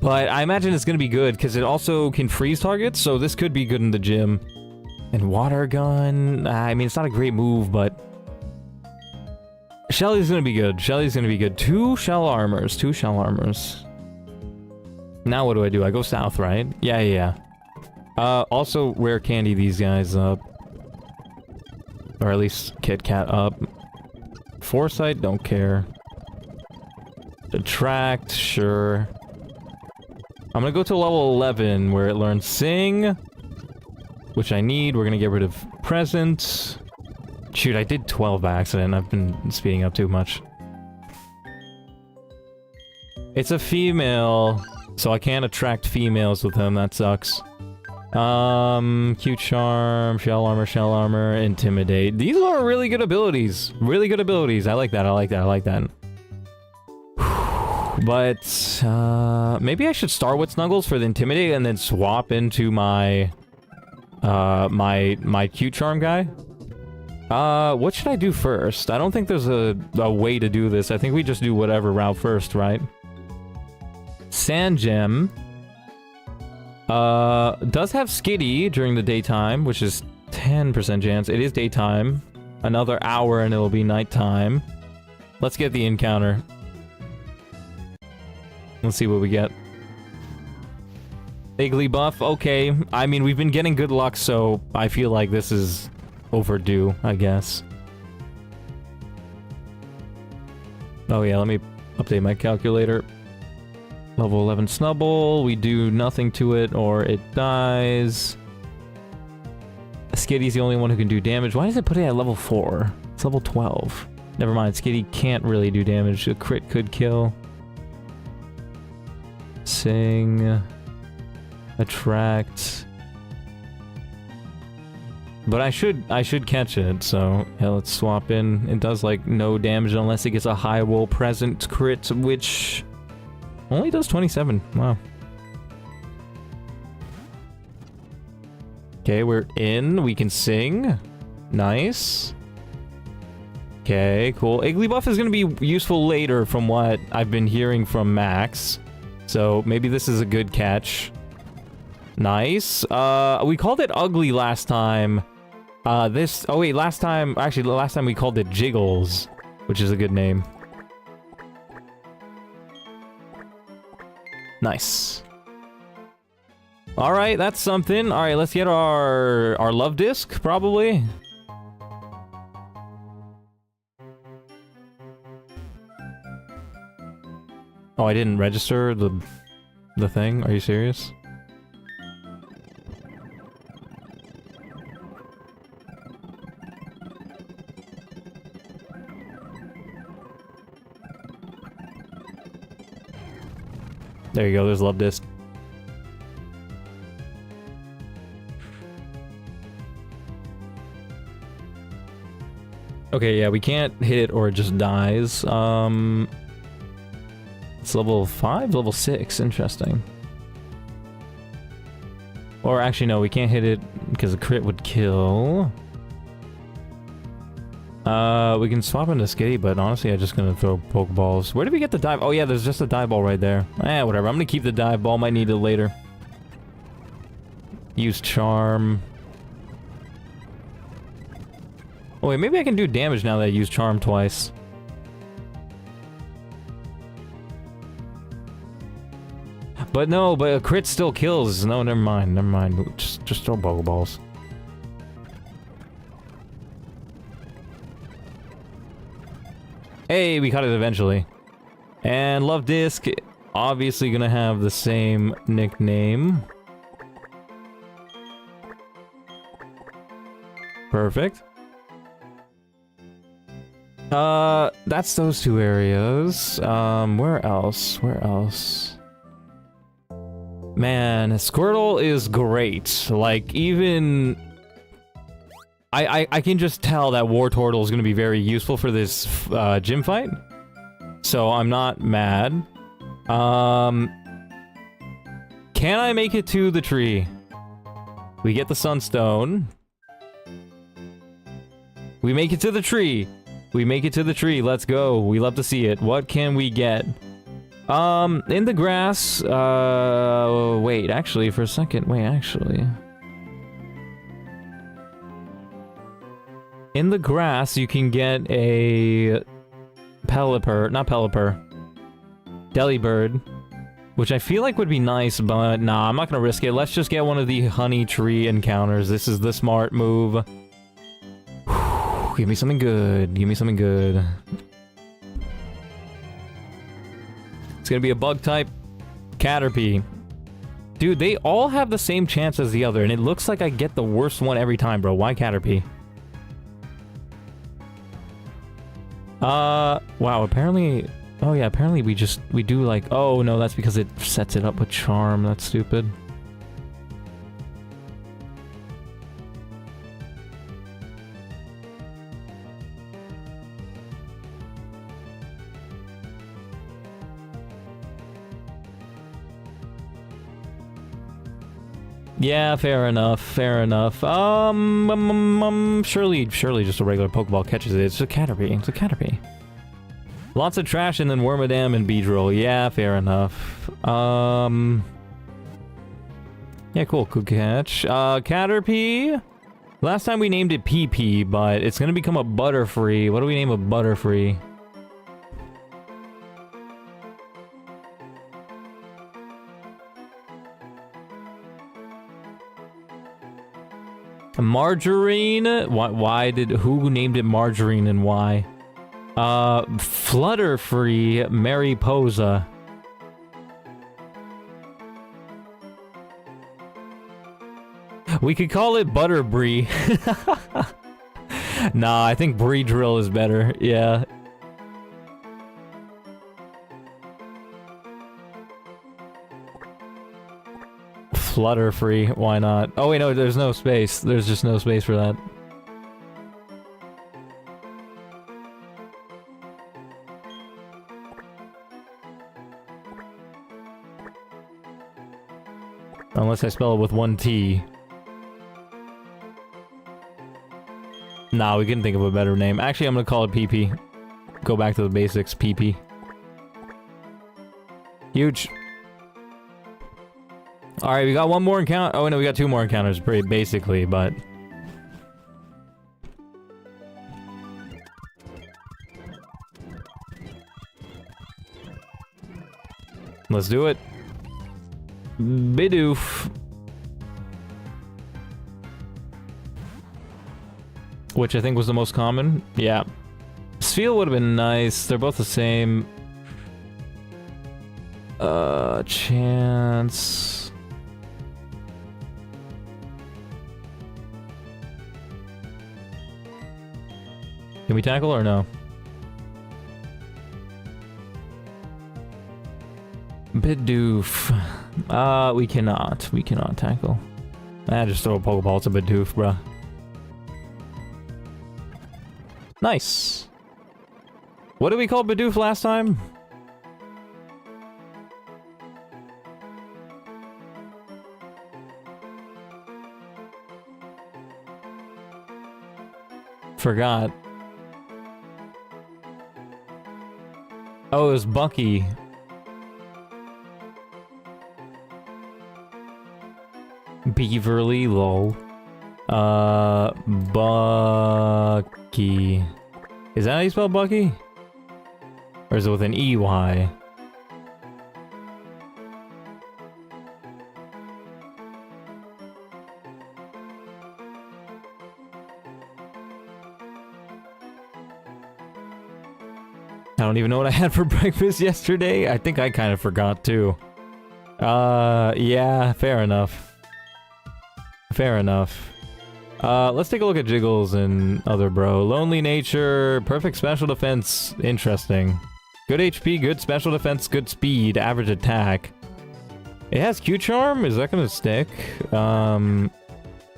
But I imagine it's gonna be good, because it also can freeze targets, so this could be good in the gym. And Water Gun, I mean, it's not a great move, but... Shelly's gonna be good. Shelly's gonna be good. 2 shell armors. 2 shell armors. Now what do? I go south, right? Yeah. Also, rare candy these guys up. Or at least Kit Kat up. Foresight, don't care. Attract, sure. I'm gonna go to level 11, where it learns Sing. Which I need. We're gonna get rid of Present. Shoot, I did 12 by accident. I've been speeding up too much. It's a female, so I can't attract females with him. That sucks. Cute Charm, Shell Armor, Intimidate. These are really good abilities. Really good abilities. I like that, I like that, I like that. But, maybe I should start with Snuggles for the Intimidate and then swap into my, my Cute Charm guy. What should I do first? I don't think there's a way to do this. I think we just do whatever route first, right? Sand Gem. Does have Skitty during the daytime, which is 10% chance. It is daytime. Another hour and it'll be nighttime. Let's get the encounter. Let's see what we get. Iggly buff, okay. I mean, we've been getting good luck, so I feel like this is overdue, I guess. Oh yeah, let me update my calculator. Level 11 Snubble, we do nothing to it or it dies. Skitty's the only one who can do damage. Why does it put it at level 4? It's level 12. Never mind, Skitty can't really do damage. A crit could kill. Sing. Attract. But I should catch it, so yeah, let's swap in. It does like no damage unless it gets a high roll present crit, which only does 27. Wow. Okay, we're in. We can sing. Nice. Okay, cool. Iggly buff is going to be useful later from what I've been hearing from Max. So maybe this is a good catch. Nice. We called it ugly last time, This... Oh, wait, last time... Actually, the last time we called it Jiggles, which is a good name. Nice. Alright, that's something. Alright, let's get our love disc, probably. Oh, I didn't register the thing? Are you serious? There you go, there's love disc. Okay, yeah, we can't hit it or it just dies. It's level 5? Level 6, interesting. Or actually, no, we can't hit it because a crit would kill. We can swap into Skitty, but honestly, I'm just gonna throw Pokeballs. Where did we get the dive? Oh yeah, there's just a dive ball right there. Eh, whatever, I'm gonna keep the dive ball, might need it later. Use Charm. Oh wait, maybe I can do damage now that I use Charm twice. But no, but a crit still kills. No, never mind, never mind. Just throw Pokeballs. Hey, we caught it eventually. And Love Disc, obviously gonna have the same nickname. Perfect. That's those two areas. Where else? Where else? Man, Squirtle is great. Like, even... I can just tell that Wartortle is going to be very useful for this gym fight. So I'm not mad. Can I make it to the tree? We get the Sunstone. We make it to the tree. We make it to the tree. Let's go. We love to see it. What can we get? In the grass, wait, actually, for a second, wait, actually. In the grass, you can get a Pelipper, not Pelipper, Delibird, which I feel like would be nice, but nah, I'm not gonna risk it. Let's just get one of the honey tree encounters. This is the smart move. Whew, give me something good, give me something good. It's gonna be a bug type Caterpie. Dude, they all have the same chance as the other, and it looks like I get the worst one every time, bro. Why Caterpie? Wow, apparently... Oh yeah, apparently we do like... Oh no, that's because it sets it up with Charm. That's stupid. Yeah, fair enough, fair enough. Surely just a regular Pokeball catches it. It's a Caterpie, it's a Caterpie. Lots of trash and then Wormadam and Beedrill. Yeah, fair enough. Yeah, cool, good catch. Caterpie? Last time we named it PP, but it's gonna become a Butterfree. What do we name a Butterfree? Margarine? Who named it Margarine and why? Flutterfree Mariposa. We could call it Butterbree. Nah, I think Breedrill is better, yeah. Flutterfree, why not? Oh wait, no, there's no space. There's just no space for that. Unless I spell it with one T. Nah, we couldn't think of a better name. Actually, I'm gonna call it PP. Go back to the basics, PP. Huge. Alright, we got one more encounter. Oh, no, we got two more encounters, basically, but... Let's do it. Bidoof. Which I think was the most common. Yeah. Spheal would have been nice. They're both the same. Chance. Can we tackle or no? Bidoof. We cannot. We cannot tackle. Just throw a Pokeball to Bidoof, bruh. Nice. What did we call Bidoof last time? Forgot. Oh, it was Bucky. Beaverly, lol. Bucky. Is that how you spell Bucky? Or is it with an EY? I don't even know what I had for breakfast yesterday. I think I kind of forgot too. Yeah, fair enough. Fair enough. Let's take a look at Jiggles and other bro. Lonely nature, perfect special defense, interesting. Good HP, good special defense, good speed, average attack. It has Q-Charm? Is that gonna stick? Oh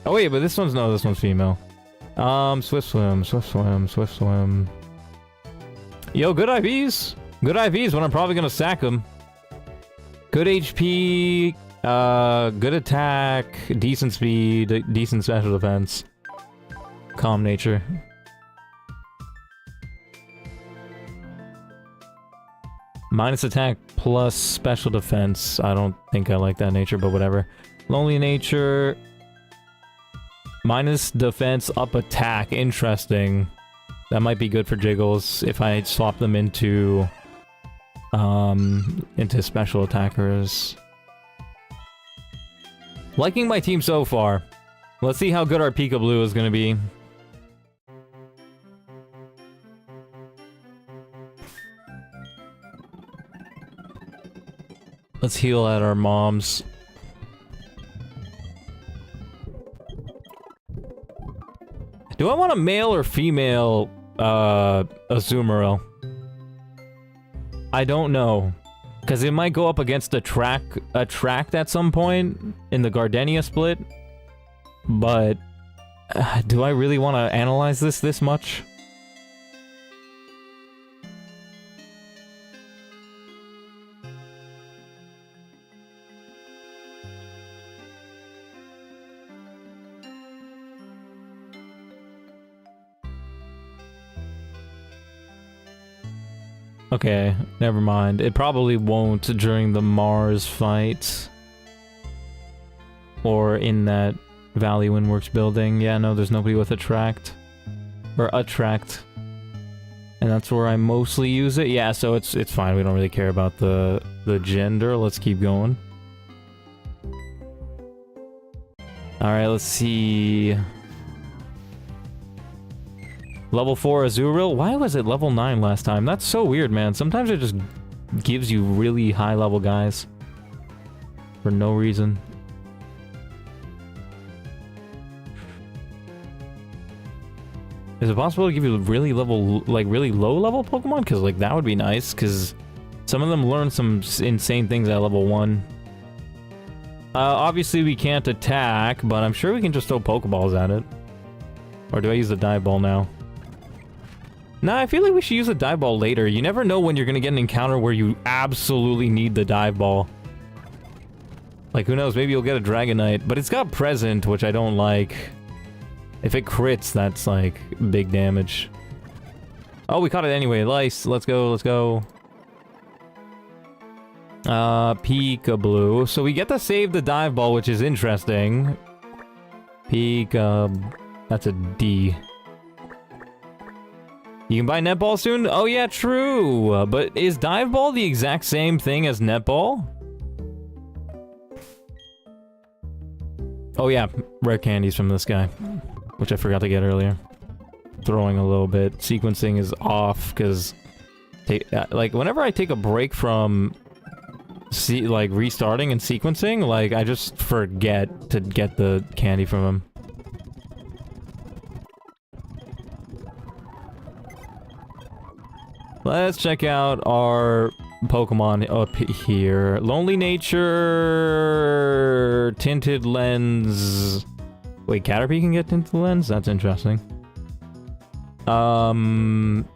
wait, but this one's female. Swift Swim, Swift Swim, Swift Swim. Yo, good IVs. Good IVs when I'm probably gonna sack them. Good HP, good attack, decent speed, decent special defense. Calm nature. Minus attack plus special defense. I don't think I like that nature, but whatever. Lonely nature. Minus defense up attack. Interesting. That might be good for Jiggles if I swap them into special attackers. Liking my team so far. Let's see how good our Pika Blue is gonna be. Let's heal at our moms. Do I want a male or female Azumarill? I don't know. Because it might go up against a tract at some point in the Gardenia split. But do I really want to analyze this much? Okay, never mind. It probably won't during the Mars fight. Or in that Valley Windworks building. Yeah, no, there's nobody with attract. Or attract. And that's where I mostly use it. Yeah, so it's fine. We don't really care about the gender. Let's keep going. Alright, let's see. Level 4 Azurill? Why was it level 9 last time? That's so weird, man. Sometimes it just gives you really high level guys. For no reason. Is it possible to give you really level, like really low level Pokemon? Because like that would be nice, because some of them learn some insane things at level 1. Obviously we can't attack, but I'm sure we can just throw Pokeballs at it. Or do I use the Dive Ball now? Nah, I feel like we should use a Dive Ball later. You never know when you're gonna get an encounter where you absolutely need the Dive Ball. Like, who knows, maybe you'll get a Dragonite. But it's got Present, which I don't like. If it crits, that's, like, big damage. Oh, we caught it anyway. Lice, let's go, let's go. Peekaboo. So we get to save the Dive Ball, which is interesting. That's a D. You can buy netball soon? Oh yeah, true. But is dive ball the exact same thing as netball? Oh yeah, rare candies from this guy, which I forgot to get earlier. Throwing a little bit. Sequencing is off because, like, whenever I take a break from, like, restarting and sequencing, like, I just forget to get the candy from him. Let's check out our Pokemon up here. Lonely Nature... Tinted Lens... Wait, Caterpie can get Tinted Lens? That's interesting. Good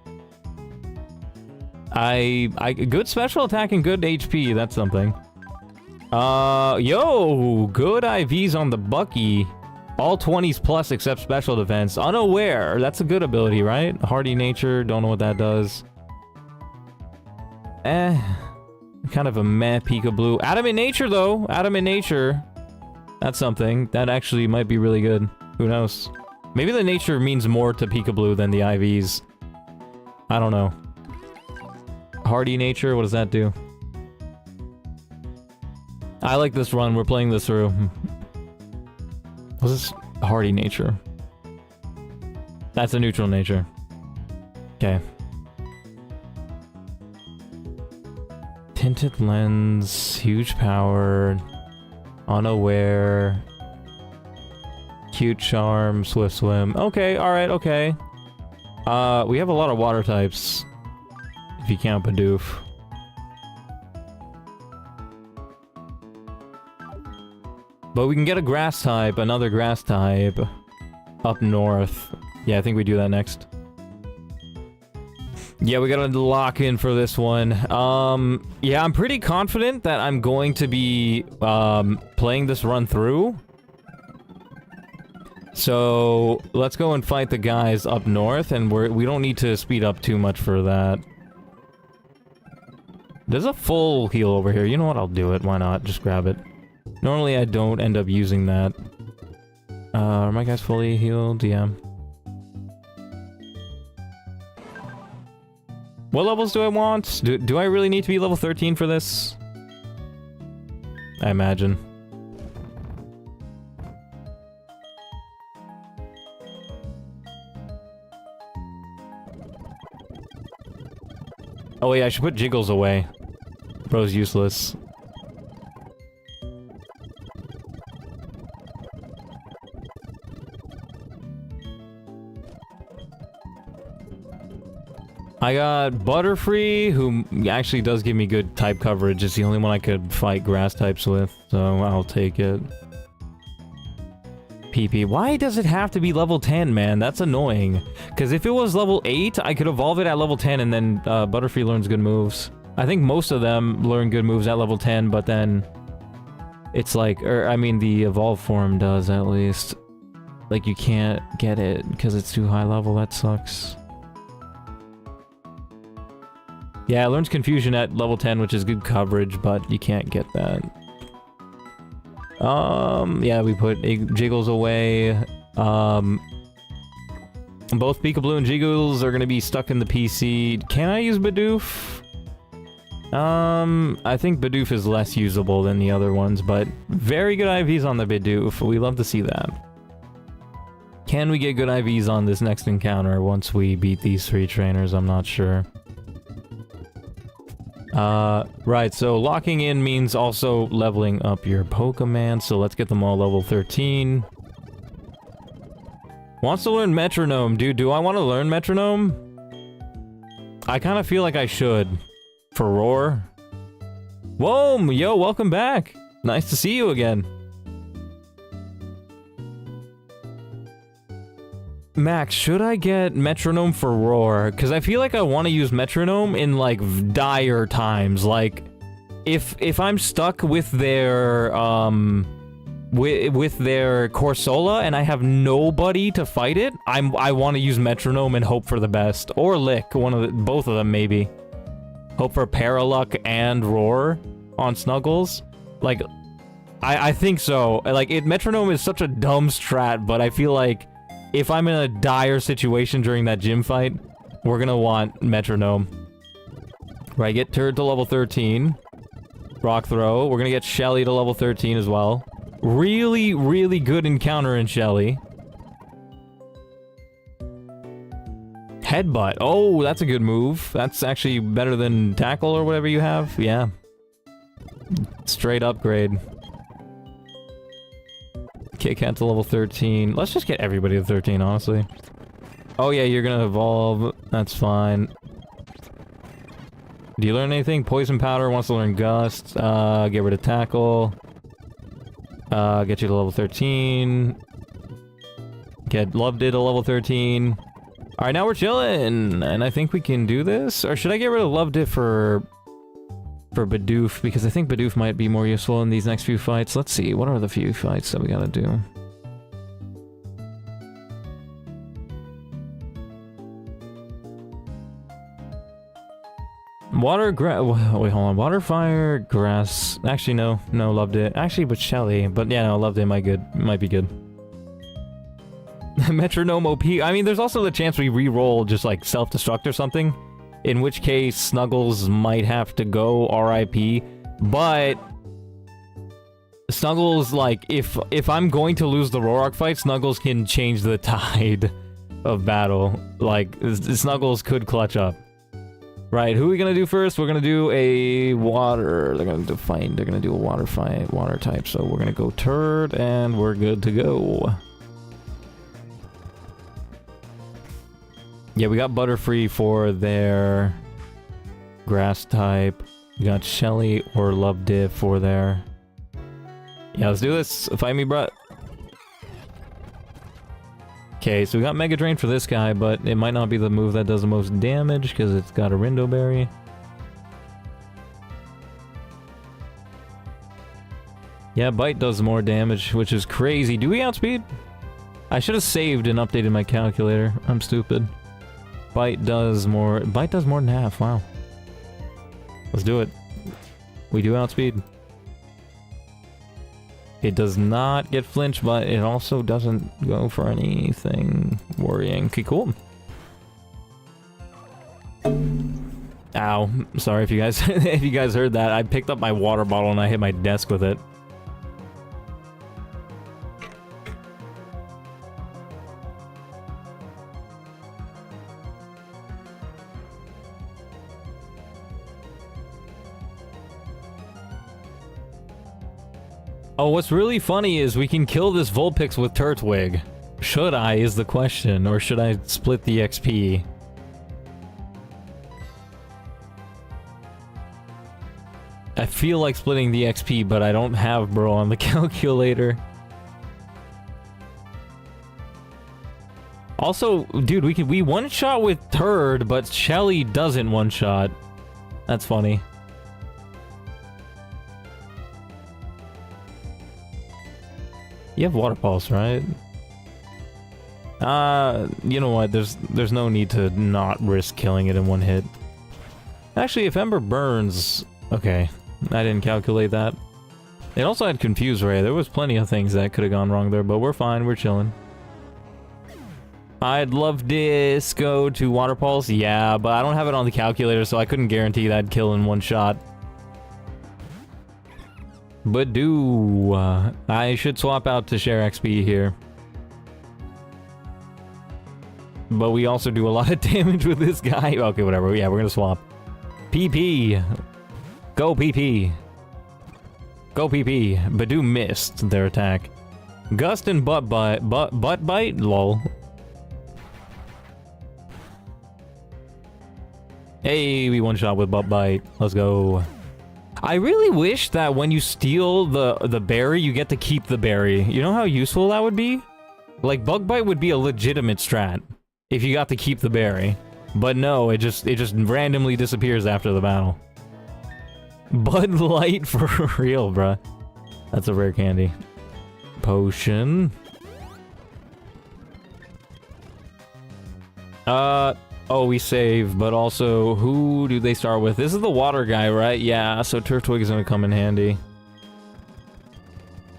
special attack and good HP, that's something. Yo! Good IVs on the Bucky. All 20s plus except special defense. Unaware, that's a good ability, right? Hardy Nature, don't know what that does. Kind of a meh Pika-Blue. Adamant Nature, though. Adamant Nature. That's something. That actually might be really good. Who knows? Maybe the Nature means more to Pika-Blue than the IVs. I don't know. Hardy Nature, what does that do? I like this run. We're playing this through. What's this? Hardy Nature. That's a neutral nature. Okay. Tinted Lens, huge power, unaware, cute charm, swift swim. Okay, alright, okay. We have a lot of water types, if you count Bidoof. But we can get a grass type, another grass type, up north. Yeah, I think we do that next. Yeah, we gotta lock in for this one. Yeah, I'm pretty confident that I'm going to be, playing this run through. So, let's go and fight the guys up north, and we don't need to speed up too much for that. There's a full heal over here. You know what? I'll do it. Why not? Just grab it. Normally, I don't end up using that. Are my guys fully healed? Yeah. What levels do I want? Do I really need to be level 13 for this? I imagine. Oh wait, I should put Jiggles away. Bro's useless. I got Butterfree, who actually does give me good type coverage. It's the only one I could fight grass types with, so I'll take it. PP. Why does it have to be level 10, man? That's annoying. Because if it was level 8, I could evolve it at level 10 and then Butterfree learns good moves. I think most of them learn good moves at level 10, but then it's like, I mean the evolve form does at least. Like you can't get it because it's too high level, that sucks. Yeah, it learns Confusion at level 10, which is good coverage, but you can't get that. Yeah, we put Jiggles away. Both Pika-Blue and Jiggles are gonna be stuck in the PC. Can I use Bidoof? I think Bidoof is less usable than the other ones, but very good IVs on the Bidoof. We love to see that. Can we get good IVs on this next encounter once we beat these 3 trainers? I'm not sure. Right, so locking in means also leveling up your Pokemon, so let's get them all level 13. Wants to learn Metronome. Dude, do I want to learn Metronome? I kind of feel like I should. For Roar. Whoa, yo, welcome back. Nice to see you again. Max, should I get Metronome for Roar? Because I feel like I want to use Metronome in, like, dire times. Like, if I'm stuck with their, with their Corsola and I have nobody to fight it, I want to use Metronome and hope for the best. Or Lick, both of them, maybe. Hope for Paraluck and Roar on Snuggles. Like, I think so. Like, Metronome is such a dumb strat, but I feel like if I'm in a dire situation during that gym fight, we're gonna want Metronome. Right, get Turd to level 13. Rock Throw. We're gonna get Shelly to level 13 as well. Really, really good encounter in Shelly. Headbutt. Oh, that's a good move. That's actually better than Tackle or whatever you have. Yeah. Straight upgrade. Kit Kat to level 13. Let's just get everybody to 13, honestly. Oh yeah, you're gonna evolve. That's fine. Do you learn anything? Poison Powder wants to learn Gust. Get rid of Tackle. Get you to level 13. Get Loved It to level 13. Alright, now we're chilling! And I think we can do this? Or should I get rid of Loved It for Bidoof? Because I think Bidoof might be more useful in these next few fights. Let's see, what are the few fights that we gotta do? Wait, hold on. Water, Fire, Grass. Actually, no. No, Loved It. Actually, but Shelly. But yeah, no, Loved It might be good. Metronome OP. I mean, there's also the chance we re-roll just like self-destruct or something. In which case, Snuggles might have to go RIP. But Snuggles, like, if I'm going to lose the Roark fight, Snuggles can change the tide of battle. Like, Snuggles could clutch up. Right, who are we gonna do first? We're gonna do a water. They're gonna do a water fight, water type. So we're gonna go Turd, and we're good to go. Yeah, we got Butterfree for their grass type. We got Shelly or Loved It for their... Yeah, let's do this. Fight me, bruh. Okay, so we got Mega Drain for this guy, but it might not be the move that does the most damage because it's got a Rindo Berry. Yeah, Bite does more damage, which is crazy. Do we outspeed? I should have saved and updated my calculator. I'm stupid. Bite does more than half, wow. Let's do it. We do outspeed. It does not get flinched, but it also doesn't go for anything worrying. Okay, cool. Ow. Sorry if you guys if you guys heard that. I picked up my water bottle and I hit my desk with it. Oh, what's really funny is we can kill this Vulpix with Turtwig. Should I, is the question, or should I split the XP? I feel like splitting the XP, but I don't have bro on the calculator. Also, dude, we one-shot with Turd, but Shelly doesn't one-shot. That's funny. You have Water Pulse, right? You know what? There's no need to not risk killing it in one hit. Actually, if Ember burns... Okay, I didn't calculate that. It also had Confuse Ray. There was plenty of things that could have gone wrong there, but we're fine. We're chilling. I'd love Disco to Water Pulse. Yeah, but I don't have it on the calculator, so I couldn't guarantee that'd kill in one shot. But I should swap out to share XP here. But we also do a lot of damage with this guy. Okay, whatever. Yeah, we're gonna swap. PP. Go PP. Go PP. Badoo missed their attack. Gust and Butt Bite? Lol. Hey, we one-shot with Butt Bite. Let's go. I really wish that when you steal the berry, you get to keep the berry. You know how useful that would be? Like, Bug Bite would be a legitimate strat if you got to keep the berry. But no, it just randomly disappears after the battle. Bud Light for real, bruh. That's a rare candy. Potion. Oh, we save, but also, who do they start with? This is the water guy, right? Yeah, so Turtwig is gonna come in handy.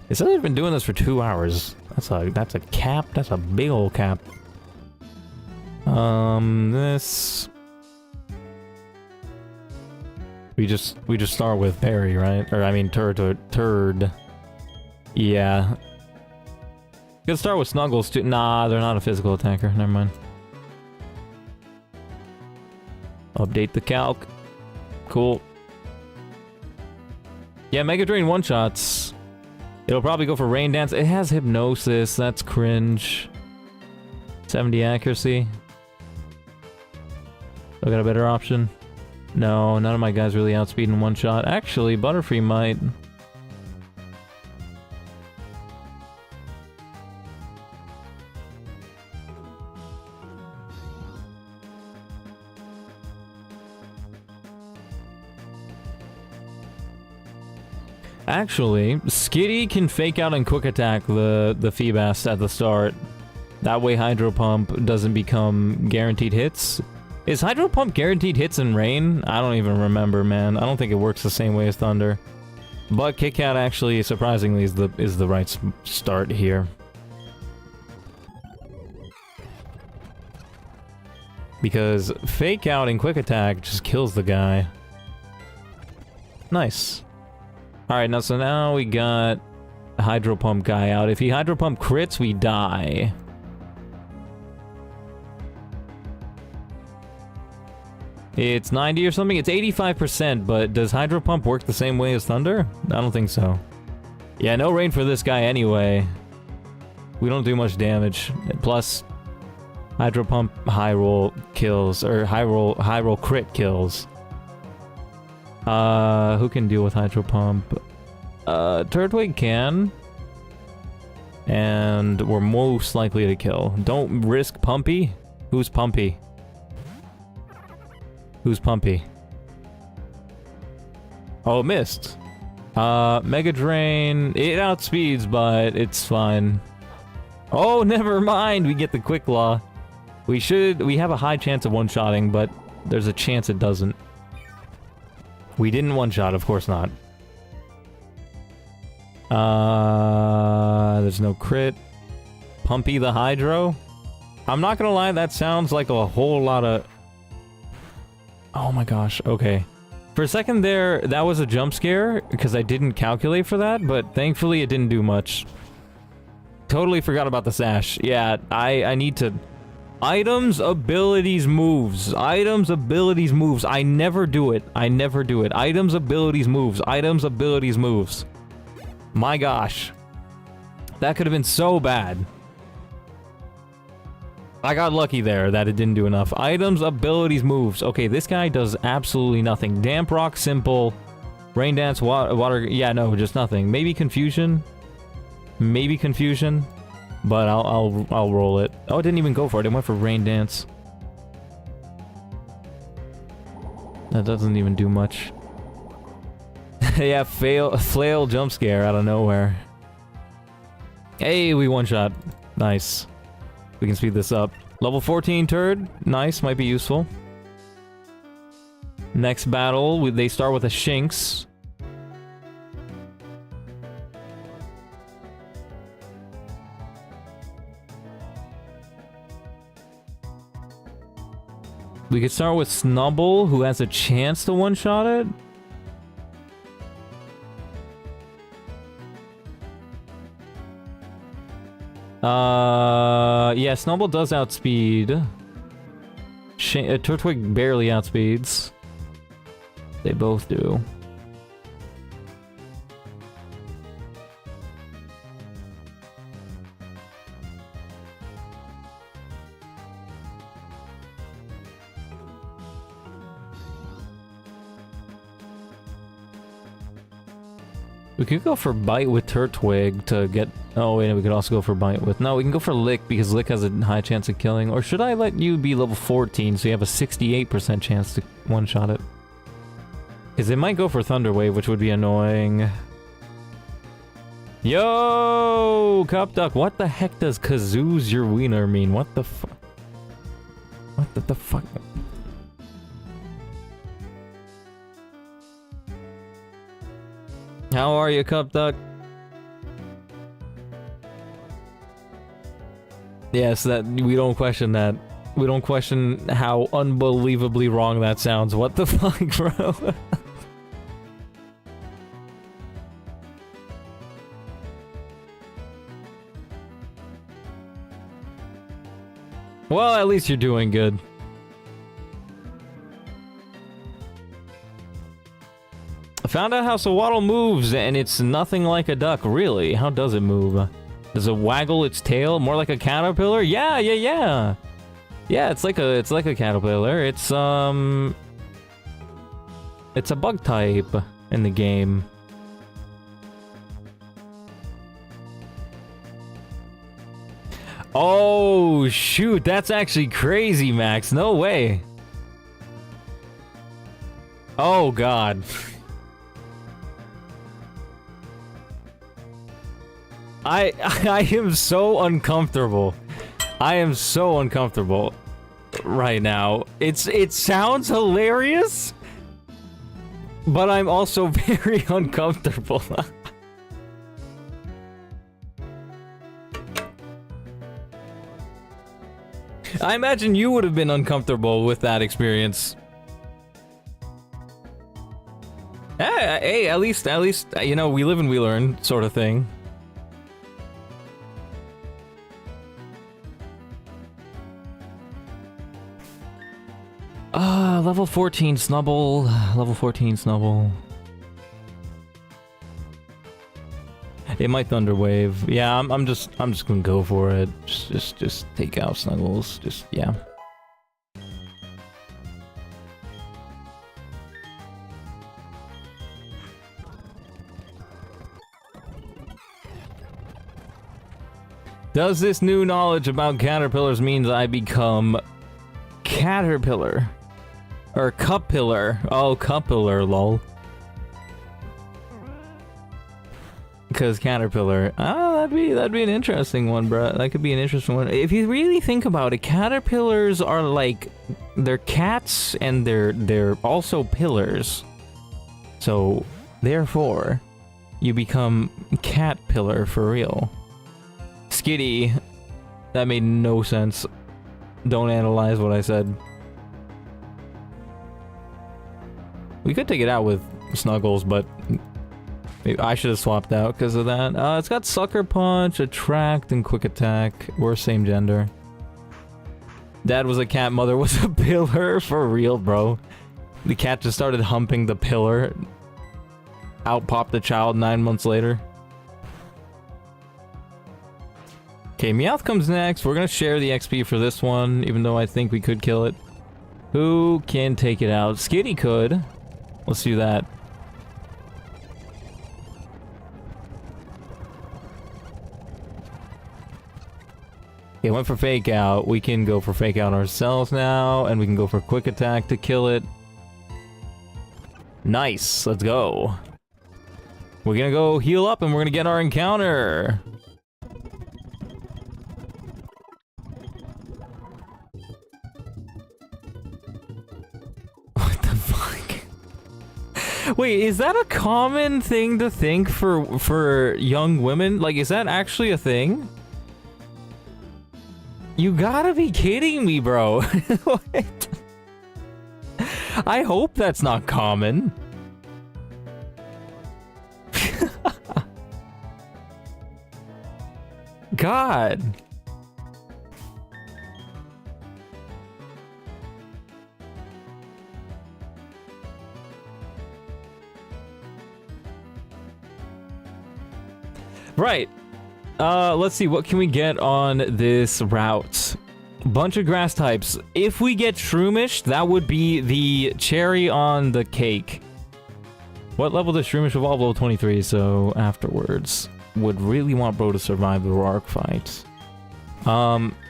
It says they've been doing this for 2 hours. That's a cap. That's a big old cap. This... We just start with parry, right? Or I mean turd. Yeah. Could start with Snuggles too. Nah, they're not a physical attacker. Never mind. Update the calc. Cool. Yeah, Mega Drain one-shots. It'll probably go for Rain Dance. It has Hypnosis. That's cringe. 70 accuracy. I got a better option. No, none of my guys really outspeed in one shot. Actually, Butterfree might. Actually, Skitty can fake out and quick attack the Feebas at the start. That way Hydro Pump doesn't become guaranteed hits. Is Hydro Pump guaranteed hits in Rain? I don't even remember, man. I don't think it works the same way as Thunder. But Kit Kat actually, surprisingly, is the right start here. Because Fake Out and Quick Attack just kills the guy. Nice. Alright, now we got Hydro Pump guy out. If he Hydro Pump crits, we die. It's 90 or something? It's 85%, but does Hydro Pump work the same way as Thunder? I don't think so. Yeah, no rain for this guy anyway. We don't do much damage. Plus, Hydro Pump high roll kills, or high roll crit kills. Who can deal with Hydro Pump? Turtwig can. And we're most likely to kill. Don't risk Pumpy. Who's Pumpy? Who's Pumpy? Oh, missed. Mega Drain. It outspeeds, but it's fine. Oh, never mind. We get the Quick Claw. We have a high chance of one-shotting, but there's a chance it doesn't. We didn't one-shot, of course not. There's no crit. Pumpy the Hydro. I'm not gonna lie, that sounds like a whole lot of... Oh my gosh, okay. For a second there, that was a jump scare, because I didn't calculate for that, but thankfully it didn't do much. Totally forgot about the sash. Yeah, I need to... Items, abilities, moves. Items, abilities, moves. I never do it. I never do it. Items, abilities, moves. Items, abilities, moves. My gosh. That could have been so bad. I got lucky there that it didn't do enough. Items, abilities, moves. Okay, this guy does absolutely nothing. Damp Rock, simple. Rain Dance, water... Yeah, no, just nothing. Maybe Confusion? Maybe Confusion? But I'll roll it. Oh, it didn't even go for it. It went for Rain Dance. That doesn't even do much. Yeah, flail jump scare out of nowhere. Hey, we one-shot. Nice. We can speed this up. Level 14 turd. Nice, might be useful. Next battle, they start with a Shinx. We could start with Snubble, who has a chance to one-shot it. Yeah, Snubble does outspeed. Turtwig barely outspeeds. They both do. We could go for Bite with Turtwig to get... Oh, wait, we could also go for Bite with... No, we can go for Lick, because Lick has a high chance of killing. Or should I let you be level 14, so you have a 68% chance to one-shot it? Because it might go for Thunder Wave, which would be annoying. Yo! Cup Duck, what the heck does Kazoo's your wiener mean? What the fuck? What the fuck? How are you, Cup Duck? Yes, that we don't question that. We don't question how unbelievably wrong that sounds. What the fuck, bro? Well, at least you're doing good. I found out how Sawaddle moves, and it's nothing like a duck, really. How does it move? Does it waggle its tail more like a caterpillar? Yeah. Yeah, it's like a caterpillar. It's a bug type in the game. Oh shoot, that's actually crazy, Max. No way. Oh god. I am so uncomfortable. I am so uncomfortable right now. It sounds hilarious, but I'm also very uncomfortable. I imagine you would have been uncomfortable with that experience. Hey, at least, you know, we live and we learn, sort of thing. Level 14 Snubble. Level 14 Snubble. It might Thunder Wave. Yeah, I'm just gonna go for it. Just take out Snuggles. Just yeah. Does this new knowledge about caterpillars means I become Caterpillar? Or Cup-pillar? Oh, Cup-pillar, lol. Because Caterpillar. Oh, that'd be an interesting one, bro. That could be an interesting one. If you really think about it, caterpillars are like, they're cats and they're also pillars. So, therefore, you become Cat-pillar for real. Skitty. That made no sense. Don't analyze what I said. We could take it out with Snuggles, but maybe I should have swapped out because of that. It's got Sucker Punch, Attract, and Quick Attack. We're same gender. Dad was a cat, mother was a pillar. For real, bro. The cat just started humping the pillar. Out popped the child 9 months later. Okay, Meowth comes next. We're gonna share the XP for this one, even though I think we could kill it. Who can take it out? Skitty could. Let's do that. Okay, went for Fake Out. We can go for Fake Out ourselves now, and we can go for Quick Attack to kill it. Nice, let's go. We're gonna go heal up, and we're gonna get our encounter. Wait, is that a common thing to think for young women? Like, is that actually a thing? You gotta be kidding me, bro. What? I hope that's not common. God. Right. Let's see, what can we get on this route? Bunch of grass types. If we get Shroomish, that would be the cherry on the cake. What level does Shroomish evolve? Level 23, so afterwards. Would really want bro to survive the Roark fight.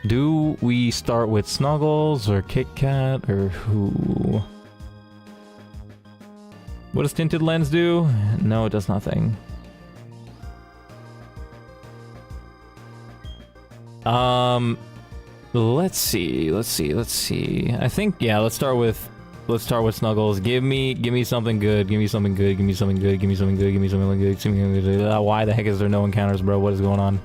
Do we start with Snuggles or Kit Kat or who? What does Tinted Lens do? No, it does nothing. Let's see. I think, yeah, let's start with Snuggles. Give me something good. Give me something good. Give me something good. Give me something good. Give me something good. Why the heck is there no encounters, bro? What is going on?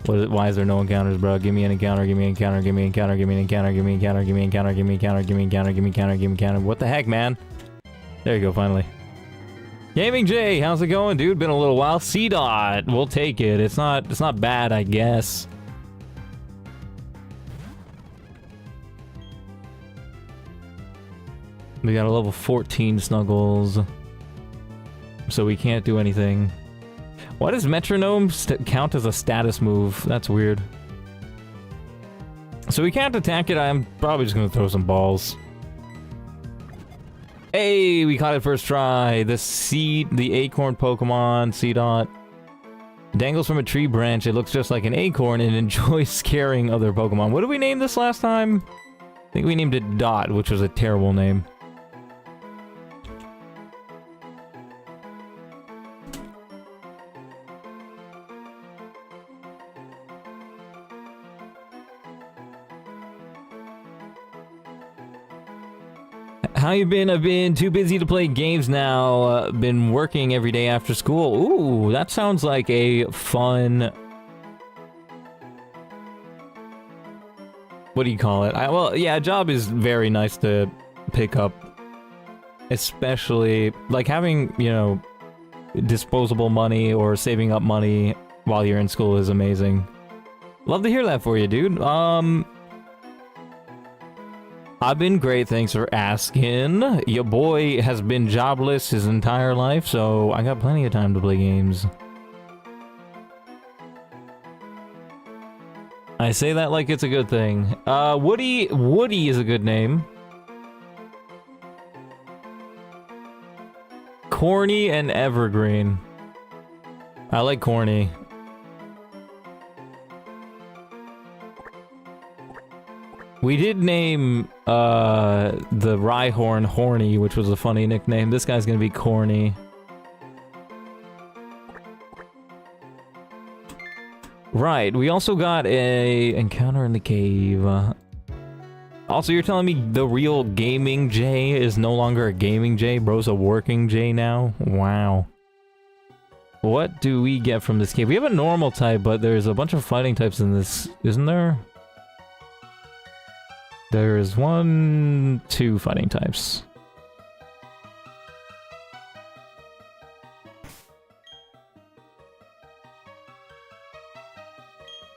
Why is there no encounters, bro? Give me an encounter, give me an encounter, give me an encounter, give me an encounter, give me an encounter, give me an encounter, give me an encounter, give me an encounter, give me an encounter, give me an encounter. What the heck, man? There you go, finally. Gaming J, how's it going, dude? Been a little while. C-Dot, we'll take it. It's not bad, I guess. We got a level 14 Snuggles. So we can't do anything. Why does Metronome count as a status move? That's weird. So we can't attack it. I'm probably just gonna throw some balls. Hey, we caught it first try. The acorn Pokemon, C-Dot. Dangles from a tree branch. It looks just like an acorn and enjoys scaring other Pokemon. What did we name this last time? I think we named it Dot, which was a terrible name. How you been? I've been too busy to play games now. Been working every day after school. Ooh, that sounds like a fun... What do you call it? Well, yeah, a job is very nice to pick up. Especially, like, having, you know, disposable money or saving up money while you're in school is amazing. Love to hear that for you, dude. I've been great, thanks for asking. Your boy has been jobless his entire life, so I got plenty of time to play games. I say that like it's a good thing. Woody is a good name. Corny and Evergreen. I like Corny. We did name the Rhyhorn Horny, which was a funny nickname. This guy's gonna be Corny. Right, we also got a encounter in the cave. Also, you're telling me the real Gaming J is no longer a Gaming J? Bro's a working J now? Wow. What do we get from this cave? We have a normal type, but there's a bunch of fighting types in this, isn't there? There is 2 fighting types.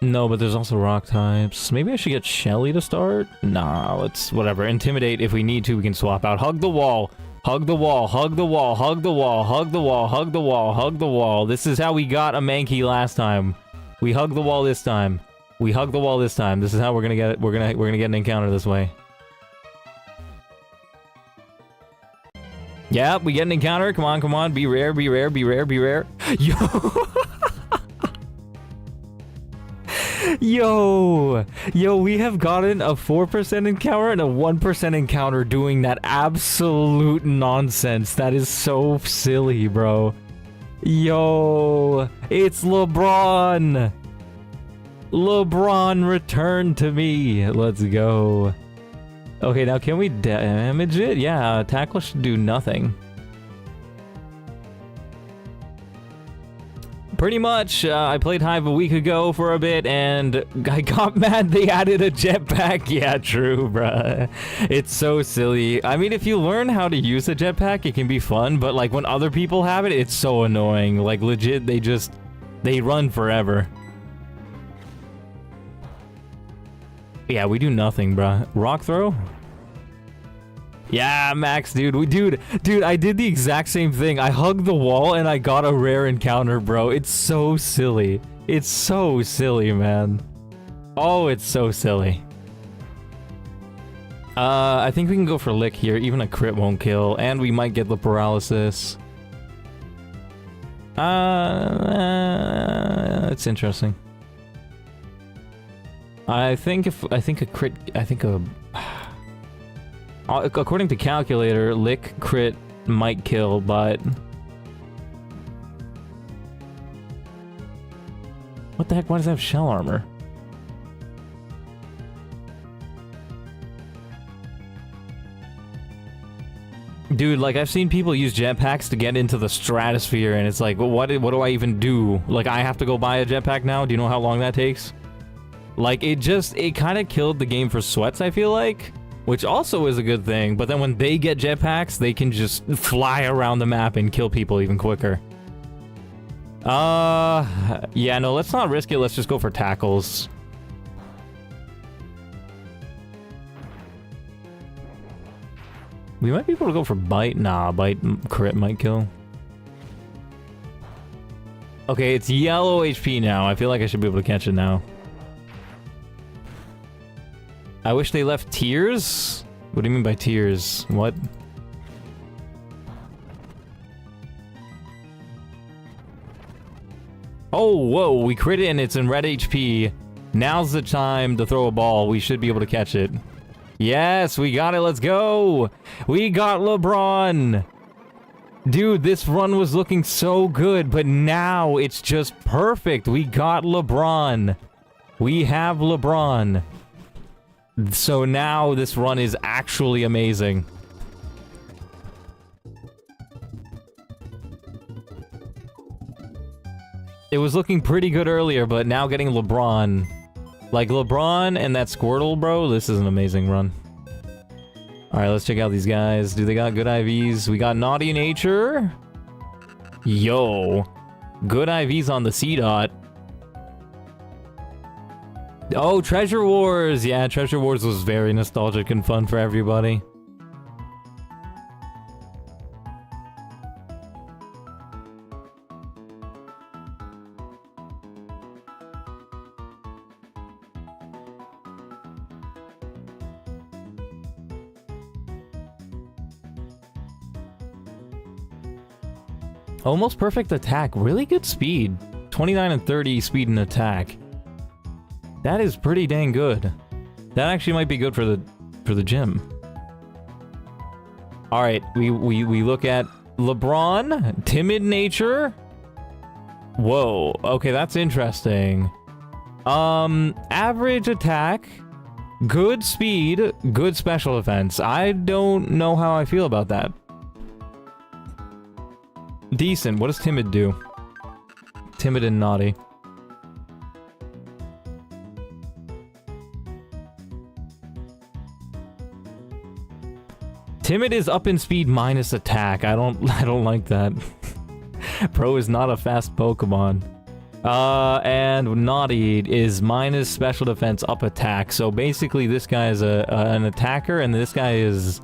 No, but there's also rock types. Maybe I should get Shelly to start? Nah, let's... whatever. Intimidate if we need to, we can swap out. Hug the wall! Hug the wall, hug the wall, hug the wall, hug the wall, hug the wall, hug the wall. This is how we got a Mankey last time. We hug the wall this time. We hug the wall this time. This is how we're gonna get it. We're gonna get an encounter this way. Yeah, we get an encounter. Come on, come on. Be rare, be rare, be rare, be rare. Yo! Yo, we have gotten a 4% encounter and a 1% encounter doing that absolute nonsense. That is so silly, bro. Yo, it's LeBron. LeBron returned to me. Let's go. Okay, now can we damage it? Yeah, tackle should do nothing. Pretty much, I played Hive a week ago for a bit, and I got mad they added a jetpack. Yeah, true, bruh. It's so silly. I mean, if you learn how to use a jetpack, it can be fun, but like when other people have it, it's so annoying. Like legit, they run forever. Yeah, we do nothing, bruh. Rock throw? Yeah, Max, dude. Dude, I did the exact same thing. I hugged the wall and I got a rare encounter, bro. It's so silly. It's so silly, man. Oh, it's so silly. I think we can go for Lick here. Even a crit won't kill. And we might get the paralysis. It's interesting. According to calculator, Lick crit might kill, but what the heck? Why does it have shell armor? Dude, like, I've seen people use jetpacks to get into the stratosphere, and it's like, well, what do I even do? Like, I have to go buy a jetpack now? Do you know how long that takes? Like, it kind of killed the game for sweats, I feel like. Which also is a good thing, but then when they get jetpacks, they can just fly around the map and kill people even quicker. Yeah, no, let's not risk it. Let's just go for tackles. We might be able to go for bite. Nah, bite crit might kill. Okay, it's yellow HP now. I feel like I should be able to catch it now. I wish they left tears? What do you mean by tears? What? Oh, whoa, we crit it and it's in red HP. Now's the time to throw a ball. We should be able to catch it. Yes, we got it. Let's go. We got LeBron. Dude, this run was looking so good, but now it's just perfect. We got LeBron. We have LeBron. So now this run is actually amazing. It was looking pretty good earlier, but now getting LeBron. Like, LeBron and that Squirtle, bro, this is an amazing run. Alright, let's check out these guys. Do they got good IVs? We got Naughty Nature. Yo. Good IVs on the C-Dot. Oh, Treasure Wars! Yeah, Treasure Wars was very nostalgic and fun for everybody. Almost perfect attack. Really good speed. 29 and 30 speed and attack. That is pretty dang good. That actually might be good for the gym. All right, we look at LeBron, timid nature. Whoa, okay, that's interesting. Average attack, good speed, good special defense. I don't know how I feel about that. Decent. What does timid do? Timid and naughty. Timid is up in speed minus attack. I don't like that. Pro is not a fast Pokemon. And naughty is minus special defense up attack. So basically this guy is an attacker and this guy is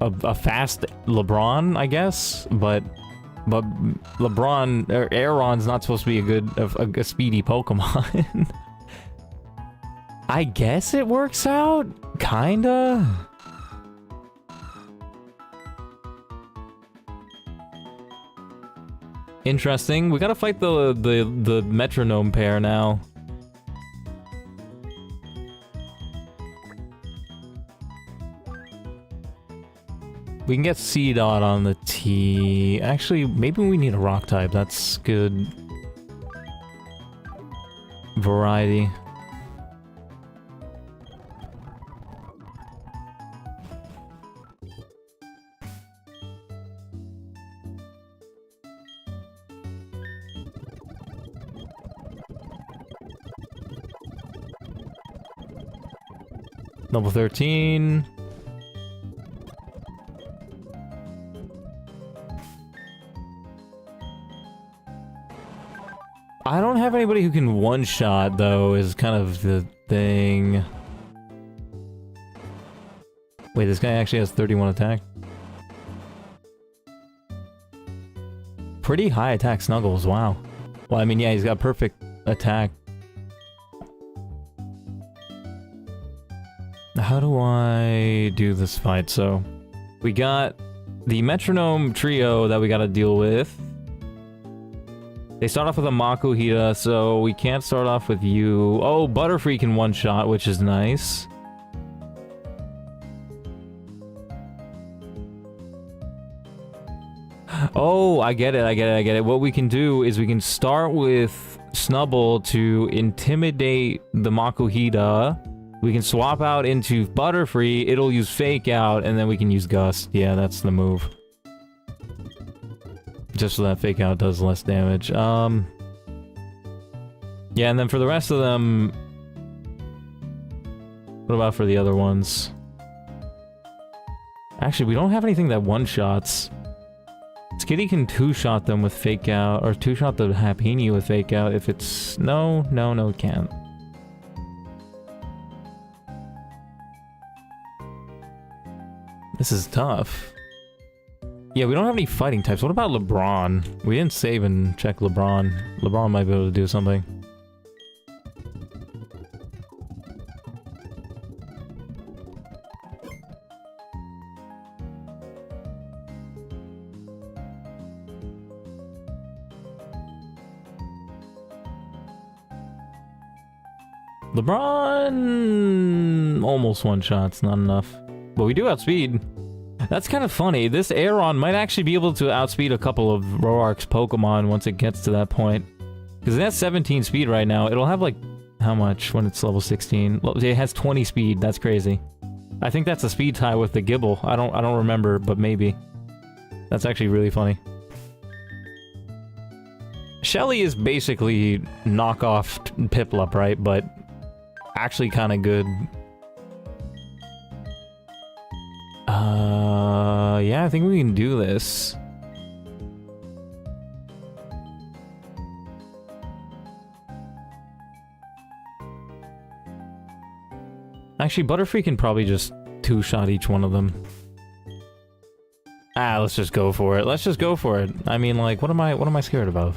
a fast LeBron, I guess, but LeBron or Aaron's not supposed to be a speedy Pokemon. I guess it works out, kinda. Interesting. We gotta fight the metronome pair now. We can get C-Dot on the T. Actually, maybe we need a rock type. That's good. Variety. Level 13. I don't have anybody who can one-shot, though, is kind of the thing. Wait, this guy actually has 31 attack? Pretty high attack Snuggles, wow. Well, I mean, yeah, he's got perfect attack. How do I do this fight? So, we got the metronome trio that we gotta deal with. They start off with a Makuhita, so we can't start off with you. Oh, Butterfree can one-shot, which is nice. Oh, I get it. What we can do is we can start with Snubbull to intimidate the Makuhita. We can swap out into Butterfree, it'll use Fake Out, and then we can use Gust. Yeah, that's the move. Just so that Fake Out does less damage. Yeah, and then for the rest of them... What about for the other ones? Actually, we don't have anything that one-shots. Skitty can two-shot them with Fake Out, or two-shot the Happiny with Fake Out if it's... No, it can't. This is tough. Yeah, we don't have any fighting types. What about LeBron? We didn't save and check LeBron. LeBron might be able to do something. LeBron... almost one-shots, not enough. But we do outspeed. That's kind of funny. This Aeron might actually be able to outspeed a couple of Roark's Pokemon once it gets to that point. Because it has 17 speed right now. It'll have like... how much when it's level 16? It has 20 speed. That's crazy. I think that's a speed tie with the Gibble. I don't remember, but maybe. That's actually really funny. Shelly is basically knockoff Piplup, right? But actually kind of good. Yeah, I think we can do this. Actually, Butterfree can probably just two-shot each one of them. Ah, let's just go for it. Let's just go for it. I mean, like, what am I scared about?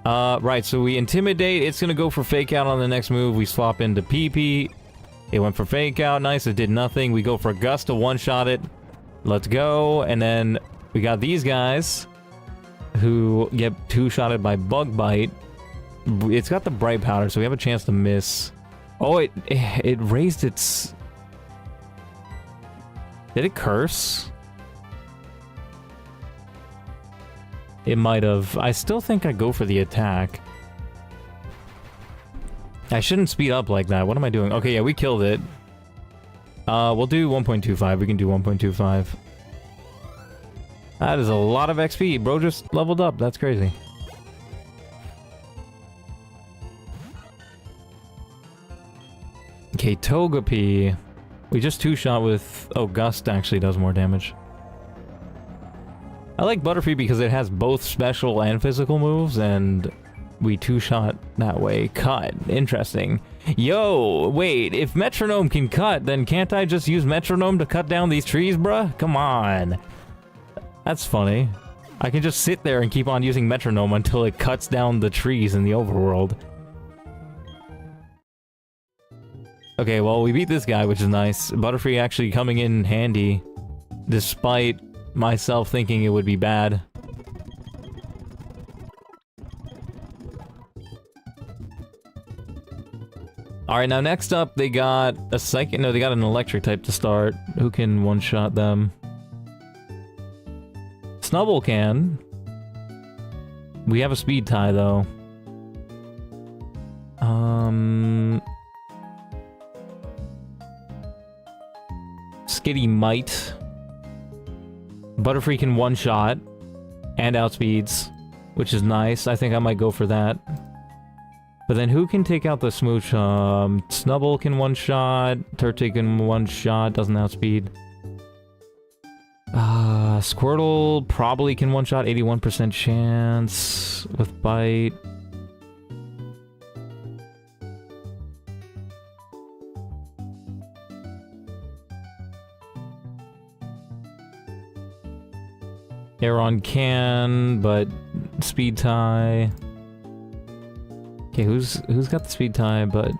Right, so we Intimidate. It's gonna go for Fake Out on the next move. We swap into PP. It went for Fake Out. Nice, it did nothing. We go for Gust to one-shot it. Let's go. And then we got these guys who get two-shotted by Bug Bite. It's got the Bright Powder, so we have a chance to miss. Oh, it raised its... Did it curse? It might have. I still think I go for the attack. I shouldn't speed up like that. What am I doing? Okay, yeah, we killed it. We'll do 1.25. We can do 1.25. That is a lot of XP. Bro just leveled up. That's crazy. Okay, Togepi. We just two-shot with... Oh, Gust actually does more damage. I like Butterfree because it has both special and physical moves, and we two-shot that way. Cut. Interesting. Yo, wait, if Metronome can cut, then can't I just use Metronome to cut down these trees, bruh? Come on. That's funny. I can just sit there and keep on using Metronome until it cuts down the trees in the overworld. Okay, well, we beat this guy, which is nice. Butterfree actually coming in handy, despite myself thinking it would be bad. Alright, now next up, they got a Psychic... No, they got an Electric type to start. Who can one-shot them? Snubbull can. We have a speed tie, though. Skitty might. Butterfree can one-shot and outspeeds, which is nice. I think I might go for that. But then who can take out the Smooch? Snubbull can one-shot. Turtwig can one-shot, doesn't outspeed. Squirtle probably can one-shot, 81% chance with Bite. Aeron can, but speed tie. Okay, who's got the speed tie, but...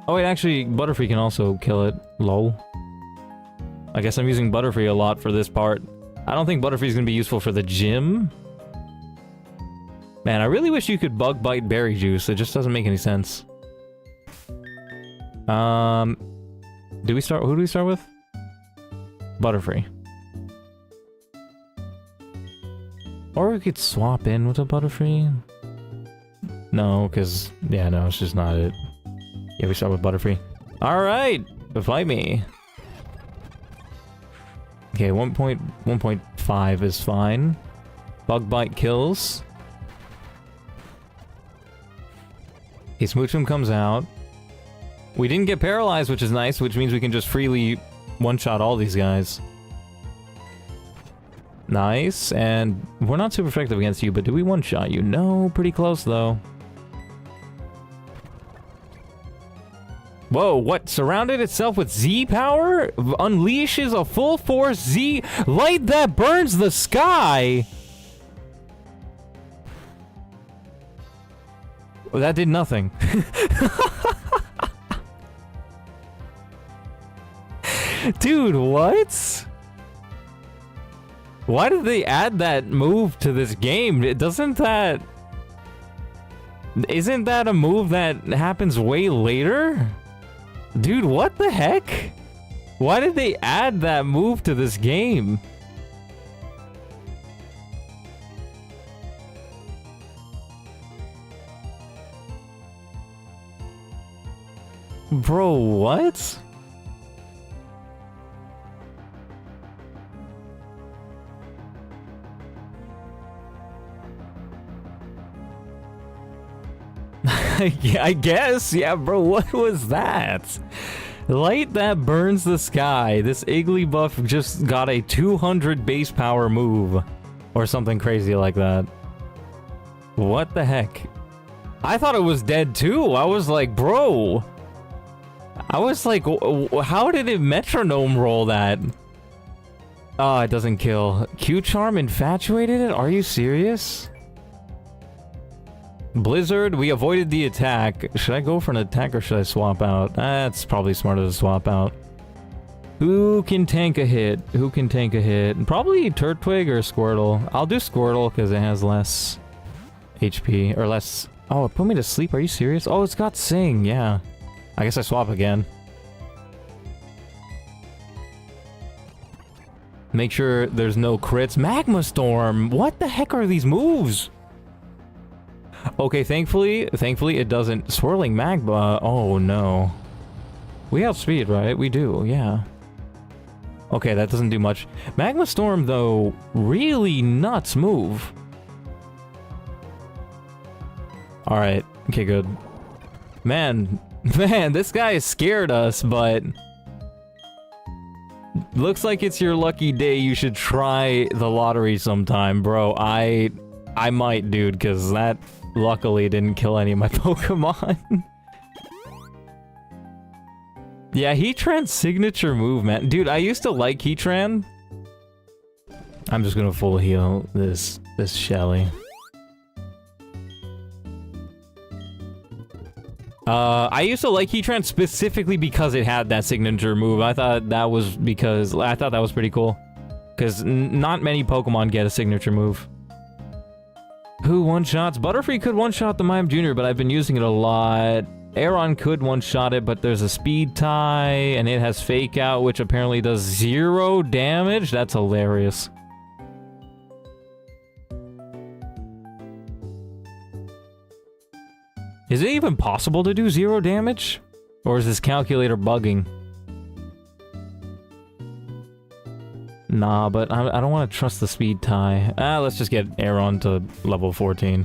Oh wait, actually, Butterfree can also kill it. Lol. I guess I'm using Butterfree a lot for this part. I don't think Butterfree's gonna be useful for the gym. Man, I really wish you could Bug Bite Berry Juice. It just doesn't make any sense. Who do we start with? Butterfree. Or we could swap in with a Butterfree. No, because... Yeah, no, it's just not it. Yeah, we start with Butterfree. Alright! Fight me. Okay, 1.5 is fine. Bug Bite kills. Okay, Smoochum comes out. We didn't get paralyzed, which is nice, which means we can just freely one-shot all these guys. Nice, and we're not super effective against you, but do we one-shot you? No, pretty close, though. Whoa, what? Surrounded itself with Z power? Unleashes a full force Z light that burns the sky! Well, that did nothing. Dude, what? Why did they add that move to this game? Isn't that a move that happens way later? Dude, what the heck? Why did they add that move to this game? Bro, what? I guess, yeah, bro, what was that? Light that burns the sky. This Igglybuff just got a 200 base power move. Or something crazy like that. What the heck? I thought it was dead too. I was like, bro. I was like, how did it metronome roll that? Oh, it doesn't kill. Q-Charm infatuated it? Are you serious? Blizzard, we avoided the attack. Should I go for an attack or should I swap out? That's probably smarter to swap out. Who can tank a hit? Who can tank a hit? Probably Turtwig or Squirtle. I'll do Squirtle because it has less HP. Or less... Oh, it put me to sleep. Are you serious? Oh, it's got Sing. Yeah. I guess I swap again. Make sure there's no crits. Magma Storm! What the heck are these moves? Okay, thankfully it doesn't. Swirling Magma. Oh no. We have speed, right? We do, yeah. Okay, that doesn't do much. Magma Storm, though, really nuts move. Alright, okay, good. Man, this guy scared us, but... Looks like it's your lucky day. You should try the lottery sometime, bro. I might, dude, because that... Luckily, didn't kill any of my Pokemon. Yeah, Heatran's signature move, man. Dude, I used to like Heatran. I'm just gonna full heal this Shelly. I used to like Heatran specifically because it had that signature move. I thought that was pretty cool. Because not many Pokemon get a signature move. Who one-shots? Butterfree could one-shot the Mime Jr., but I've been using it a lot. Aeron could one-shot it, but there's a speed tie, and it has Fake Out, which apparently does 0 damage. That's hilarious. Is it even possible to do 0 damage? Or is this calculator bugging? Nah, but I don't want to trust the speed tie. Let's just get Aeron to level 14.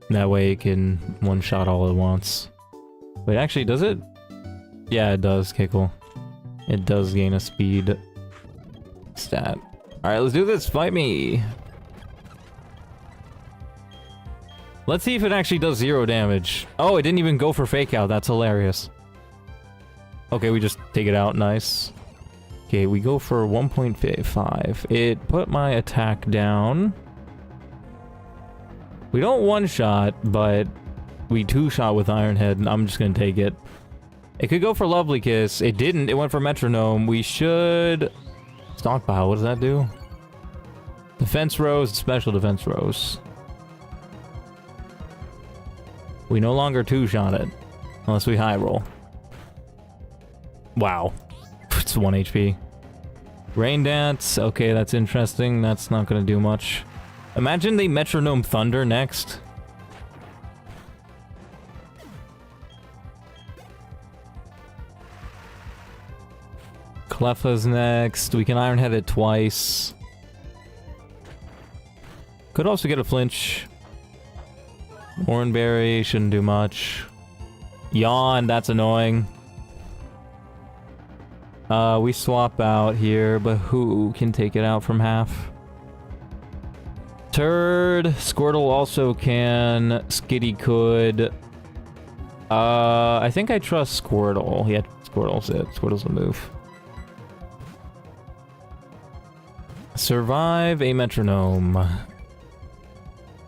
That way it can one-shot all at once. Wait, actually, does it? Yeah, it does, Kickle. It does gain a speed stat. Alright, let's do this. Fight me! Let's see if it actually does 0 damage. Oh, it didn't even go for Fake Out. That's hilarious. Okay, we just take it out. Nice. Okay, we go for 1.5. It put my attack down. We don't one-shot, but we two-shot with Iron Head. I'm just gonna take it. It could go for Lovely Kiss. It didn't. It went for Metronome. We should... Stockpile. What does that do? Defense Rose, Special Defense Rose. We no longer two-shot it. Unless we high roll. Wow. It's 1 HP. Rain Dance. Okay, that's interesting. That's not gonna do much. Imagine they metronome Thunder next. Cleffa's next. We can Iron Head it twice. Could also get a flinch. Oranberry shouldn't do much. Yawn, that's annoying. We swap out here, but who can take it out from half? Turd. Squirtle also can. Skitty could. I think I trust Squirtle. Yeah, Squirtle's it. Squirtle's the move. Survive a metronome.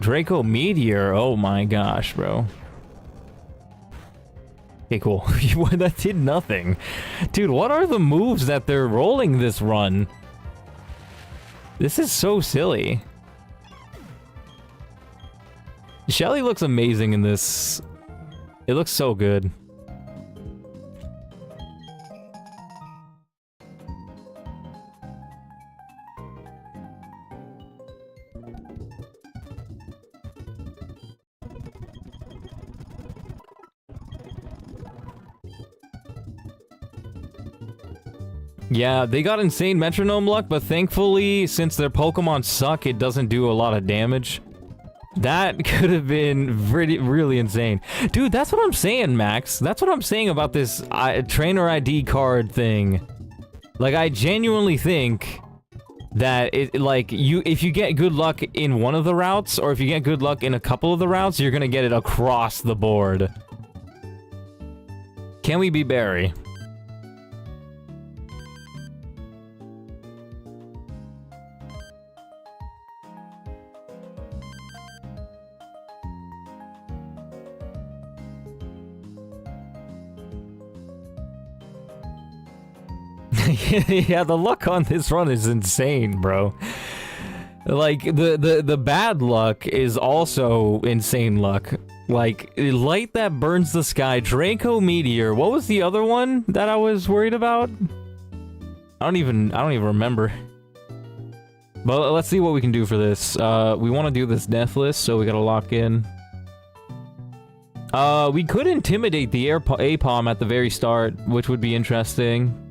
Draco Meteor. Oh my gosh, bro. Okay, cool. That did nothing. Dude, what are the moves that they're rolling this run? This is so silly. Shelly looks amazing in this. It looks so good. Yeah, they got insane metronome luck, but thankfully, since their Pokemon suck, it doesn't do a lot of damage. That could have been really insane. Dude, that's what I'm saying, Max. That's what I'm saying about this trainer ID card thing. Like, I genuinely think that if you get good luck in one of the routes, or if you get good luck in a couple of the routes, you're gonna get it across the board. Can we be Barry? Yeah, the luck on this run is insane, bro. Like, the bad luck is also insane luck. Like, light that burns the sky, Draco Meteor. What was the other one that I was worried about? I don't even remember. But let's see what we can do for this. We want to do this Deathless, so we gotta lock in. We could intimidate the Apom at the very start, which would be interesting.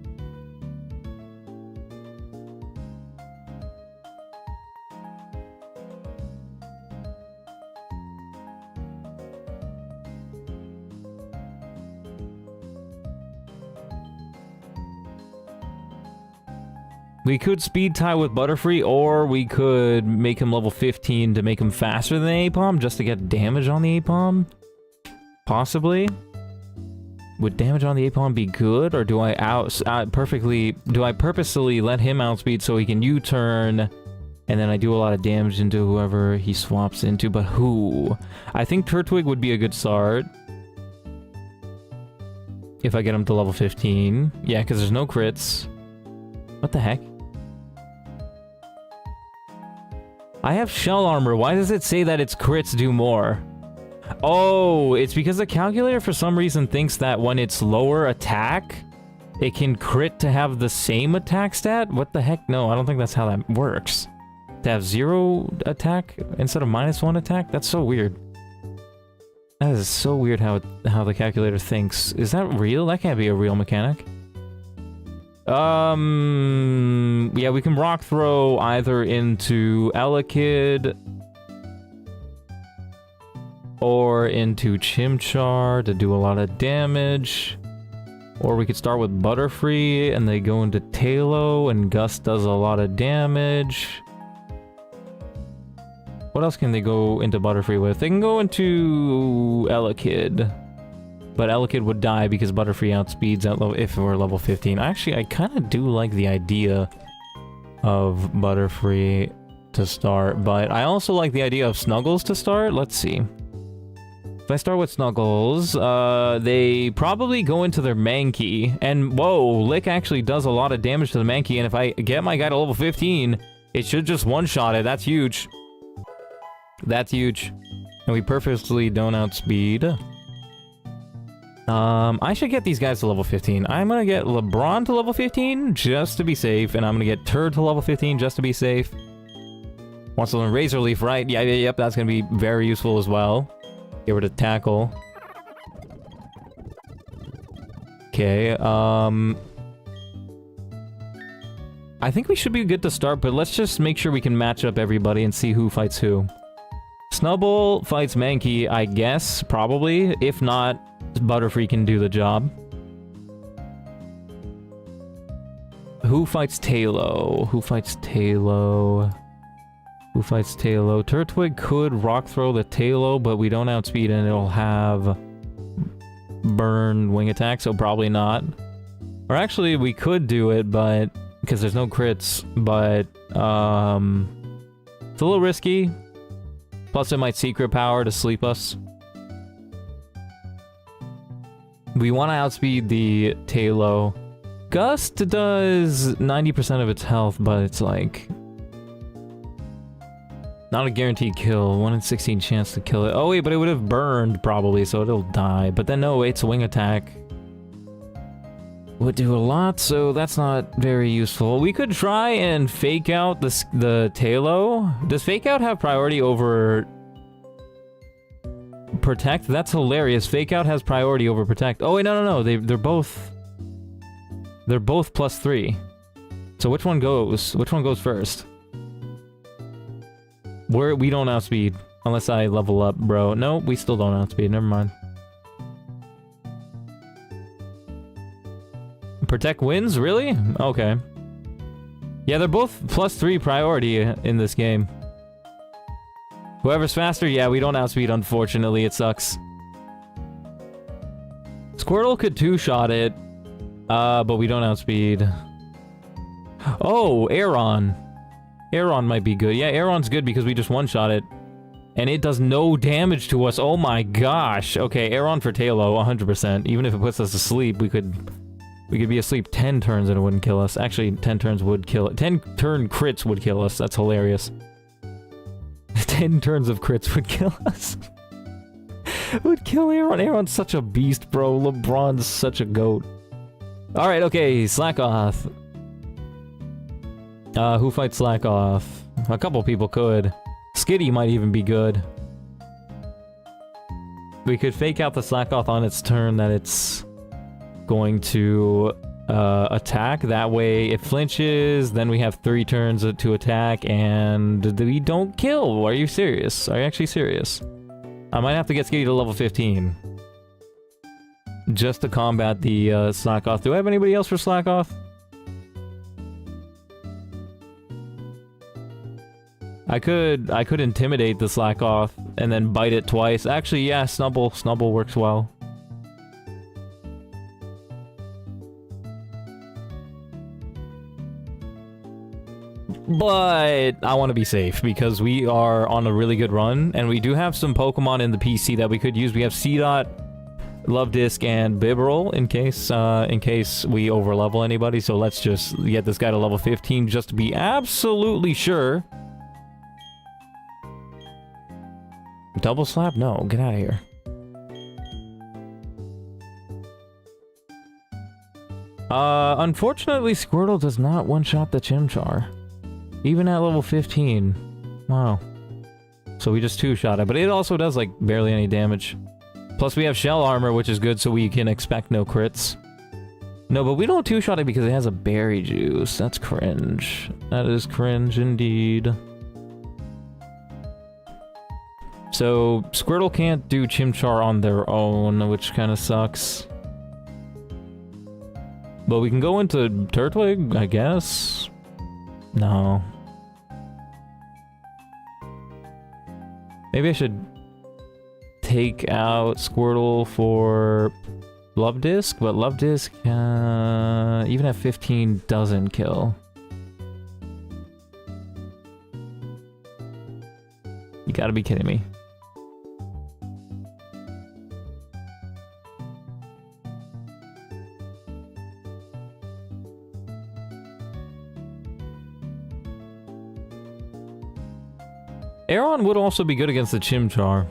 We could speed tie with Butterfree, or we could make him level 15 to make him faster than Apom, just to get damage on the Apom. Possibly. Would damage on the Apom be good, or do I purposely let him outspeed so he can U-turn, and then I do a lot of damage into whoever he swaps into, but who? I think Turtwig would be a good start. If I get him to level 15. Yeah, because there's no crits. What the heck? I have shell armor. Why does it say that its crits do more? Oh, it's because the calculator for some reason thinks that when it's lower attack, it can crit to have the same attack stat? What the heck? No, I don't think that's how that works. To have 0 attack instead of -1 attack? That's so weird. That is so weird how the calculator thinks. Is that real? That can't be a real mechanic. Yeah, we can rock throw either into Elekid or into Chimchar to do a lot of damage. Or we could start with Butterfree and they go into Talo and Gust does a lot of damage. What else can they go into Butterfree with? They can go into Elekid. But Elekid would die because Butterfree outspeeds if it were level 15. Actually, I kind of do like the idea of Butterfree to start, but I also like the idea of Snuggles to start. Let's see. If I start with Snuggles, they probably go into their Mankey, and whoa, Lick actually does a lot of damage to the Mankey, and if I get my guy to level 15, it should just one-shot it. That's huge. That's huge. And we purposely don't outspeed. I should get these guys to level 15. I'm gonna get LeBron to level 15 just to be safe, and I'm gonna get Turd to level 15 just to be safe. Wants to learn Razor Leaf, right? Yeah, yep, that's gonna be very useful as well. Get rid of Tackle. Okay, I think we should be good to start, but let's just make sure we can match up everybody and see who fights who. Snubbull fights Mankey, I guess, probably. If not, Butterfree can do the job. Who fights Talo? Who fights Talo? Who fights Talo? Turtwig could Rock Throw the Talo, but we don't outspeed and it'll have Burn Wing Attack, so probably not. Or actually, we could do it, but... because there's no crits, but... it's a little risky. Plus it might Secret Power to sleep us. We want to outspeed the Talo. Gust does 90% of its health, but it's like... not a guaranteed kill. 1 in 16 chance to kill it. Oh wait, but it would have burned probably, so it'll die. But then no, its wing attack would do a lot, so that's not very useful. We could try and fake out the Talo. Does fake out have priority over protect? That's hilarious. Fake out has priority over protect. Oh wait, no. They're both +3. So which one goes? Which one goes first? We don't outspeed unless I level up, bro. No, we still don't outspeed. Never mind. Protect wins? Really? Okay. Yeah, they're both +3 priority in this game. Whoever's faster, yeah, we don't outspeed, unfortunately. It sucks. Squirtle could two-shot it, but we don't outspeed. Oh, Aeron. Aeron might be good. Yeah, Aeron's good because we just one-shot it. And it does no damage to us. Oh my gosh. Okay, Aeron for Talo, 100%. Even if it puts us to sleep, we could be asleep 10 turns and it wouldn't kill us. Actually, 10 turns would kill it. 10 turn crits would kill us. That's hilarious. 10 turns of crits would kill us. Would kill Aeron. Aeron's such a beast, bro. LeBron's such a goat. Alright, okay. Slack off. Who fights Slack off? A couple people could. Skitty might even be good. We could fake out the Slack off on its turn that it's going to attack. That way it flinches, then we have 3 turns to attack, and we don't kill. Are you serious? Are you actually serious? I might have to get Skitty to level 15. Just to combat the Slack off. Do I have anybody else for Slack off? I could intimidate the Slack off and then bite it twice. Actually, yeah, Snubbull works well. But I want to be safe because we are on a really good run, and we do have some Pokemon in the PC that we could use. We have Seedot, Love Disc, and Bibarel in case we overlevel anybody. So let's just get this guy to level 15 just to be absolutely sure. Double slap? No, get out of here. Unfortunately, Squirtle does not one-shot the Chimchar. Even at level 15. Wow. So we just two-shot it, but it also does, like, barely any damage. Plus we have Shell Armor, which is good, so we can expect no crits. No, but we don't two-shot it because it has a Berry Juice. That's cringe. That is cringe indeed. So, Squirtle can't do Chimchar on their own, which kind of sucks. But we can go into Turtwig, I guess? No. Maybe I should take out Squirtle for Love Disc, but Love Disc, even at 15, doesn't kill. You gotta be kidding me. Aeron would also be good against the Chimchar.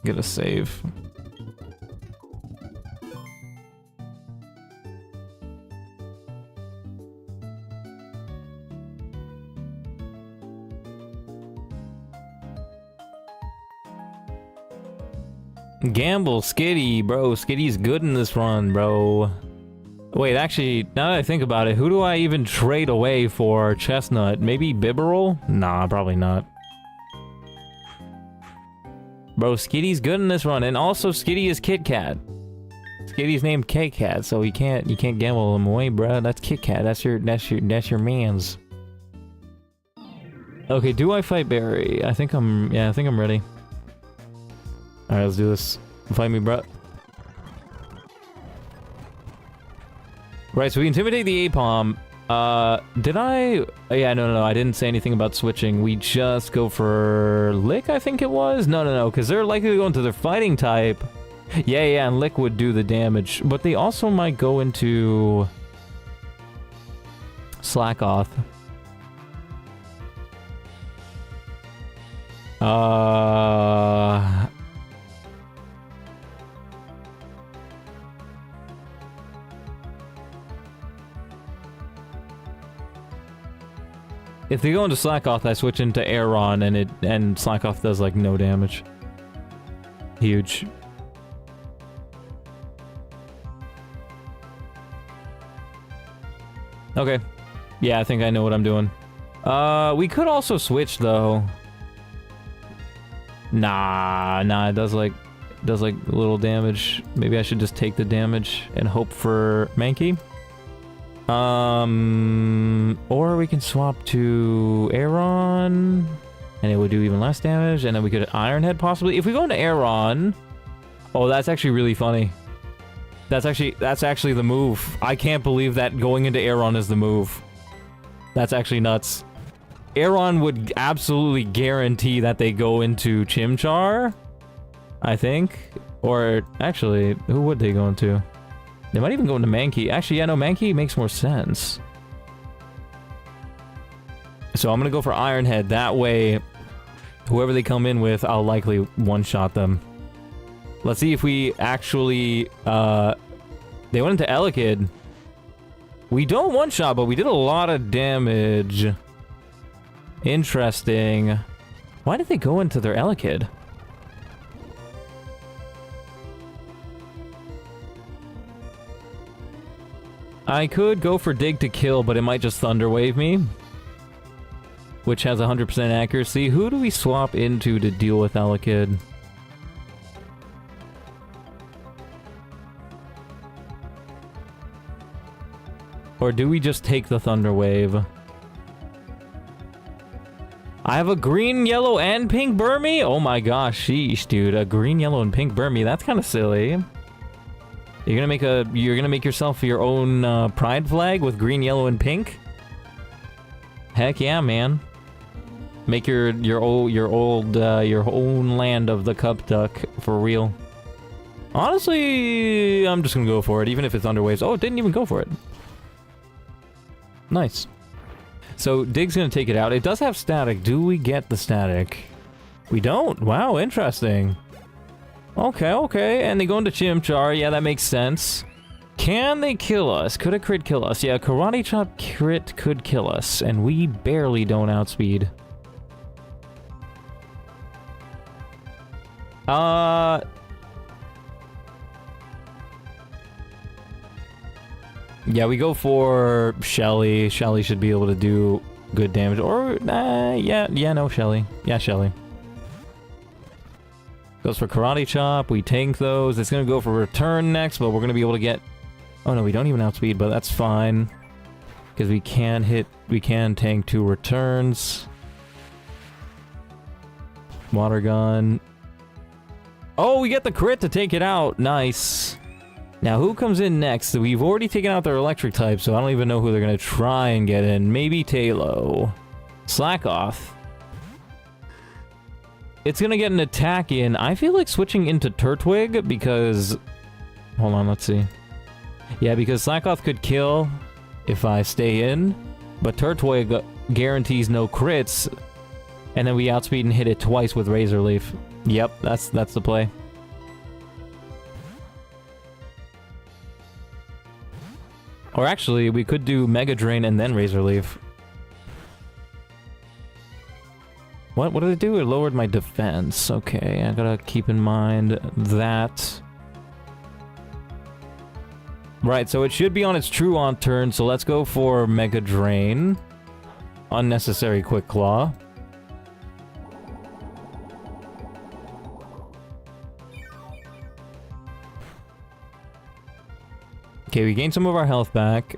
get a save. Gamble, Skitty, bro. Skitty's good in this run, bro. Wait, actually, now that I think about it, who do I even trade away for Chestnut? Maybe Bibberol? Nah, probably not. Bro, Skitty's good in this run, and also Skitty is Kit Kat. Skitty's named Kit Kat, so you can't gamble him away, bro. That's Kit Kat. That's your man's. Okay, do I fight Barry? I think I'm ready. All right, let's do this. Fight me, bro. Right, so we intimidate the Apom. Did I? Yeah, no, I didn't say anything about switching. We just go for Lick, I think it was? No, because they're likely to go into their fighting type. Yeah, and Lick would do the damage. But they also might go into Slackoth. If they go into Slackoth, I switch into Aeron, and Slackoth does like no damage. Huge. Okay. Yeah, I think I know what I'm doing. We could also switch though. Nah, it does like a little damage. Maybe I should just take the damage and hope for Mankey. Or we can swap to Aeron, and it would do even less damage, and then we could Iron Head possibly. If we go into Aeron, oh, that's actually really funny. That's actually the move. I can't believe that going into Aeron is the move. That's actually nuts. Aeron would absolutely guarantee that they go into Chimchar, I think. Or actually, who would they go into? They might even go into Mankey. Actually, yeah, no, Mankey makes more sense. So I'm gonna go for Iron Head. That way, whoever they come in with, I'll likely one-shot them. Let's see if we actually, they went into Elekid. We don't one-shot, but we did a lot of damage. Interesting. Why did they go into their Elekid? I could go for Dig to kill, but it might just Thunder Wave me. Which has 100% accuracy. Who do we swap into to deal with Elekid? Or do we just take the Thunder Wave? I have a green, yellow, and pink Burmy? Oh my gosh, sheesh, dude. A green, yellow, and pink Burmy. That's kind of silly. You're gonna make yourself your own pride flag with green, yellow, and pink? Heck yeah, man. Make your own land of the Cup Duck for real. Honestly, I'm just gonna go for it, even if it's Underwaves. Oh, it didn't even go for it. Nice. So Dig's gonna take it out. It does have static. Do we get the static? We don't. Wow, interesting. Okay, and they go into Chimchar. Yeah, that makes sense. Can they kill us? Could a crit kill us? Yeah, Karate Chop crit could kill us, and we barely don't outspeed. Yeah, we go for Shelly. Shelly should be able to do good damage. Or, no, Shelly. Yeah, Shelly. Goes for Karate Chop, we tank those. It's gonna go for Return next, but we're gonna be able to get... Oh no, we don't even outspeed, but that's fine. Because we can tank 2 returns. Water Gun. Oh, we get the crit to take it out. Nice. Now, who comes in next? We've already taken out their electric type, so I don't even know who they're gonna try and get in. Maybe Talo. Slackoth. It's gonna get an attack in. I feel like switching into Turtwig because... Hold on, let's see. Yeah, because Slackoth could kill if I stay in, but Turtwig guarantees no crits. And then we outspeed and hit it twice with Razor Leaf. Yep, that's the play. Or actually, we could do Mega Drain and then Razor Leaf. What did it do? It lowered my defense. Okay, I gotta keep in mind that. Right, so it should be on its true on turn, so let's go for Mega Drain. Unnecessary Quick Claw. Okay, we gained some of our health back.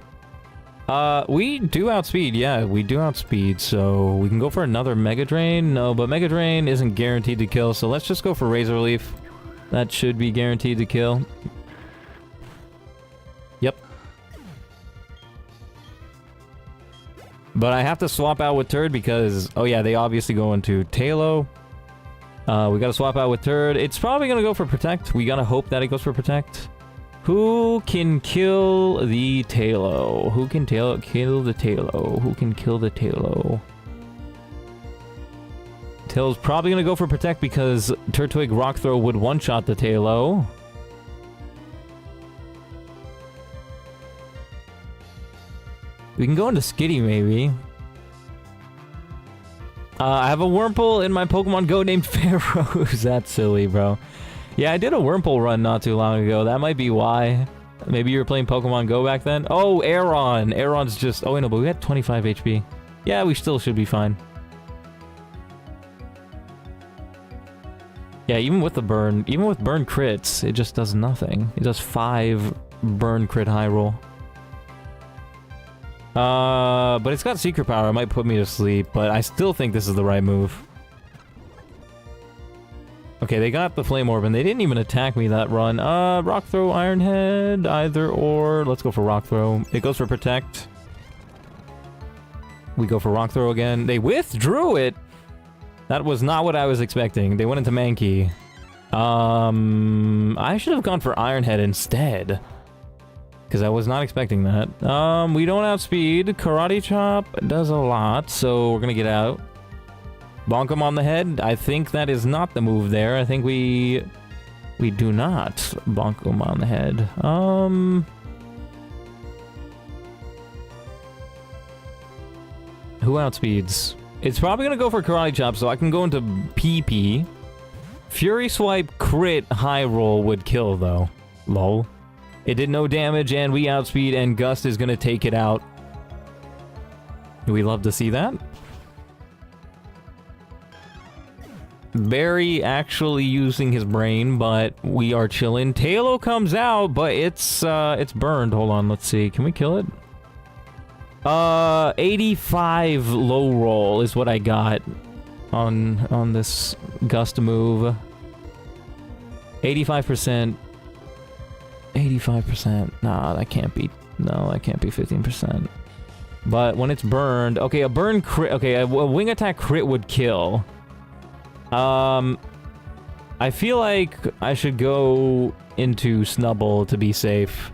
We do outspeed, yeah, we do outspeed, so we can go for another Mega Drain. No, but Mega Drain isn't guaranteed to kill, so let's just go for Razor Leaf. That should be guaranteed to kill. Yep. But I have to swap out with Turd because, oh yeah, they obviously go into Talo. We gotta swap out with Turd. It's probably gonna go for Protect. We gotta hope that it goes for Protect. Who can kill the Talo? Who can kill the Talo? Who can kill the Talo? Talo's probably gonna go for Protect because Turtwig Rock Throw would one-shot the Talo. We can go into Skitty, maybe. I have a Wurmple in my Pokemon Go named Pharaohs. That's silly, bro. Yeah, I did a Wurmple run not too long ago. That might be why. Maybe you were playing Pokemon Go back then? Oh, Aeron. Aeron's just... Oh, wait, no, but we had 25 HP. Yeah, we still should be fine. Yeah, even with the burn... Even with burn crits, it just does nothing. It does 5 burn crit high roll. But it's got Secret Power. It might put me to sleep, but I still think this is the right move. Okay, they got the Flame Orb, and they didn't even attack me that run. Rock Throw, Iron Head, either or. Let's go for Rock Throw. It goes for Protect. We go for Rock Throw again. They withdrew it! That was not what I was expecting. They went into Mankey. I should have gone for Iron Head instead. Because I was not expecting that. We don't outspeed. Karate Chop does a lot, so we're gonna get out. Bonk him on the head. I think that is not the move there. I think we do not bonk him on the head. Who outspeeds? It's probably gonna go for Karate Chop, so I can go into PP. Fury Swipe crit high roll would kill, though. Lol. It did no damage, and we outspeed, and Gust is gonna take it out. We love to see that. Barry actually using his brain, but we are chilling. Talo comes out, but it's burned. Hold on, let's see. Can we kill it? 85 low roll is what I got on this Gust move. 85%. 85%. Nah, that can't be. No, that can't be 15%. But when it's burned, okay, a burn crit. Okay, a wing attack crit would kill. I feel like I should go into Snubble to be safe.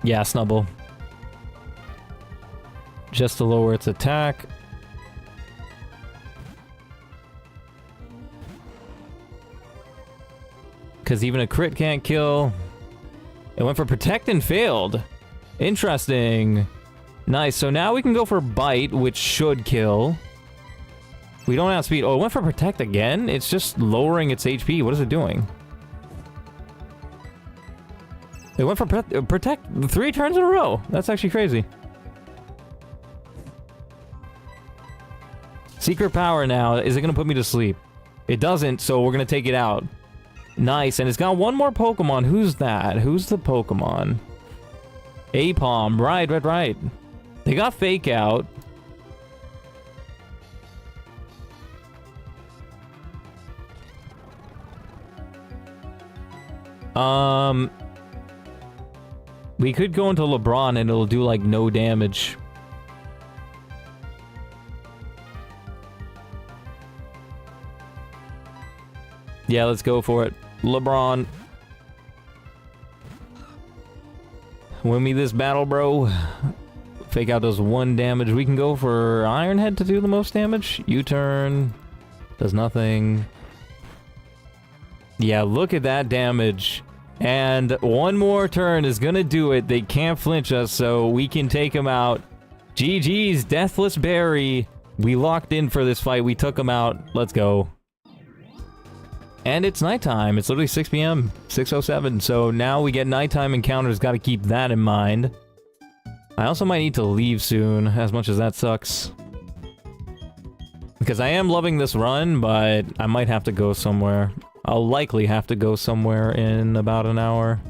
Yeah, Snubble. Just to lower its attack. Because even a crit can't kill. It went for Protect and failed. Interesting. Nice, so now we can go for Bite, which should kill. We don't outspeed. Oh, it went for Protect again? It's just lowering its HP. What is it doing? It went for Protect 3 turns in a row. That's actually crazy. Secret Power now. Is it going to put me to sleep? It doesn't, so we're going to take it out. Nice, and it's got one more Pokemon. Who's that? Who's the Pokemon? Apom. Right. They got Fake Out. We could go into LeBron and it'll do like no damage. Yeah, let's go for it. LeBron. Win me this battle, bro. Fake out does 1 damage. We can go for Iron Head to do the most damage. U-turn does nothing. Yeah, look at that damage. And 1 more turn is gonna do it. They can't flinch us, so we can take him out. GG's, Deathless Berry. We locked in for this fight. We took him out. Let's go. And it's nighttime. It's literally 6 p.m. 6:07. So now we get nighttime encounters. Got to keep that in mind. I also might need to leave soon, as much as that sucks. Because I am loving this run, but I might have to go somewhere. I'll likely have to go somewhere in about an hour.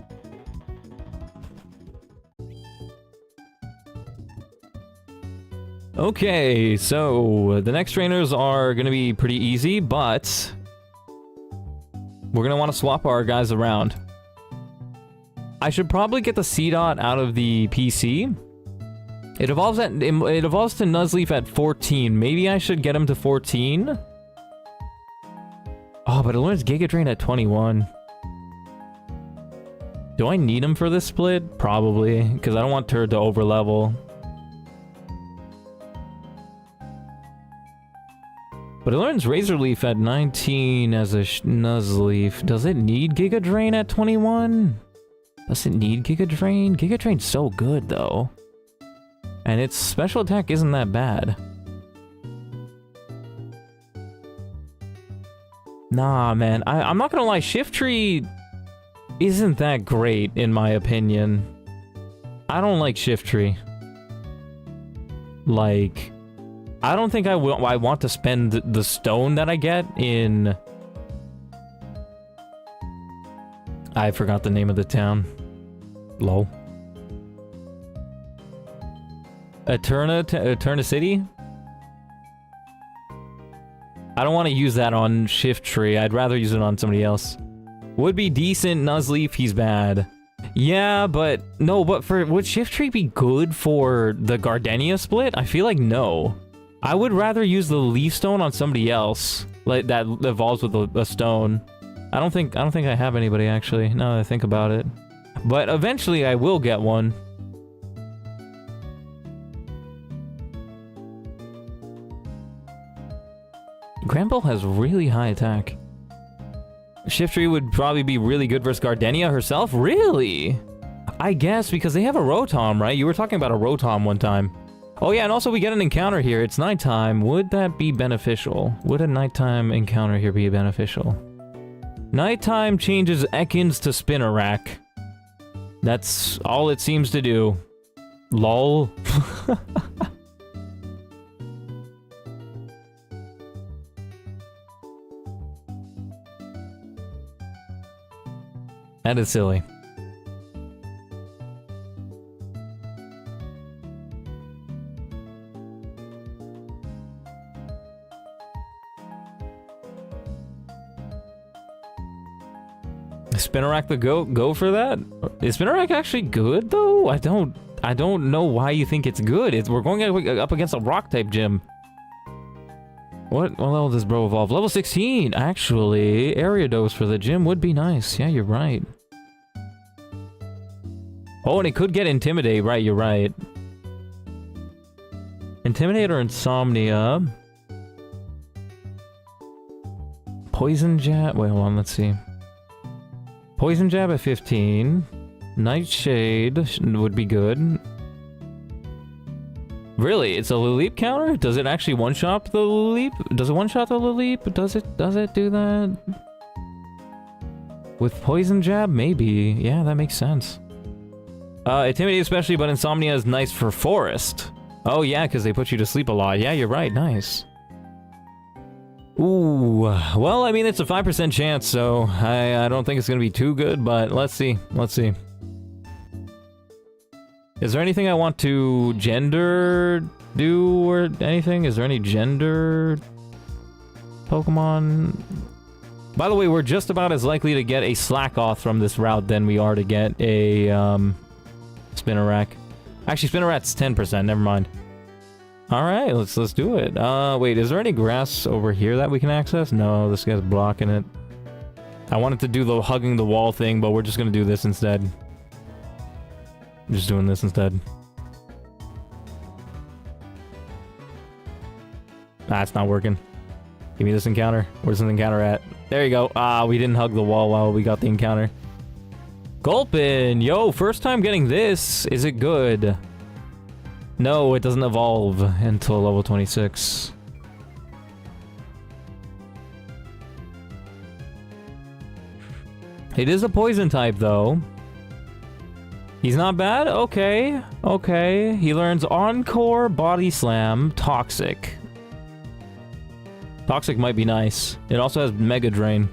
Okay, so the next trainers are going to be pretty easy, but we're going to want to swap our guys around. I should probably get the C-Dot out of the PC. It evolves to Nuzleaf at 14. Maybe I should get him to 14. Oh, but it learns Giga Drain at 21. Do I need him for this split? Probably, because I don't want Turd to overlevel. But it learns Razor Leaf at 19 as a Nuzleaf. Does it need Giga Drain at 21? Does it need Giga Drain? Giga Drain's so good, though. And its special attack isn't that bad. Nah, man. I'm not gonna lie. Shift Tree isn't that great, in my opinion. I don't like Shift Tree. Like... I don't think I want to spend the stone that I get in... I forgot the name of the town. Lol. Eterna City? I don't want to use that on Shift Tree. I'd rather use it on somebody else. Would be decent. Nuzleaf, he's bad. Yeah, but... No, but would Shift Tree be good for the Gardenia split? I feel like no. I would rather use the Leaf Stone on somebody else, like that evolves with a stone. I don't think I have anybody actually. Now that I think about it, but eventually I will get one. Granbull has really high attack. Shift Tree would probably be really good versus Gardenia herself. Really? I guess because they have a Rotom, right? You were talking about a Rotom one time. Oh yeah, and also we get an encounter here. It's nighttime. Would that be beneficial? Would a nighttime encounter here be beneficial? Nighttime changes Ekans to Spinarak. That's all it seems to do. Lol. That is silly. Spinarak the goat, go for that? Is Spinarak actually good though? I don't know why you think it's good. We're going up against a rock type gym. What level does bro evolve? Level 16. Actually, area dose for the gym would be nice. Yeah, you're right. Oh, and it could get Intimidate, right? You're right. Intimidate or Insomnia. Poison Jab. Wait, hold on. Let's see. Poison Jab at 15. Nightshade would be good. Really? It's a Lileep counter? Does it actually one-shot the Lileep? Does it one-shot the Lileep? Does it do that? With Poison Jab? Maybe. Yeah, that makes sense. Intimidate especially, but Insomnia is nice for Forest. Oh yeah, because they put you to sleep a lot. Yeah, you're right. Nice. Ooh, well, I mean, it's a 5% chance, so I don't think it's going to be too good, but let's see. Let's see. Is there anything I want to gender do or anything? Is there any gender Pokemon? By the way, we're just about as likely to get a Slackoth from this route than we are to get a Spinarak. Actually, Spinarak's 10%, never mind. Alright, let's do it. Wait, is there any grass over here that we can access? No, this guy's blocking it. I wanted to do the hugging the wall thing, but we're just gonna do this instead. I'm just doing this instead. Ah, it's not working. Give me this encounter. Where's this encounter at? There you go. Ah, we didn't hug the wall while we got the encounter. Gulpin! Yo, first time getting this. Is it good? No, it doesn't evolve until level 26. It is a poison type, though. He's not bad? Okay. Okay. He learns Encore, Body Slam, Toxic. Toxic might be nice. It also has Mega Drain.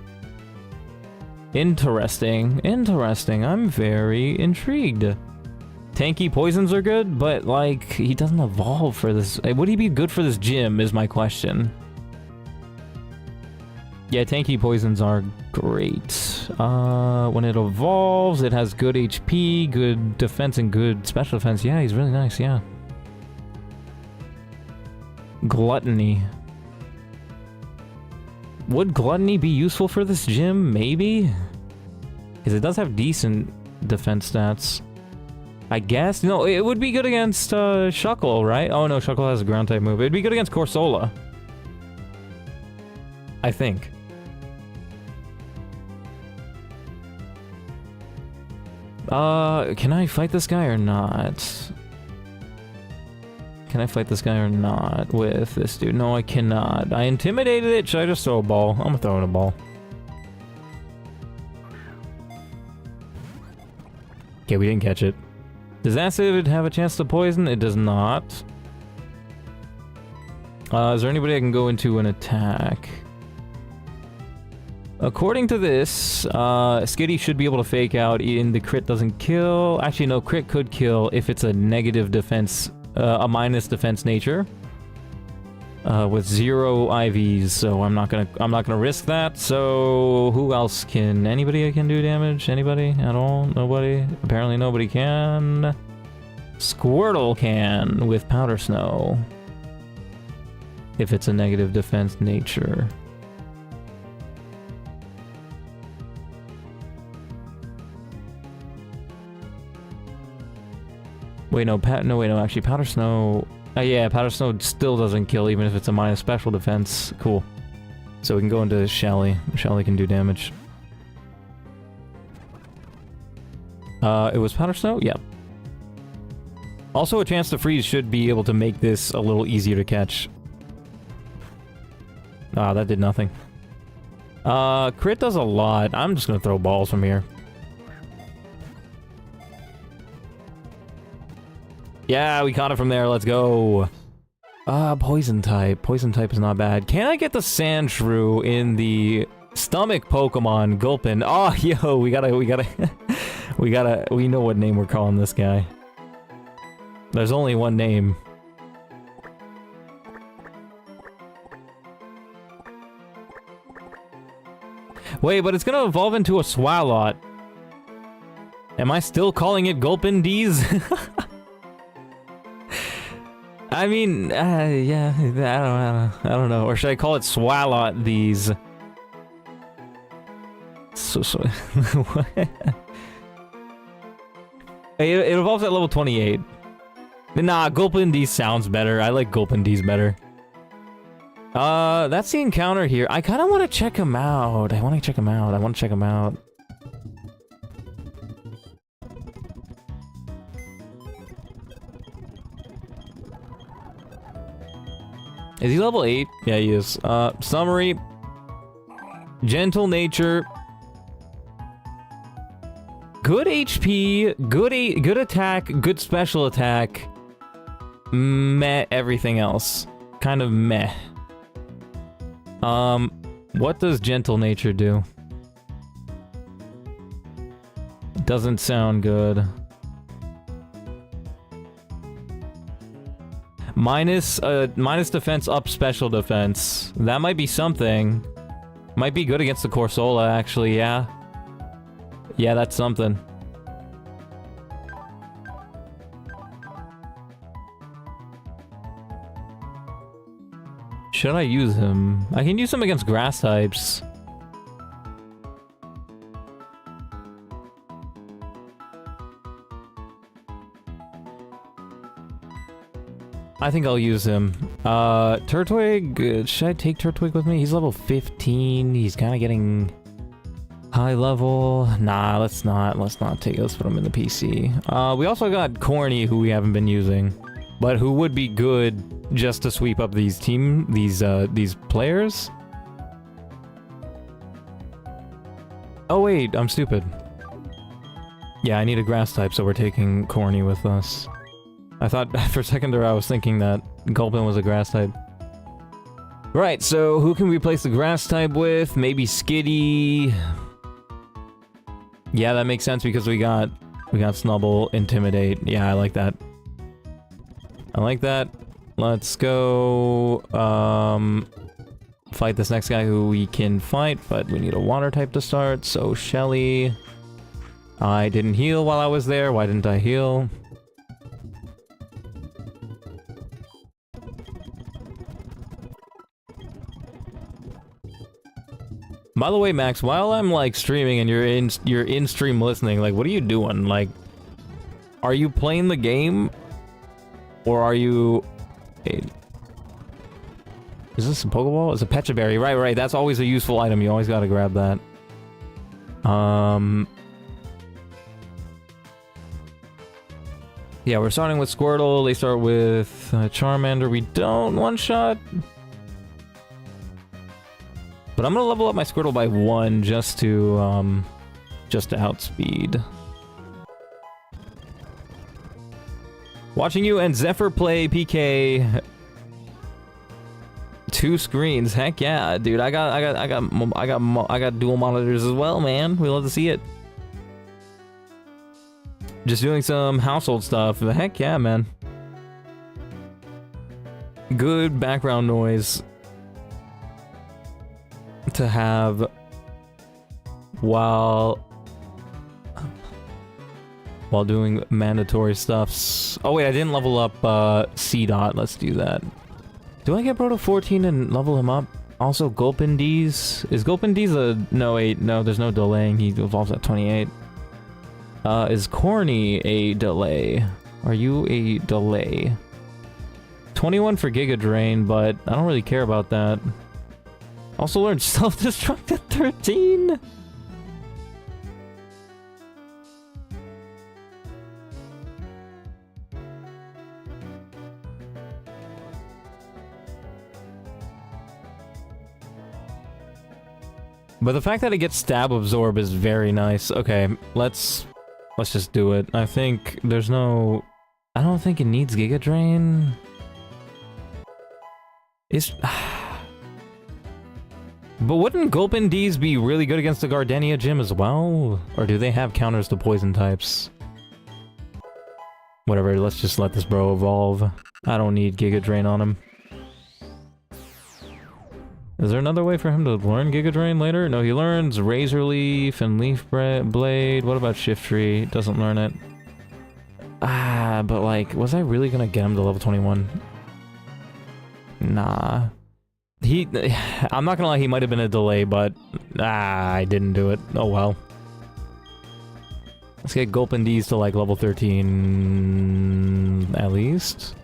Interesting. Interesting. I'm very intrigued. Tanky poisons are good, but, like, he doesn't evolve for this. Would he be good for this gym, is my question. Yeah, tanky poisons are great. When it evolves, it has good HP, good defense, and good special defense. Yeah, he's really nice, yeah. Gluttony. Would Gluttony be useful for this gym? Maybe? Because it does have decent defense stats. I guess? No, it would be good against Shuckle, right? Oh no, Shuckle has a ground type move. It'd be good against Corsola. I think. Can I fight this guy or not? Can I fight this guy or not with this dude? No, I cannot. I intimidated it. Should I just throw a ball? I'm gonna throw in a ball. Okay, we didn't catch it. Does Acid have a chance to poison? It does not. Is there anybody I can go into an attack? According to this, Skitty should be able to fake out in the crit doesn't kill. Actually, no, crit could kill if it's a negative defense, a minus defense nature. With 0 IVs, so I'm not gonna risk that. So who else can? Anybody can do damage? Anybody at all? Nobody? Apparently nobody can. Squirtle can with Powder Snow. If it's a negative defense nature. Wait, no, actually, Powder Snow... yeah, Powder Snow still doesn't kill even if it's a minus special defense. Cool. So we can go into Shelly. Shelly can do damage. It was Powder Snow? Yep. Also, a chance to freeze should be able to make this a little easier to catch. Ah, that did nothing. Crit does a lot. I'm just gonna throw balls from here. Yeah, we caught it from there. Let's go. Poison type. Poison type is not bad. Can I get the Sandshrew in the stomach Pokemon Gulpin? Oh, yo, we know what name we're calling this guy. There's only one name. Wait, but it's gonna evolve into a Swalot. Am I still calling it Gulpin D's? I mean, yeah, I don't know. Or should I call it Swalot these? What? It evolves at level 28. Nah, Gulpin D's sounds better. I like Gulpin D's better. That's the encounter here. I kind of want to check him out. I want to check him out. Is he level 8? Yeah, he is. Summary. Gentle nature. Good HP. Good attack. Good special attack. Meh everything else. Kind of meh. What does gentle nature do? Doesn't sound good. Minus defense up special defense. That might be something. Might be good against the Corsola, actually, yeah. Yeah, that's something. Should I use him? I can use him against grass types. I think I'll use him. Turtwig, should I take Turtwig with me? He's level 15. He's kind of getting high level. Nah, let's not take. Let's put him in the PC. We also got Corny, who we haven't been using, but who would be good just to sweep up these players. Oh wait, I'm stupid. Yeah, I need a grass type, so we're taking Corny with us. I thought for a second there I was thinking that Gulpin was a grass type. Right, so who can we replace the grass type with? Maybe Skitty. Yeah, that makes sense because we got Snubble, Intimidate. Yeah, I like that. I like that. Let's go fight this next guy who we can fight, but we need a water type to start, so Shelly. I didn't heal while I was there. Why didn't I heal? By the way, Max, while I'm like streaming and you're in stream listening, like what are you doing? Like, are you playing the game? Or are you... Is this a Pokeball? It's a Pecha Berry. Right. That's always a useful item. You always gotta grab that. Yeah, we're starting with Squirtle. They start with Charmander. We don't one-shot. But I'm gonna level up my Squirtle by 1 just to outspeed. Watching you and Zephyr play PK. 2 screens, heck yeah, dude. I got dual monitors as well, man. We love to see it. Just doing some household stuff. Heck yeah, man. Good background noise to have while doing mandatory stuffs. Oh wait, I didn't level up C-Dot. Let's do that. Do I get Bro to 14 and level him up? Also, Gulpindees. Is Gulpindees a... No, wait. No, there's no delaying. He evolves at 28. Is Corny a delay? Are you a delay? 21 for Giga Drain, but I don't really care about that. Also learned Self-Destruct at 13? But the fact that it gets Stab Absorb is very nice. Okay, let's just do it. I think there's no... I don't think it needs Giga Drain. It's... But wouldn't Gulpindees be really good against the Gardenia gym as well? Or do they have counters to poison types? Whatever, let's just let this bro evolve. I don't need Giga Drain on him. Is there another way for him to learn Giga Drain later? No, he learns Razor Leaf and Leaf Blade. What about Shiftry? Doesn't learn it. Ah, but like, was I really gonna get him to level 21? Nah. I'm not gonna lie, he might have been a delay, but... I didn't do it. Oh well. Let's get Gulpindees to like level 13... at least.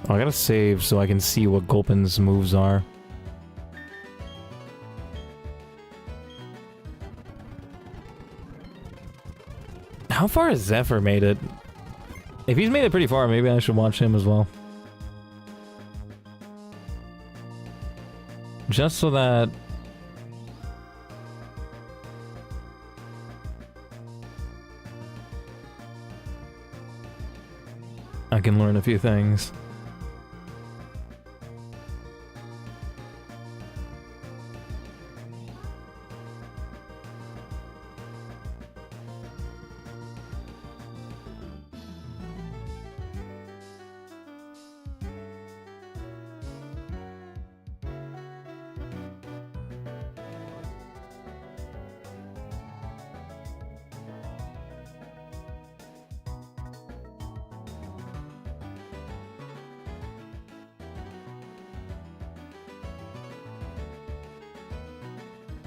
Oh, I gotta save so I can see what Gulpin's moves are. How far has Zephyr made it? If he's made it pretty far, maybe I should watch him as well. Just so that... I can learn a few things.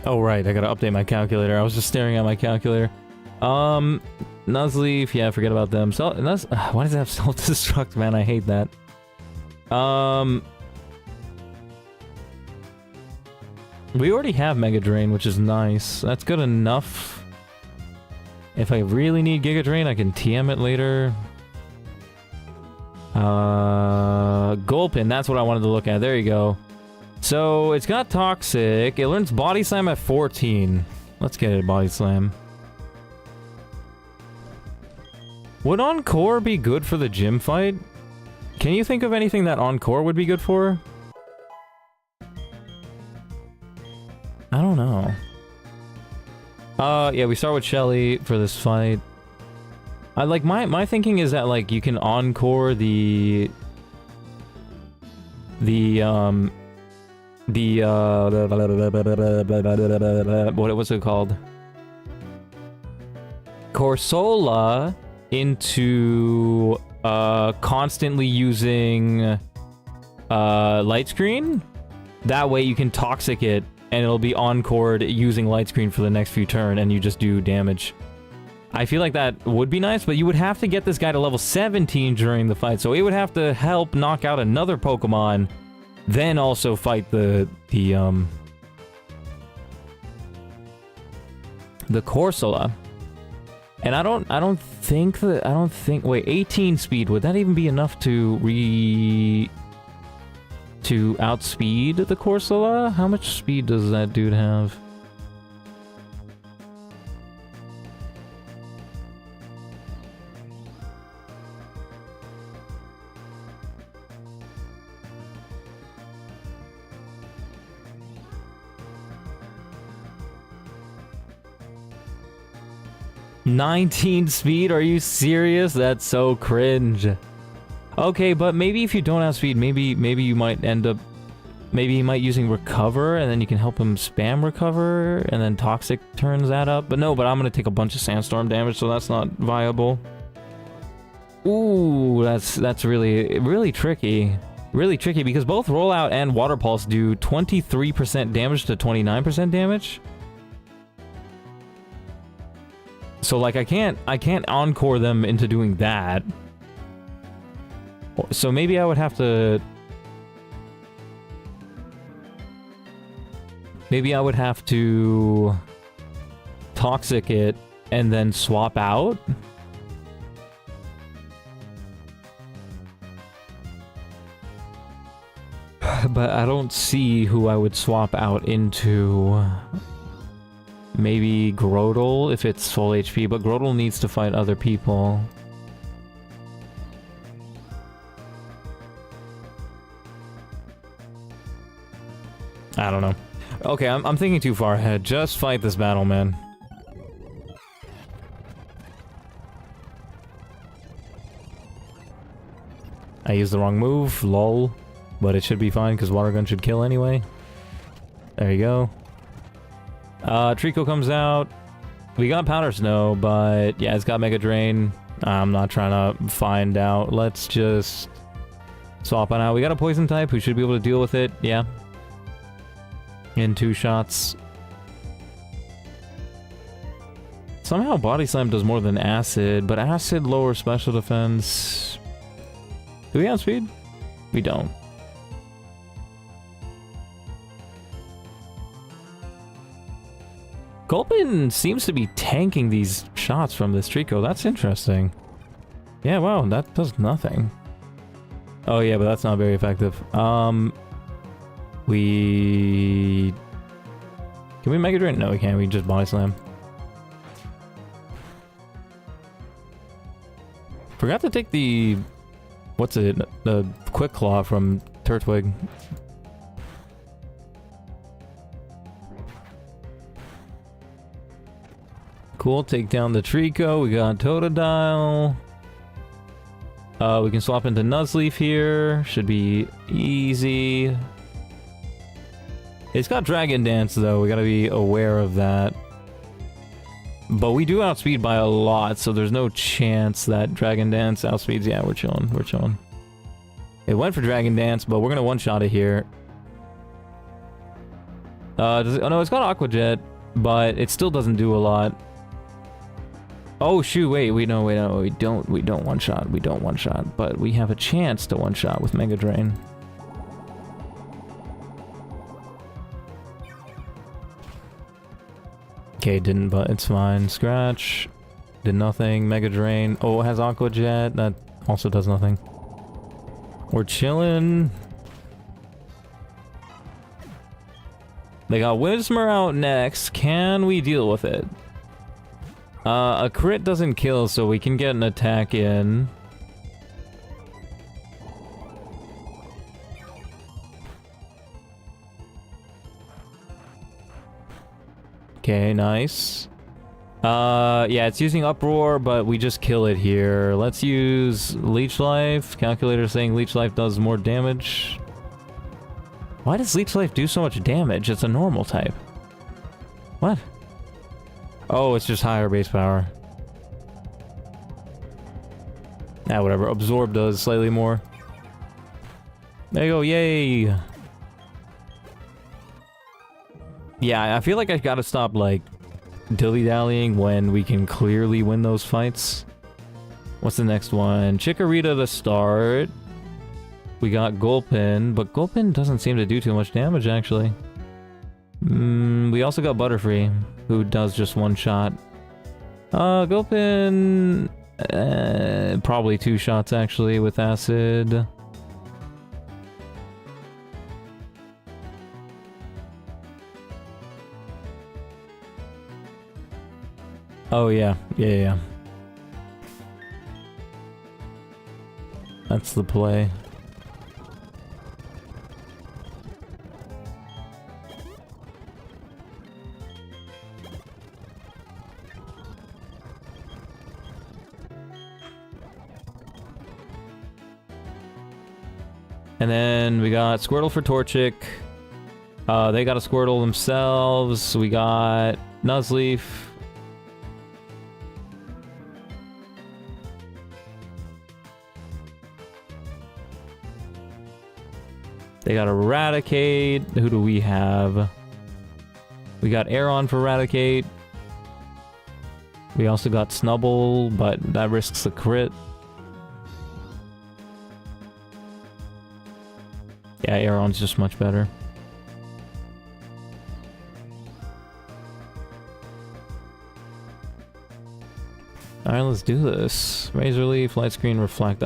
Oh, right, I gotta update my calculator. I was just staring at my calculator. Nuzleaf, yeah, forget about them. Why does it have self-destruct, man? I hate that. We already have Mega Drain, which is nice. That's good enough. If I really need Giga Drain, I can TM it later. Gulpin, that's what I wanted to look at. There you go. So, it's got Toxic. It learns Body Slam at 14. Let's get it, Body Slam. Would Encore be good for the gym fight? Can you think of anything that Encore would be good for? I don't know. Yeah, we start with Shelly for this fight. I like my thinking is that like you can Encore what's it called? Corsola into constantly using light screen. That way you can toxic it and it'll be encored using light screen for the next few turns and you just do damage. I feel like that would be nice, but you would have to get this guy to level 17 during the fight, so it would have to help knock out another Pokemon, then also fight the Corsola. And I don't think wait, 18 speed, would that even be enough to outspeed the Corsola? How much speed does that dude have? $19 speed? Are you serious? That's so cringe. Okay, but maybe if you don't have speed, maybe you might end up... Maybe he might using Recover, and then you can help him spam Recover, and then Toxic turns that up. But no, but I'm gonna take a bunch of Sandstorm damage, so that's not viable. Ooh, that's really tricky. Really tricky, because both Rollout and Water Pulse do 23% damage to 29% damage. So like I can't Encore them into doing that. So maybe I would have to... Maybe I would have to Toxic it and then swap out. But I don't see who I would swap out into. Maybe Grotle if it's full HP, but Grotle needs to fight other people. I don't know. Okay, I'm thinking too far ahead. Just fight this battle, man. I used the wrong move, lol. But it should be fine, because Water Gun should kill anyway. There you go. Trico comes out. We got Powder Snow, but yeah, it's got Mega Drain. I'm not trying to find out. Let's just swap on out. We got a Poison type who should be able to deal with it. Yeah. In 2 shots. Somehow Body Slam does more than Acid, but Acid lowers special defense. Do we have speed? We don't. Gulpin seems to be tanking these shots from this Trico. That's interesting. Yeah, wow, that does nothing. Oh yeah, but that's not very effective. Can we Mega Drain? No, we can't. We can just Body Slam. Forgot to take the... What's it? The Quick Claw from Turtwig. Cool, take down the Trico. We got Totodile. We can swap into Nuzleaf here. Should be easy. It's got Dragon Dance though, we gotta be aware of that. But we do outspeed by a lot, so there's no chance that Dragon Dance outspeeds. Yeah, we're chilling, we're chilling. It went for Dragon Dance, but we're gonna one-shot it here. Oh no, it's got Aqua Jet, but it still doesn't do a lot. Oh shoot, wait, we don't one shot, but we have a chance to one shot with Mega Drain. Okay, didn't, but it's fine. Scratch, did nothing. Mega Drain, oh, it has Aqua Jet, that also does nothing. We're chilling. They got Whismur out next, can we deal with it? A crit doesn't kill, so we can get an attack in. Okay, nice. Yeah, it's using Uproar, but we just kill it here. Let's use Leech Life. Calculator saying Leech Life does more damage. Why does Leech Life do so much damage? It's a normal type. What? Oh, it's just higher base power. Ah, whatever. Absorb does slightly more. There you go, yay! Yeah, I feel like I gotta stop, like, dilly-dallying when we can clearly win those fights. What's the next one? Chikorita to start. We got Gulpin, but Gulpin doesn't seem to do too much damage, actually. We also got Butterfree, who does just one shot. Gulpin... probably 2 shots, actually, with Acid. Oh, yeah. Yeah. That's the play. And then we got Squirtle for Torchic. They got a Squirtle themselves. We got Nuzleaf. They got Eradicate. Who do we have? We got Aeron for Eradicate. We also got Snubble, but that risks a crit. Yeah, Aeron's just much better. Alright, let's do this. Razor Leaf, Light Screen, Reflect.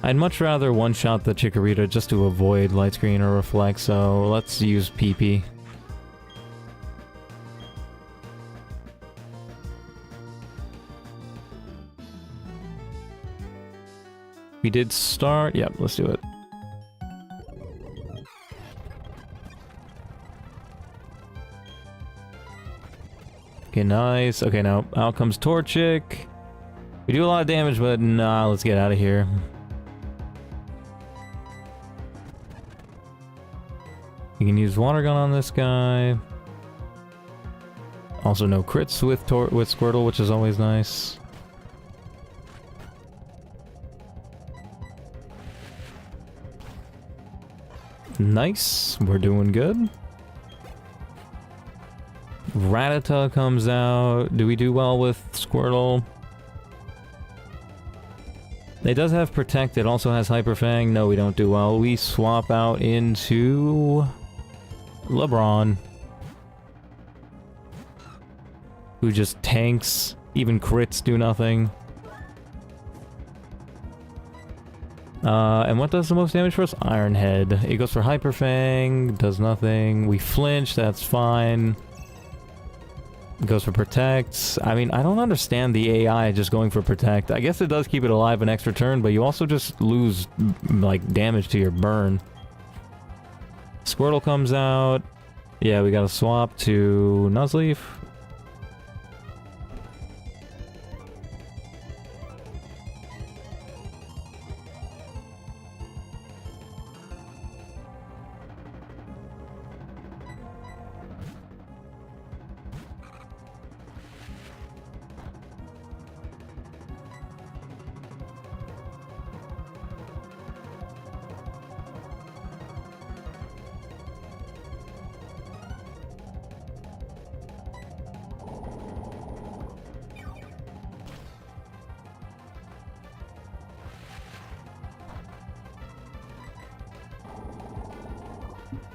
I'd much rather one-shot the Chikorita just to avoid Light Screen or Reflect, so let's use PP. We did start. Yep, let's do it. Okay, nice. Okay, now out comes Torchic. We do a lot of damage, but nah, let's get out of here. You can use Water Gun on this guy. Also no crits with Squirtle, which is always nice. Nice, we're doing good. Rattata comes out. Do we do well with Squirtle? It does have Protect, it also has Hyper Fang. No, we don't do well. We swap out into LeBron, who just tanks. Even crits do nothing. And what does the most damage for us? Iron Head. It goes for Hyper Fang, does nothing. We flinch, that's fine. It goes for Protect. I mean, I don't understand the AI just going for Protect. I guess it does keep it alive an extra turn, but you also just lose, like, damage to your burn. Squirtle comes out. Yeah, we gotta swap to Nuzleaf.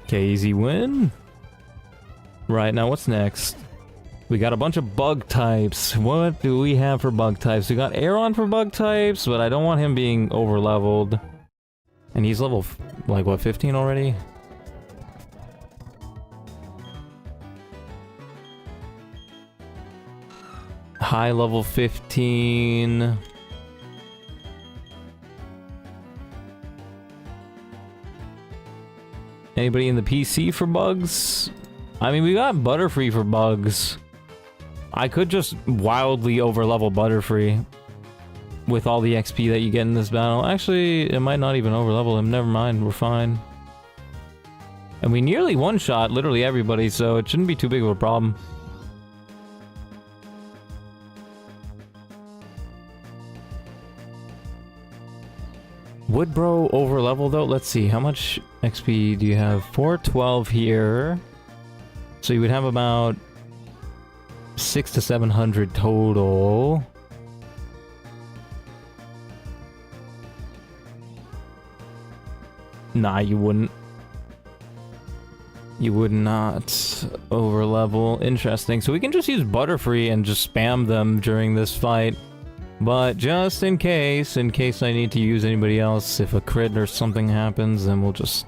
Okay, easy win. Right, now what's next? We got a bunch of bug types. What do we have for bug types? We got Aaron for bug types, but I don't want him being over-leveled. And he's level, like, what, 15 already? High level 15. Anybody in the PC for bugs? I mean, we got Butterfree for bugs. I could just wildly overlevel Butterfree with all the XP that you get in this battle. Actually, it might not even overlevel him. Never mind, we're fine. And we nearly one-shot literally everybody, so it shouldn't be too big of a problem. Would bro overlevel though? Let's see, how much XP do you have? 412 here. So you would have about 600 to 700 total. Nah, you wouldn't. You would not overlevel. Interesting. So we can just use Butterfree and just spam them during this fight. But just in case I need to use anybody else, if a crit or something happens, then we'll just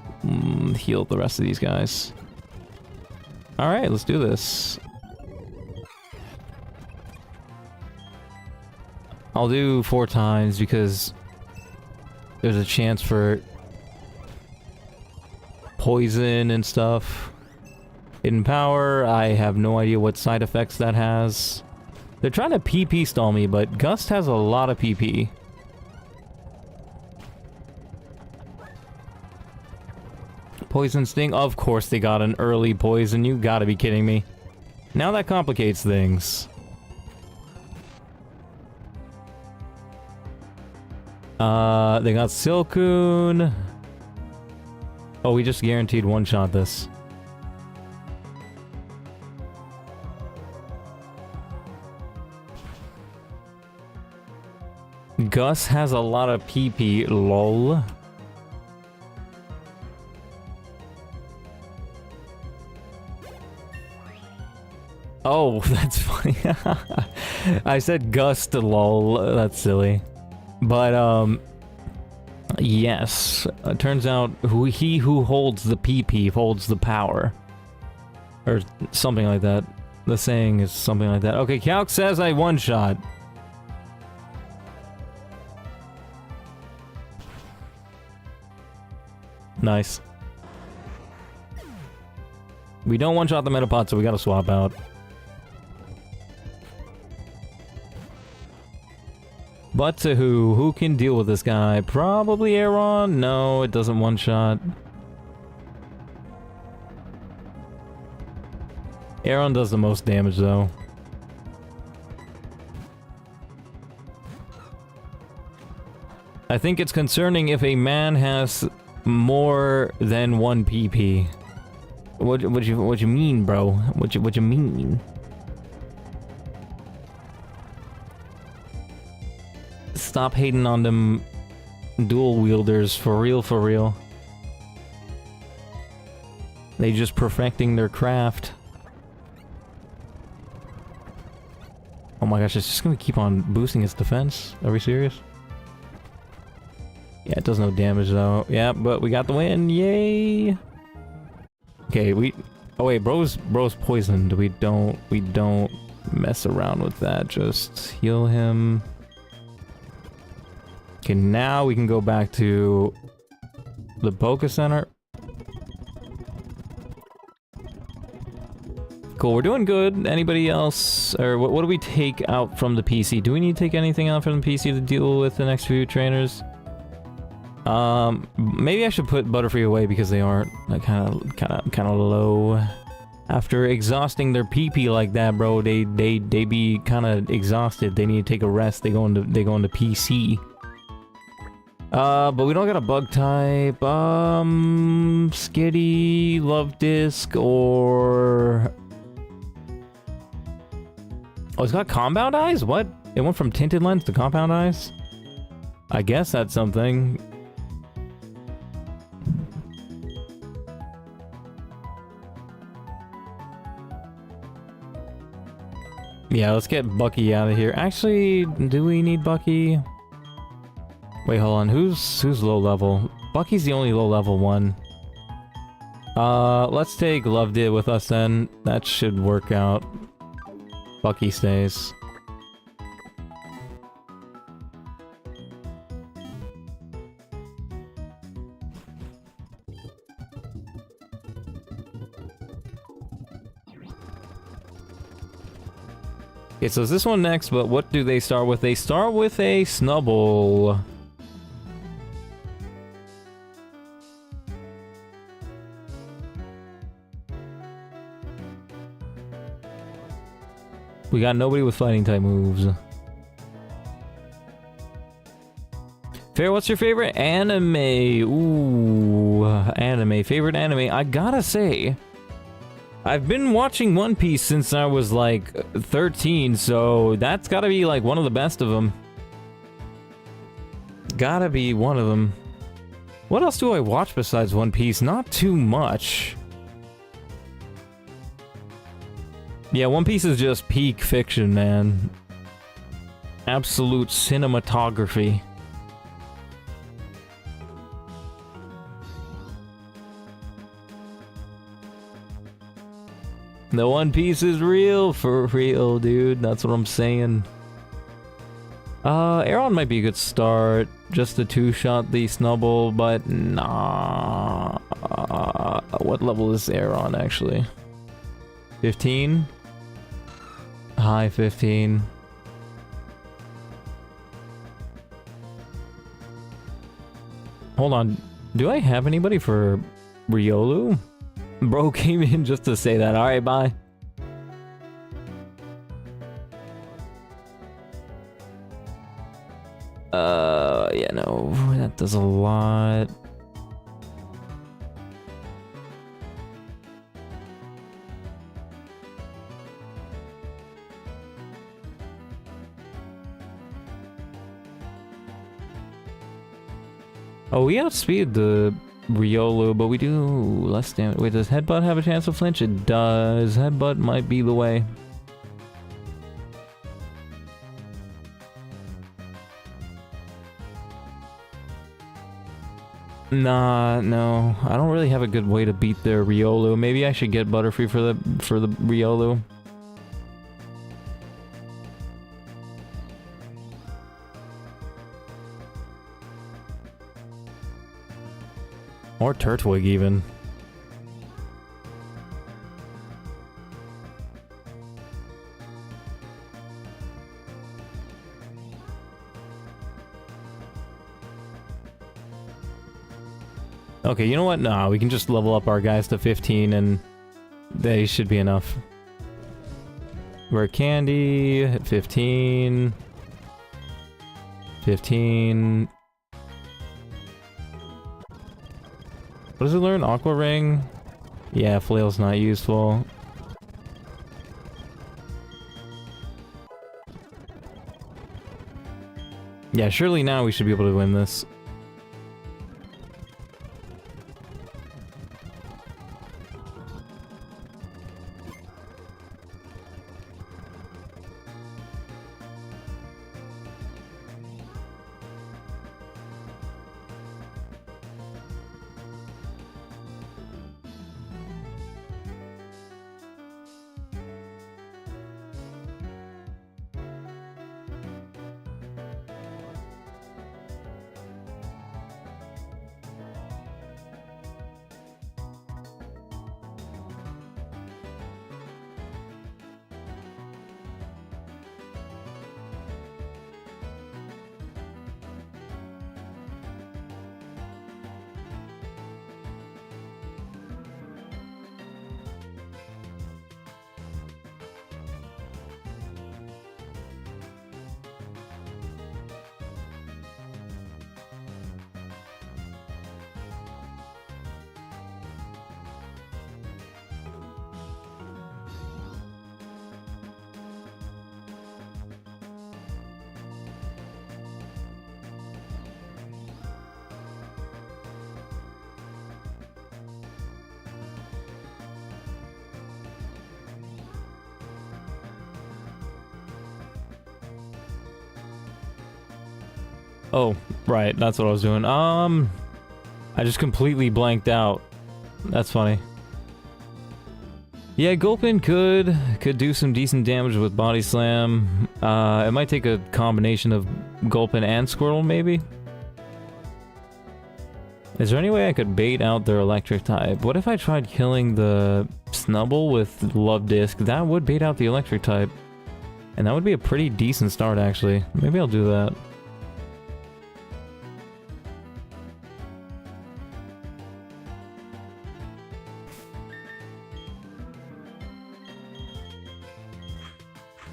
heal the rest of these guys. Alright, let's do this. I'll do 4 times because there's a chance for poison and stuff. Hidden power, I have no idea what side effects that has. They're trying to PP stall me, but Gust has a lot of PP. Poison Sting? Of course they got an early poison, you gotta be kidding me. Now that complicates things. They got Silcoon. Oh, we just guaranteed one-shot this. Gus has a lot of PP, lol. Oh, that's funny. I said Gust, lol. That's silly. But, yes. It turns out he who holds the PP holds the power. Or something like that. The saying is something like that. Okay, Calc says I one-shot. Nice. We don't one-shot the Metapod, so we gotta swap out. But to who? Who can deal with this guy? Probably Aaron? No, it doesn't one-shot. Aaron does the most damage, though. I think it's concerning if a man has more than 1 PP. What you mean, bro? What you mean? Stop hating on them dual wielders, for real, for real. They just perfecting their craft. Oh my gosh, it's just gonna keep on boosting its defense. Are we serious? Yeah, it does no damage though. Yeah, but we got the win. Yay! Okay, oh wait, bro's poisoned. We don't mess around with that. Just heal him. Okay, now we can go back to the Poké Center. Cool, we're doing good. Anybody else? Or what do we take out from the PC? Do we need to take anything out from the PC to deal with the next few trainers? Maybe I should put Butterfree away because they are like, kind of low. After exhausting their PP like that, bro, they be kind of exhausted. They need to take a rest. They go into PC. But we don't got a bug type. Skitty, Love Disc, or... Oh, it's got compound eyes? What? It went from tinted lens to compound eyes? I guess that's something. Yeah, let's get Bucky out of here. Actually, do we need Bucky? Wait, hold on. Who's low level? Bucky's the only low level one. Let's take Loved It with us then. That should work out. Bucky stays. Okay, so is this one next, but what do they start with? They start with a Snubble. We got nobody with fighting type moves. Fair, what's your favorite anime? Ooh, anime. Favorite anime? I gotta say, I've been watching One Piece since I was like 13, so that's gotta be like one of the best of them. Gotta be one of them. What else do I watch besides One Piece? Not too much. Yeah, One Piece is just peak fiction, man. Absolute cinematography. The One Piece is real, for real, dude. That's what I'm saying. Aeron might be a good start. Just to two-shot the Snubble, but nah. What level is Aeron, actually? 15? High 15. Hold on. Do I have anybody for Riolu? Bro came in just to say that. Alright, bye. Yeah, no. That does a lot. Oh, we outspeed the Riolu, but we do less damage. Wait, does Headbutt have a chance to flinch? It does. Headbutt might be the way. Nah, no. I don't really have a good way to beat their Riolu. Maybe I should get Butterfree for the Riolu. Or Turtwig, even. Okay, you know what? Nah, we can just level up our guys to 15 and they should be enough. Rare Candy, 15. 15. What does it learn? Aqua Ring? Yeah, Flail's not useful. Yeah, surely now we should be able to win this. Oh, right, that's what I was doing. I just completely blanked out. That's funny. Yeah, Gulpin could do some decent damage with Body Slam. It might take a combination of Gulpin and Squirtle, maybe? Is there any way I could bait out their electric type? What if I tried killing the Snubble with Love Disc? That would bait out the electric type. And that would be a pretty decent start, actually. Maybe I'll do that.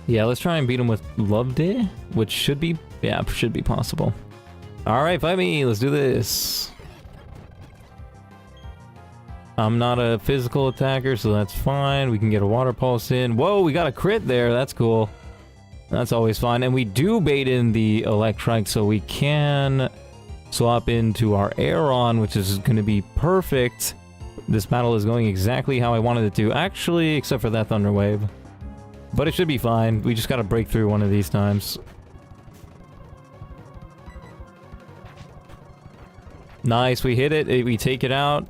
Yeah, let's try and beat him with Love Day, which should be, yeah, should be possible. Alright, fight me, let's do this. I'm not a physical attacker, so that's fine. We can get a Water Pulse in. Whoa, we got a crit there, that's cool. That's always fine. And we do bait in the Electrike, so we can swap into our Aeron, which is going to be perfect. This battle is going exactly how I wanted it to. Actually, except for that Thunder Wave. But it should be fine. We just gotta break through one of these times. Nice, we hit it. We take it out.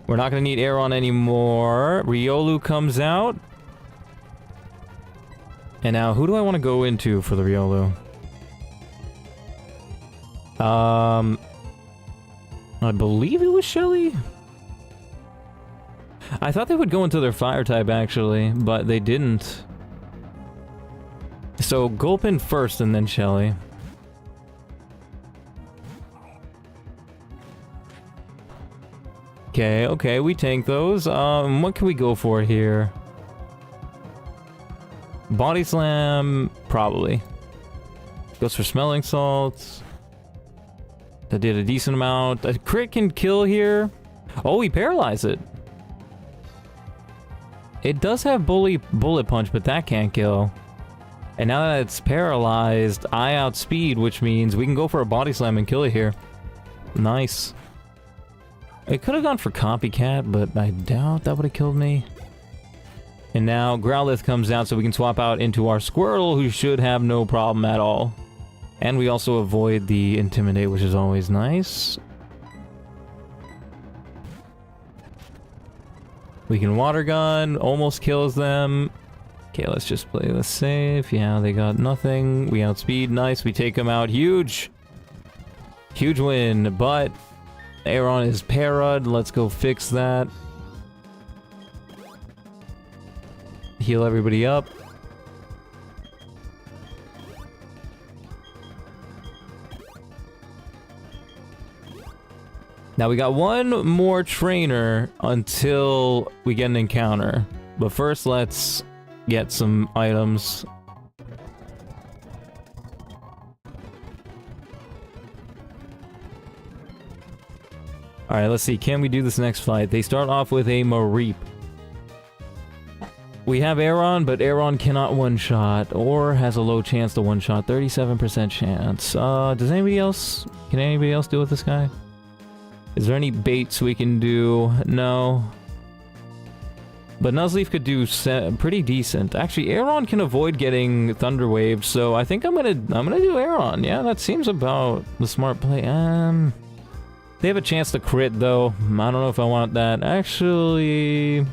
We're not gonna need Aeron anymore. Riolu comes out. And now, who do I want to go into for the Riolu? I believe it was Shelly? I thought they would go into their Fire type, actually, but they didn't. So, Gulpin first and then Shelly. Okay, okay, we tank those. What can we go for here? Body Slam, probably. Goes for Smelling Salts. That did a decent amount. A crit can kill here. Oh, we paralyze it. It does have Bullet Punch, but that can't kill. And now that it's paralyzed, I outspeed, which means we can go for a Body Slam and kill it here. Nice. It could have gone for Copycat, but I doubt that would have killed me. And now Growlithe comes out, so we can swap out into our Squirtle, who should have no problem at all. And we also avoid the Intimidate, which is always nice. We can Water Gun, almost kills them. Okay, let's just play this safe. Yeah, they got nothing. We outspeed. Nice. We take them out. Huge. Huge win. But Aeron is para'd. Let's go fix that. Heal everybody up. Now we got one more trainer until we get an encounter. But first, let's get some items. Alright, let's see. Can we do this next fight? They start off with a Mareep. We have Aeron, but Aeron cannot one-shot, or has a low chance to one-shot. 37% chance. Does anybody else... Can anybody else deal with this guy? Is there any baits we can do? No. But Nuzleaf could do pretty decent. Actually, Aeron can avoid getting Thunder Wave, so I think I'm gonna do Aeron. Yeah, that seems about the smart play. They have a chance to crit though. I don't know if I want that. Actually,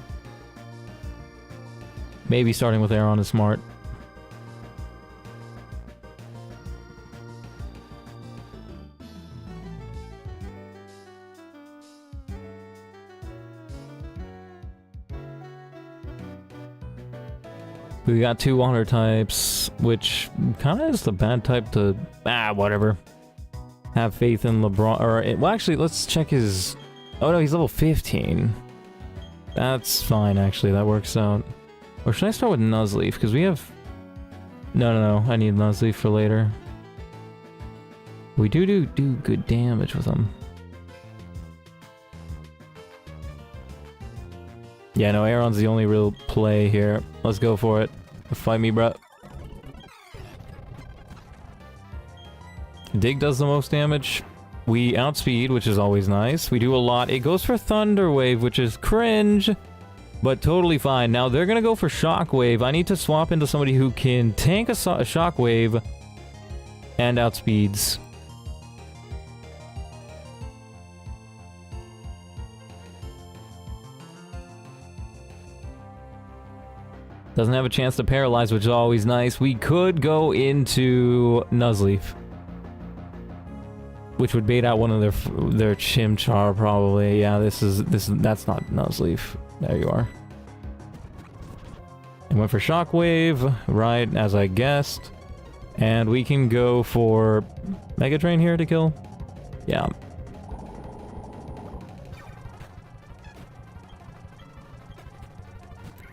maybe starting with Aeron is smart. We got two water types, which kind of is the bad type to... whatever. Have faith in LeBron... Or, well, actually, let's check his... Oh, no, he's level 15. That's fine, actually. That works out. Or should I start with Nuzleaf? Because we have... No. I need Nuzleaf for later. We do good damage with him. Yeah, no, Aeron's the only real play here. Let's go for it. Fight me, bruh. Dig does the most damage. We outspeed, which is always nice. We do a lot. It goes for Thunder Wave, which is cringe, but totally fine. Now, they're gonna go for Shockwave. I need to swap into somebody who can tank a Shockwave and outspeeds. Doesn't have a chance to paralyze, which is always nice. We could go into Nuzleaf, which would bait out one of their Chimchar probably. Yeah, that's not Nuzleaf. There you are. And went for Shockwave, right as I guessed. And we can go for Mega Drain here to kill. Yeah.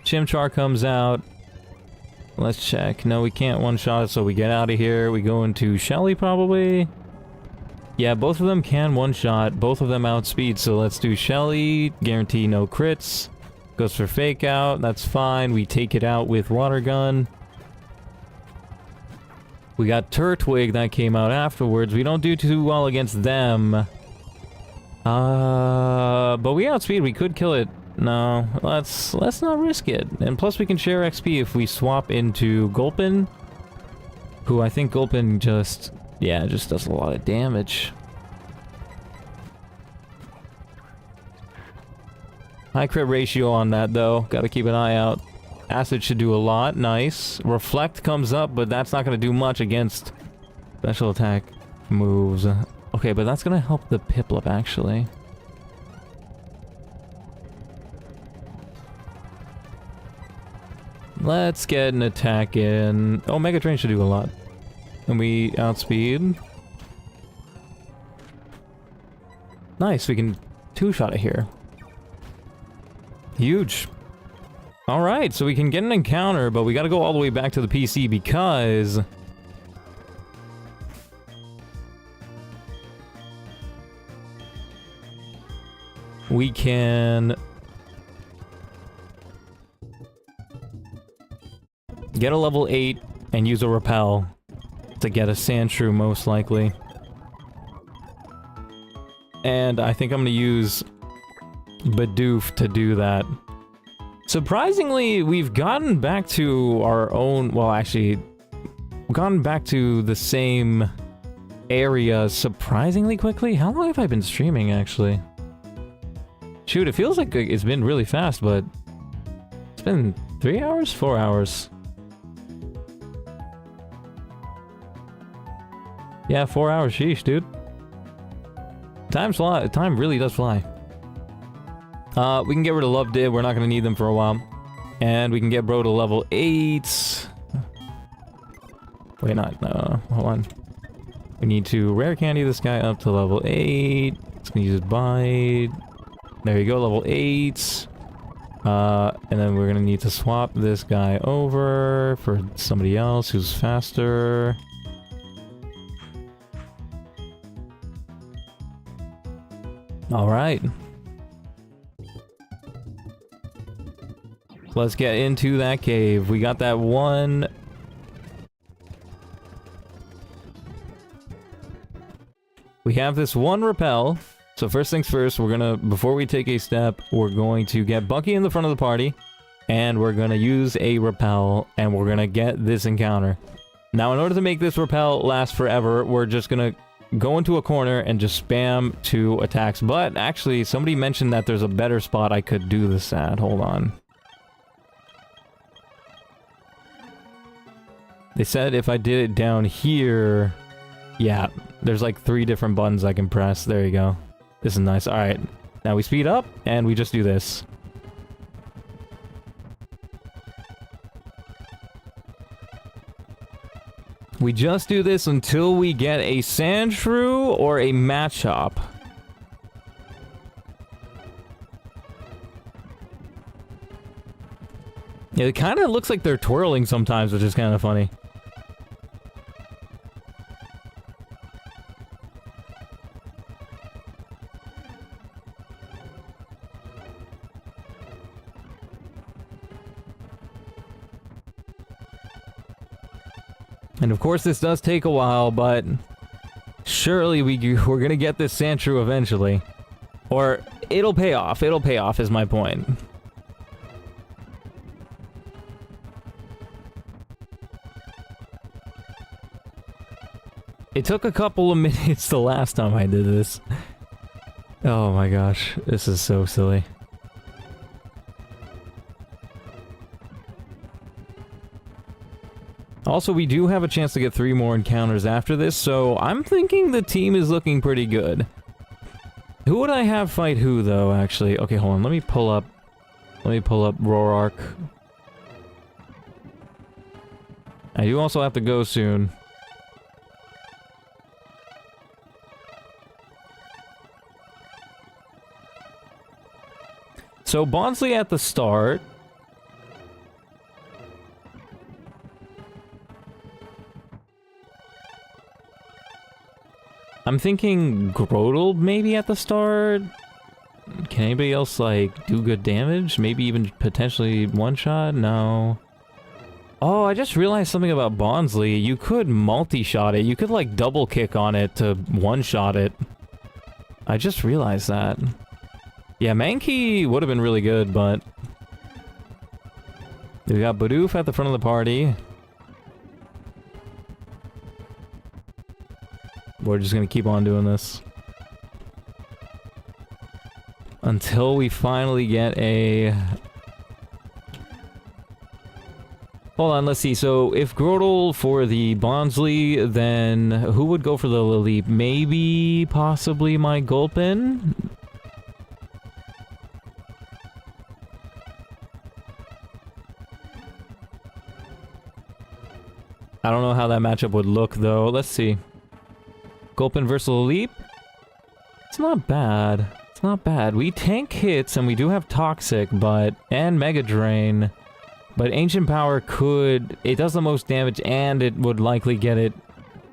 Chimchar comes out. Let's check. No, we can't one-shot it, so we get out of here. We go into Shelly, probably. Yeah, both of them can one-shot. Both of them outspeed, so let's do Shelly. Guarantee no crits. Goes for Fake Out. That's fine. We take it out with Water Gun. We got Turtwig that came out afterwards. We don't do too well against them. But we outspeed. We could kill it. No, let's not risk it. And plus we can share XP if we swap into Gulpin, who I think Gulpin just does a lot of damage. High crit ratio on that though, gotta keep an eye out. Acid should do a lot, nice. Reflect comes up, but that's not gonna do much against special attack moves. Okay, but that's gonna help the Piplup actually. Let's get an attack in. Oh, Mega Drain should do a lot. And we outspeed. Nice, we can two-shot it here. Huge. Alright, so we can get an encounter, but we gotta go all the way back to the PC because... we can... get a level 8 and use a Repel to get a Sandshrew most likely. And I think I'm gonna use Bidoof to do that. Surprisingly, we've gotten back to our own, well actually, we've gotten back to the same area surprisingly quickly. How long have I been streaming actually? Shoot, it feels like it's been really fast, but it's been 3 hours? 4 hours. Yeah, 4 hours, sheesh, dude. Time really does fly. We can get rid of Love Dib, we're not gonna need them for a while. And we can get Bro to level 8. Wait, no, hold on. We need to Rare Candy this guy up to level 8. It's gonna use Bite. There you go, level 8. And then we're gonna need to swap this guy over for somebody else who's faster. Alright. Let's get into that cave. We got that one... we have this one Repel. So first things first, we're gonna, before we take a step, we're going to get Bucky in the front of the party. And we're gonna use a Repel, and we're gonna get this encounter. Now, in order to make this Repel last forever, we're just gonna go into a corner and just spam 2 attacks. But actually, somebody mentioned that there's a better spot I could do this at. Hold on. They said if I did it down here... yeah, there's like 3 different buttons I can press. There you go. This is nice. Alright. Now we speed up, and we just do this. We just do this until we get a Sandshrew or a Machop. Yeah, it kind of looks like they're twirling sometimes, which is kind of funny. And of course this does take a while, but surely we're gonna get this Sandshrew eventually. Or it'll pay off is my point. It took a couple of minutes the last time I did this. Oh my gosh, this is so silly. Also, we do have a chance to get 3 more encounters after this, so I'm thinking the team is looking pretty good. Who would I have fight who, though, actually? Okay, hold on. Let me pull up Roark. I do also have to go soon. So, Bonsly at the start. I'm thinking Grodel maybe at the start. Can anybody else, like, do good damage? Maybe even potentially one-shot? No. Oh, I just realized something about Bonsly. You could multi-shot it. You could, like, double-kick on it to one-shot it. I just realized that. Yeah, Mankey would have been really good, but... We got Bidoof at the front of the party. We're just gonna keep on doing this. Until we finally get a... Hold on, let's see. So, if Grodel for the Bonsly, then who would go for the Lily? Maybe, possibly my Gulpin? I don't know how that matchup would look, though. Let's see. Gulpin versus Leap? It's not bad. It's not bad. We tank hits, and we do have Toxic, but... And Mega Drain. But Ancient Power could... It does the most damage, and it would likely get it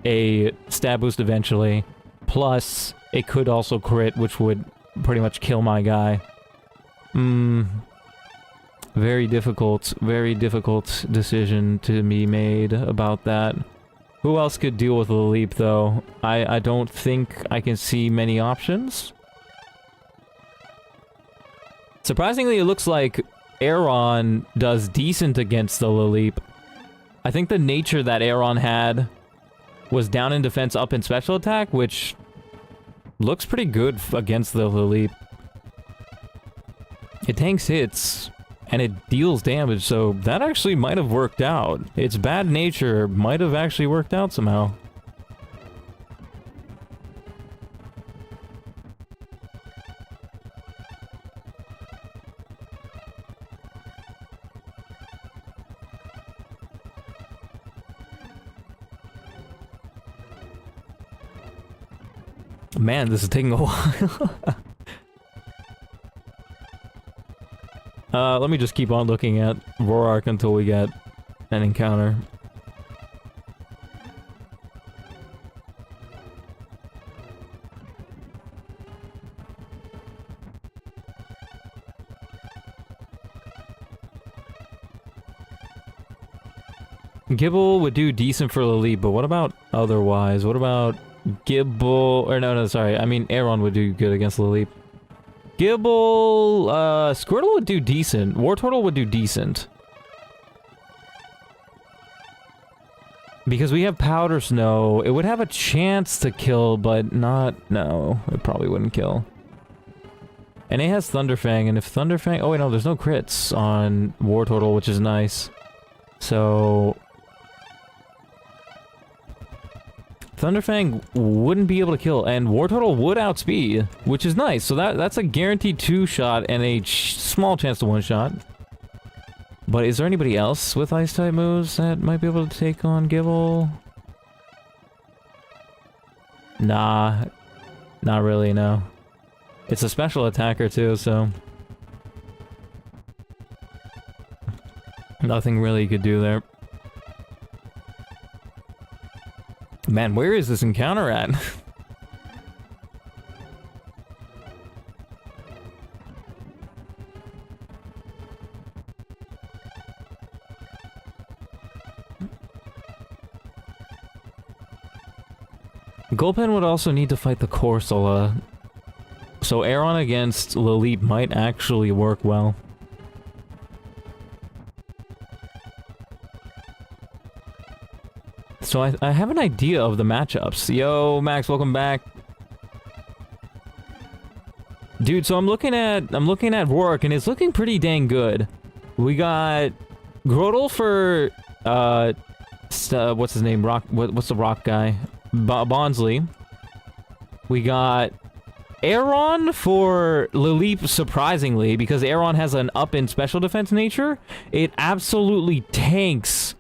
a stab boost eventually. Plus, it could also crit, which would pretty much kill my guy. Very difficult decision to be made about that. Who else could deal with the Leap, though? I don't think I can see many options. Surprisingly, it looks like Aeron does decent against the Laleep. I think the nature that Aeron had was down in defense, up in special attack, which looks pretty good against the Laleep. It tanks hits, and it deals damage, so that actually might have worked out. Its bad nature might have actually worked out somehow. Man, this is taking a while. Let me just keep on looking at Roark until we get an encounter. Gibble would do decent for Laleep, but what about otherwise? What about Gibble? Or no, sorry. I mean, Aeron would do good against Laleep. Gibble, Squirtle would do decent. Wartortle would do decent. Because we have Powder Snow, it would have a chance to kill, but not... No, it probably wouldn't kill. And it has Thunderfang, and if Thunderfang... Oh wait, no, there's no crits on Wartortle, which is nice. So... Thunderfang wouldn't be able to kill, and Wartortle would outspeed, which is nice. So that's a guaranteed 2-shot and a small chance to 1-shot. But is there anybody else with Ice-type moves that might be able to take on Gibble? Nah. Not really, no. It's a special attacker too, so... Nothing really you could do there. Man, where is this encounter at? Gulpin would also need to fight the Corsola. So Aeron against Laleep might actually work well. So I have an idea of the matchups. Yo, Max, welcome back. Dude, so I'm looking at Roark, and it's looking pretty dang good. We got Grodel for what's his name? What's the rock guy? Bonsly. We got Aeron for Lilip, surprisingly, because Aeron has an up in special defense nature. It absolutely tanks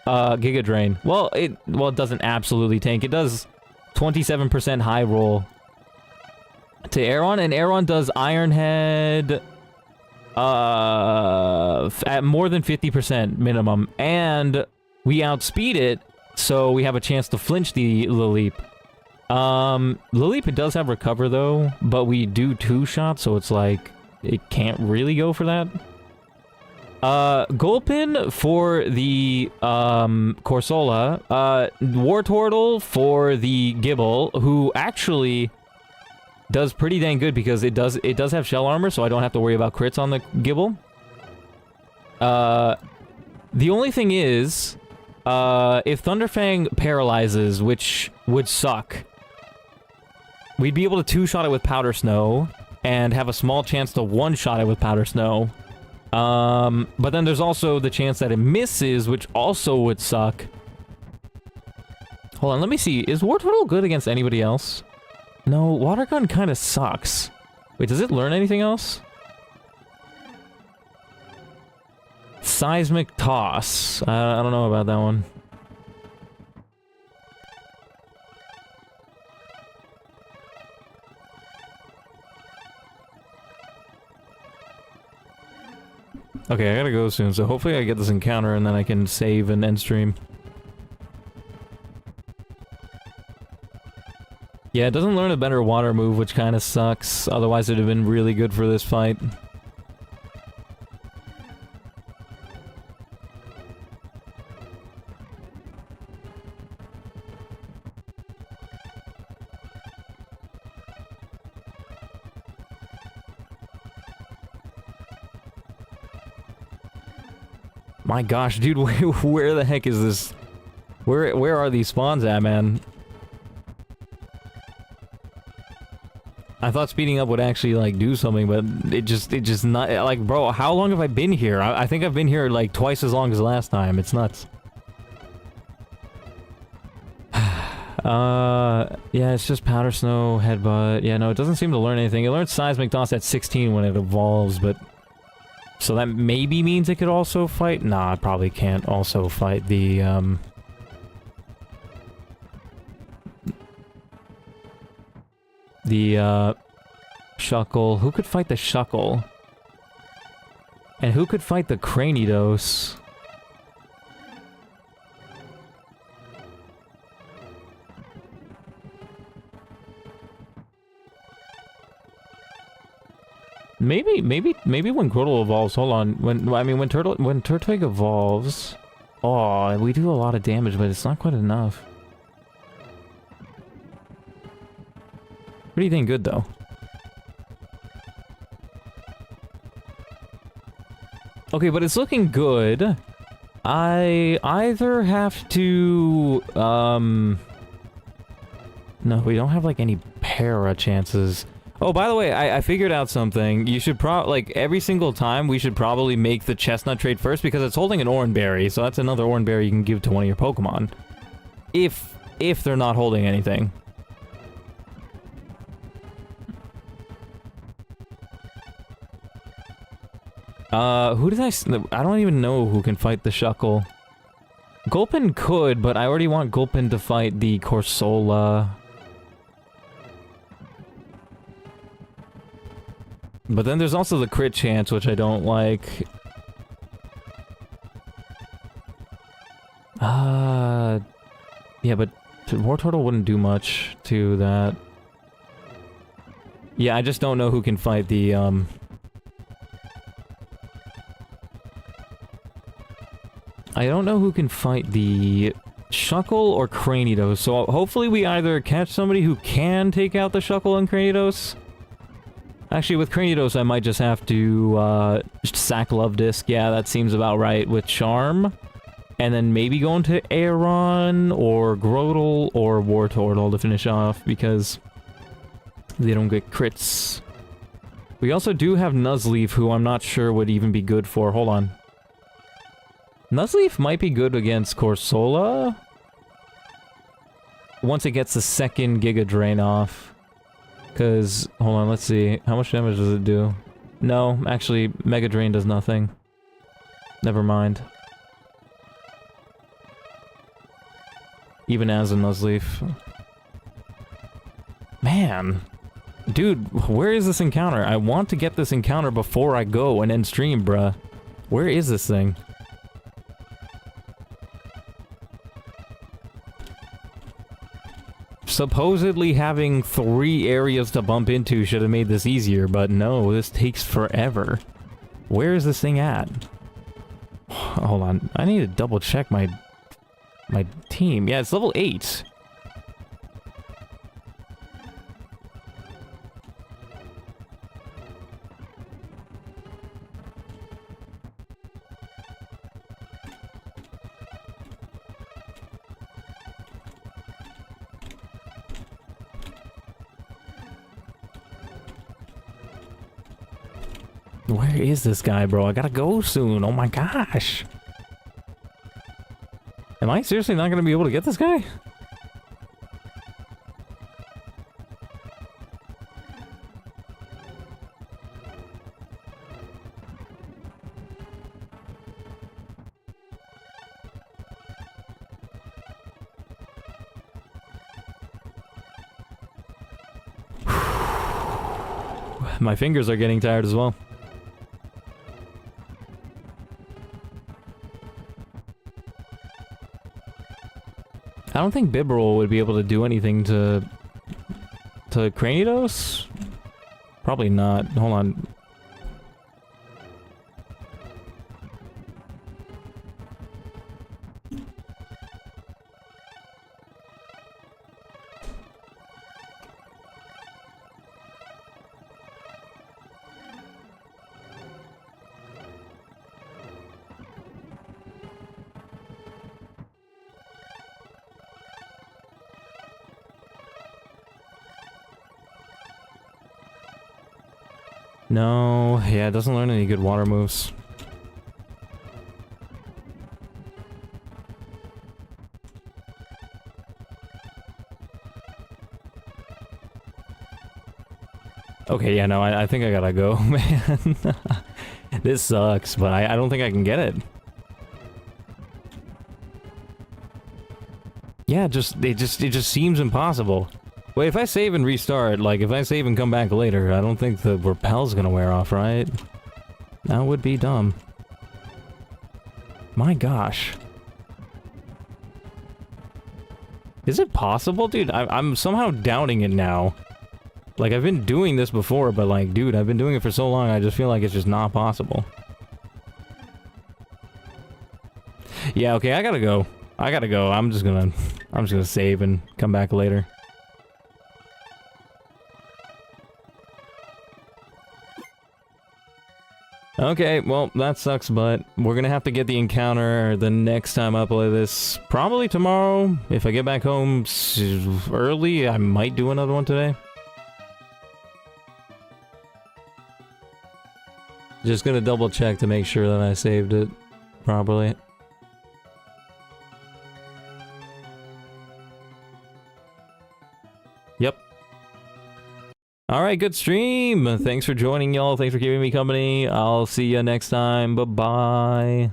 Giga Drain. Well, it doesn't absolutely tank. It does 27% high roll to Aeron, and Aeron does Iron Head at more than 50% minimum, and we outspeed it, so we have a chance to flinch the Lilip. Lilip, it does have recover though, but we do 2-shot, so it's like it can't really go for that. Gulpin for the Corsola, Wartortle for the Gibble, who actually does pretty dang good because it does have shell armor, so I don't have to worry about crits on the Gibble. The only thing is, if Thunderfang paralyzes, which would suck, we'd be able to 2-shot it with Powder Snow and have a small chance to 1-shot it with Powder Snow. But then there's also the chance that it misses, which also would suck. Hold on, let me see. Is Wartortle good against anybody else? No, Water Gun kind of sucks. Wait, does it learn anything else? Seismic Toss. I don't know about that one. Okay, I gotta go soon, so hopefully I get this encounter and then I can save and end stream. Yeah, it doesn't learn a better water move, which kind of sucks. Otherwise, it'd have been really good for this fight. My gosh, dude, where the heck is this? Where are these spawns at, man? I thought speeding up would actually, like, do something, but it just not, like, bro, how long have I been here? I think I've been here, like, twice as long as last time. It's nuts. Yeah, it's just Powder Snow, Headbutt. Yeah, no, it doesn't seem to learn anything. It learns Seismic Toss at 16 when it evolves, but... So that maybe means it could also fight? Nah, it probably can't also fight the, Shuckle. Who could fight the Shuckle? And who could fight the Cranidos? Maybe when Grotle evolves, hold on, when Turtwig evolves, oh, we do a lot of damage, but it's not quite enough. Pretty dang good, though. Okay, but it's looking good. I either have to, no, we don't have, like, any para chances. Oh, by the way, I figured out something. You should like, every single time, we should probably make the chestnut trait first, because it's holding an Oranberry, so that's another Oranberry you can give to one of your Pokemon. If they're not holding anything. Who did I don't even know who can fight the Shuckle. Gulpin could, but I already want Gulpin to fight the Corsola. But then there's also the crit chance, which I don't like. Yeah, but Wartortle wouldn't do much to that. Yeah, I just don't know who can fight the, I don't know who can fight the Shuckle or Cranidos, so hopefully we either catch somebody who can take out the Shuckle and Cranidos. Actually, with Cranidos, I might just have to, sack Love Disc. Yeah, that seems about right, with Charm. And then maybe go into Aeron, or Grotle, or Wartortle to finish off, because they don't get crits. We also do have Nuzleaf, who I'm not sure would even be good for. Hold on. Nuzleaf might be good against Corsola. Once it gets the second Giga Drain off. Because, hold on, let's see. How much damage does it do? No, actually, Mega Drain does nothing. Never mind. Even as a Nuzleaf. Man. Dude, where is this encounter? I want to get this encounter before I go and end stream, bruh. Where is this thing? Supposedly having 3 areas to bump into should have made this easier, but no, this takes forever. Where is this thing at? Hold on, I need to double check my team. Yeah, it's level 8. Where is this guy, bro? I gotta go soon. Oh my gosh. Am I seriously not gonna be able to get this guy? My fingers are getting tired as well. I don't think Bibarel would be able to do anything to Cranidos? Probably not. Hold on. No, yeah, it doesn't learn any good water moves. Okay, yeah, no, I think I gotta go, man. This sucks, but I don't think I can get it. Yeah, it just seems impossible. Wait, if I save and restart, like, if I save and come back later, I don't think the repel's gonna wear off, right? That would be dumb. My gosh. Is it possible? Dude, I'm somehow doubting it now. Like, I've been doing this before, but like, dude, I've been doing it for so long, I just feel like it's just not possible. Yeah, okay, I gotta go. I gotta go. I'm just gonna save and come back later. Okay, well, that sucks, but we're gonna have to get the encounter the next time I play this. Probably tomorrow. If I get back home early, I might do another one today. Just gonna double check to make sure that I saved it properly. Yep. Alright, good stream! Thanks for joining, y'all. Thanks for keeping me company. I'll see you next time. Bye-bye.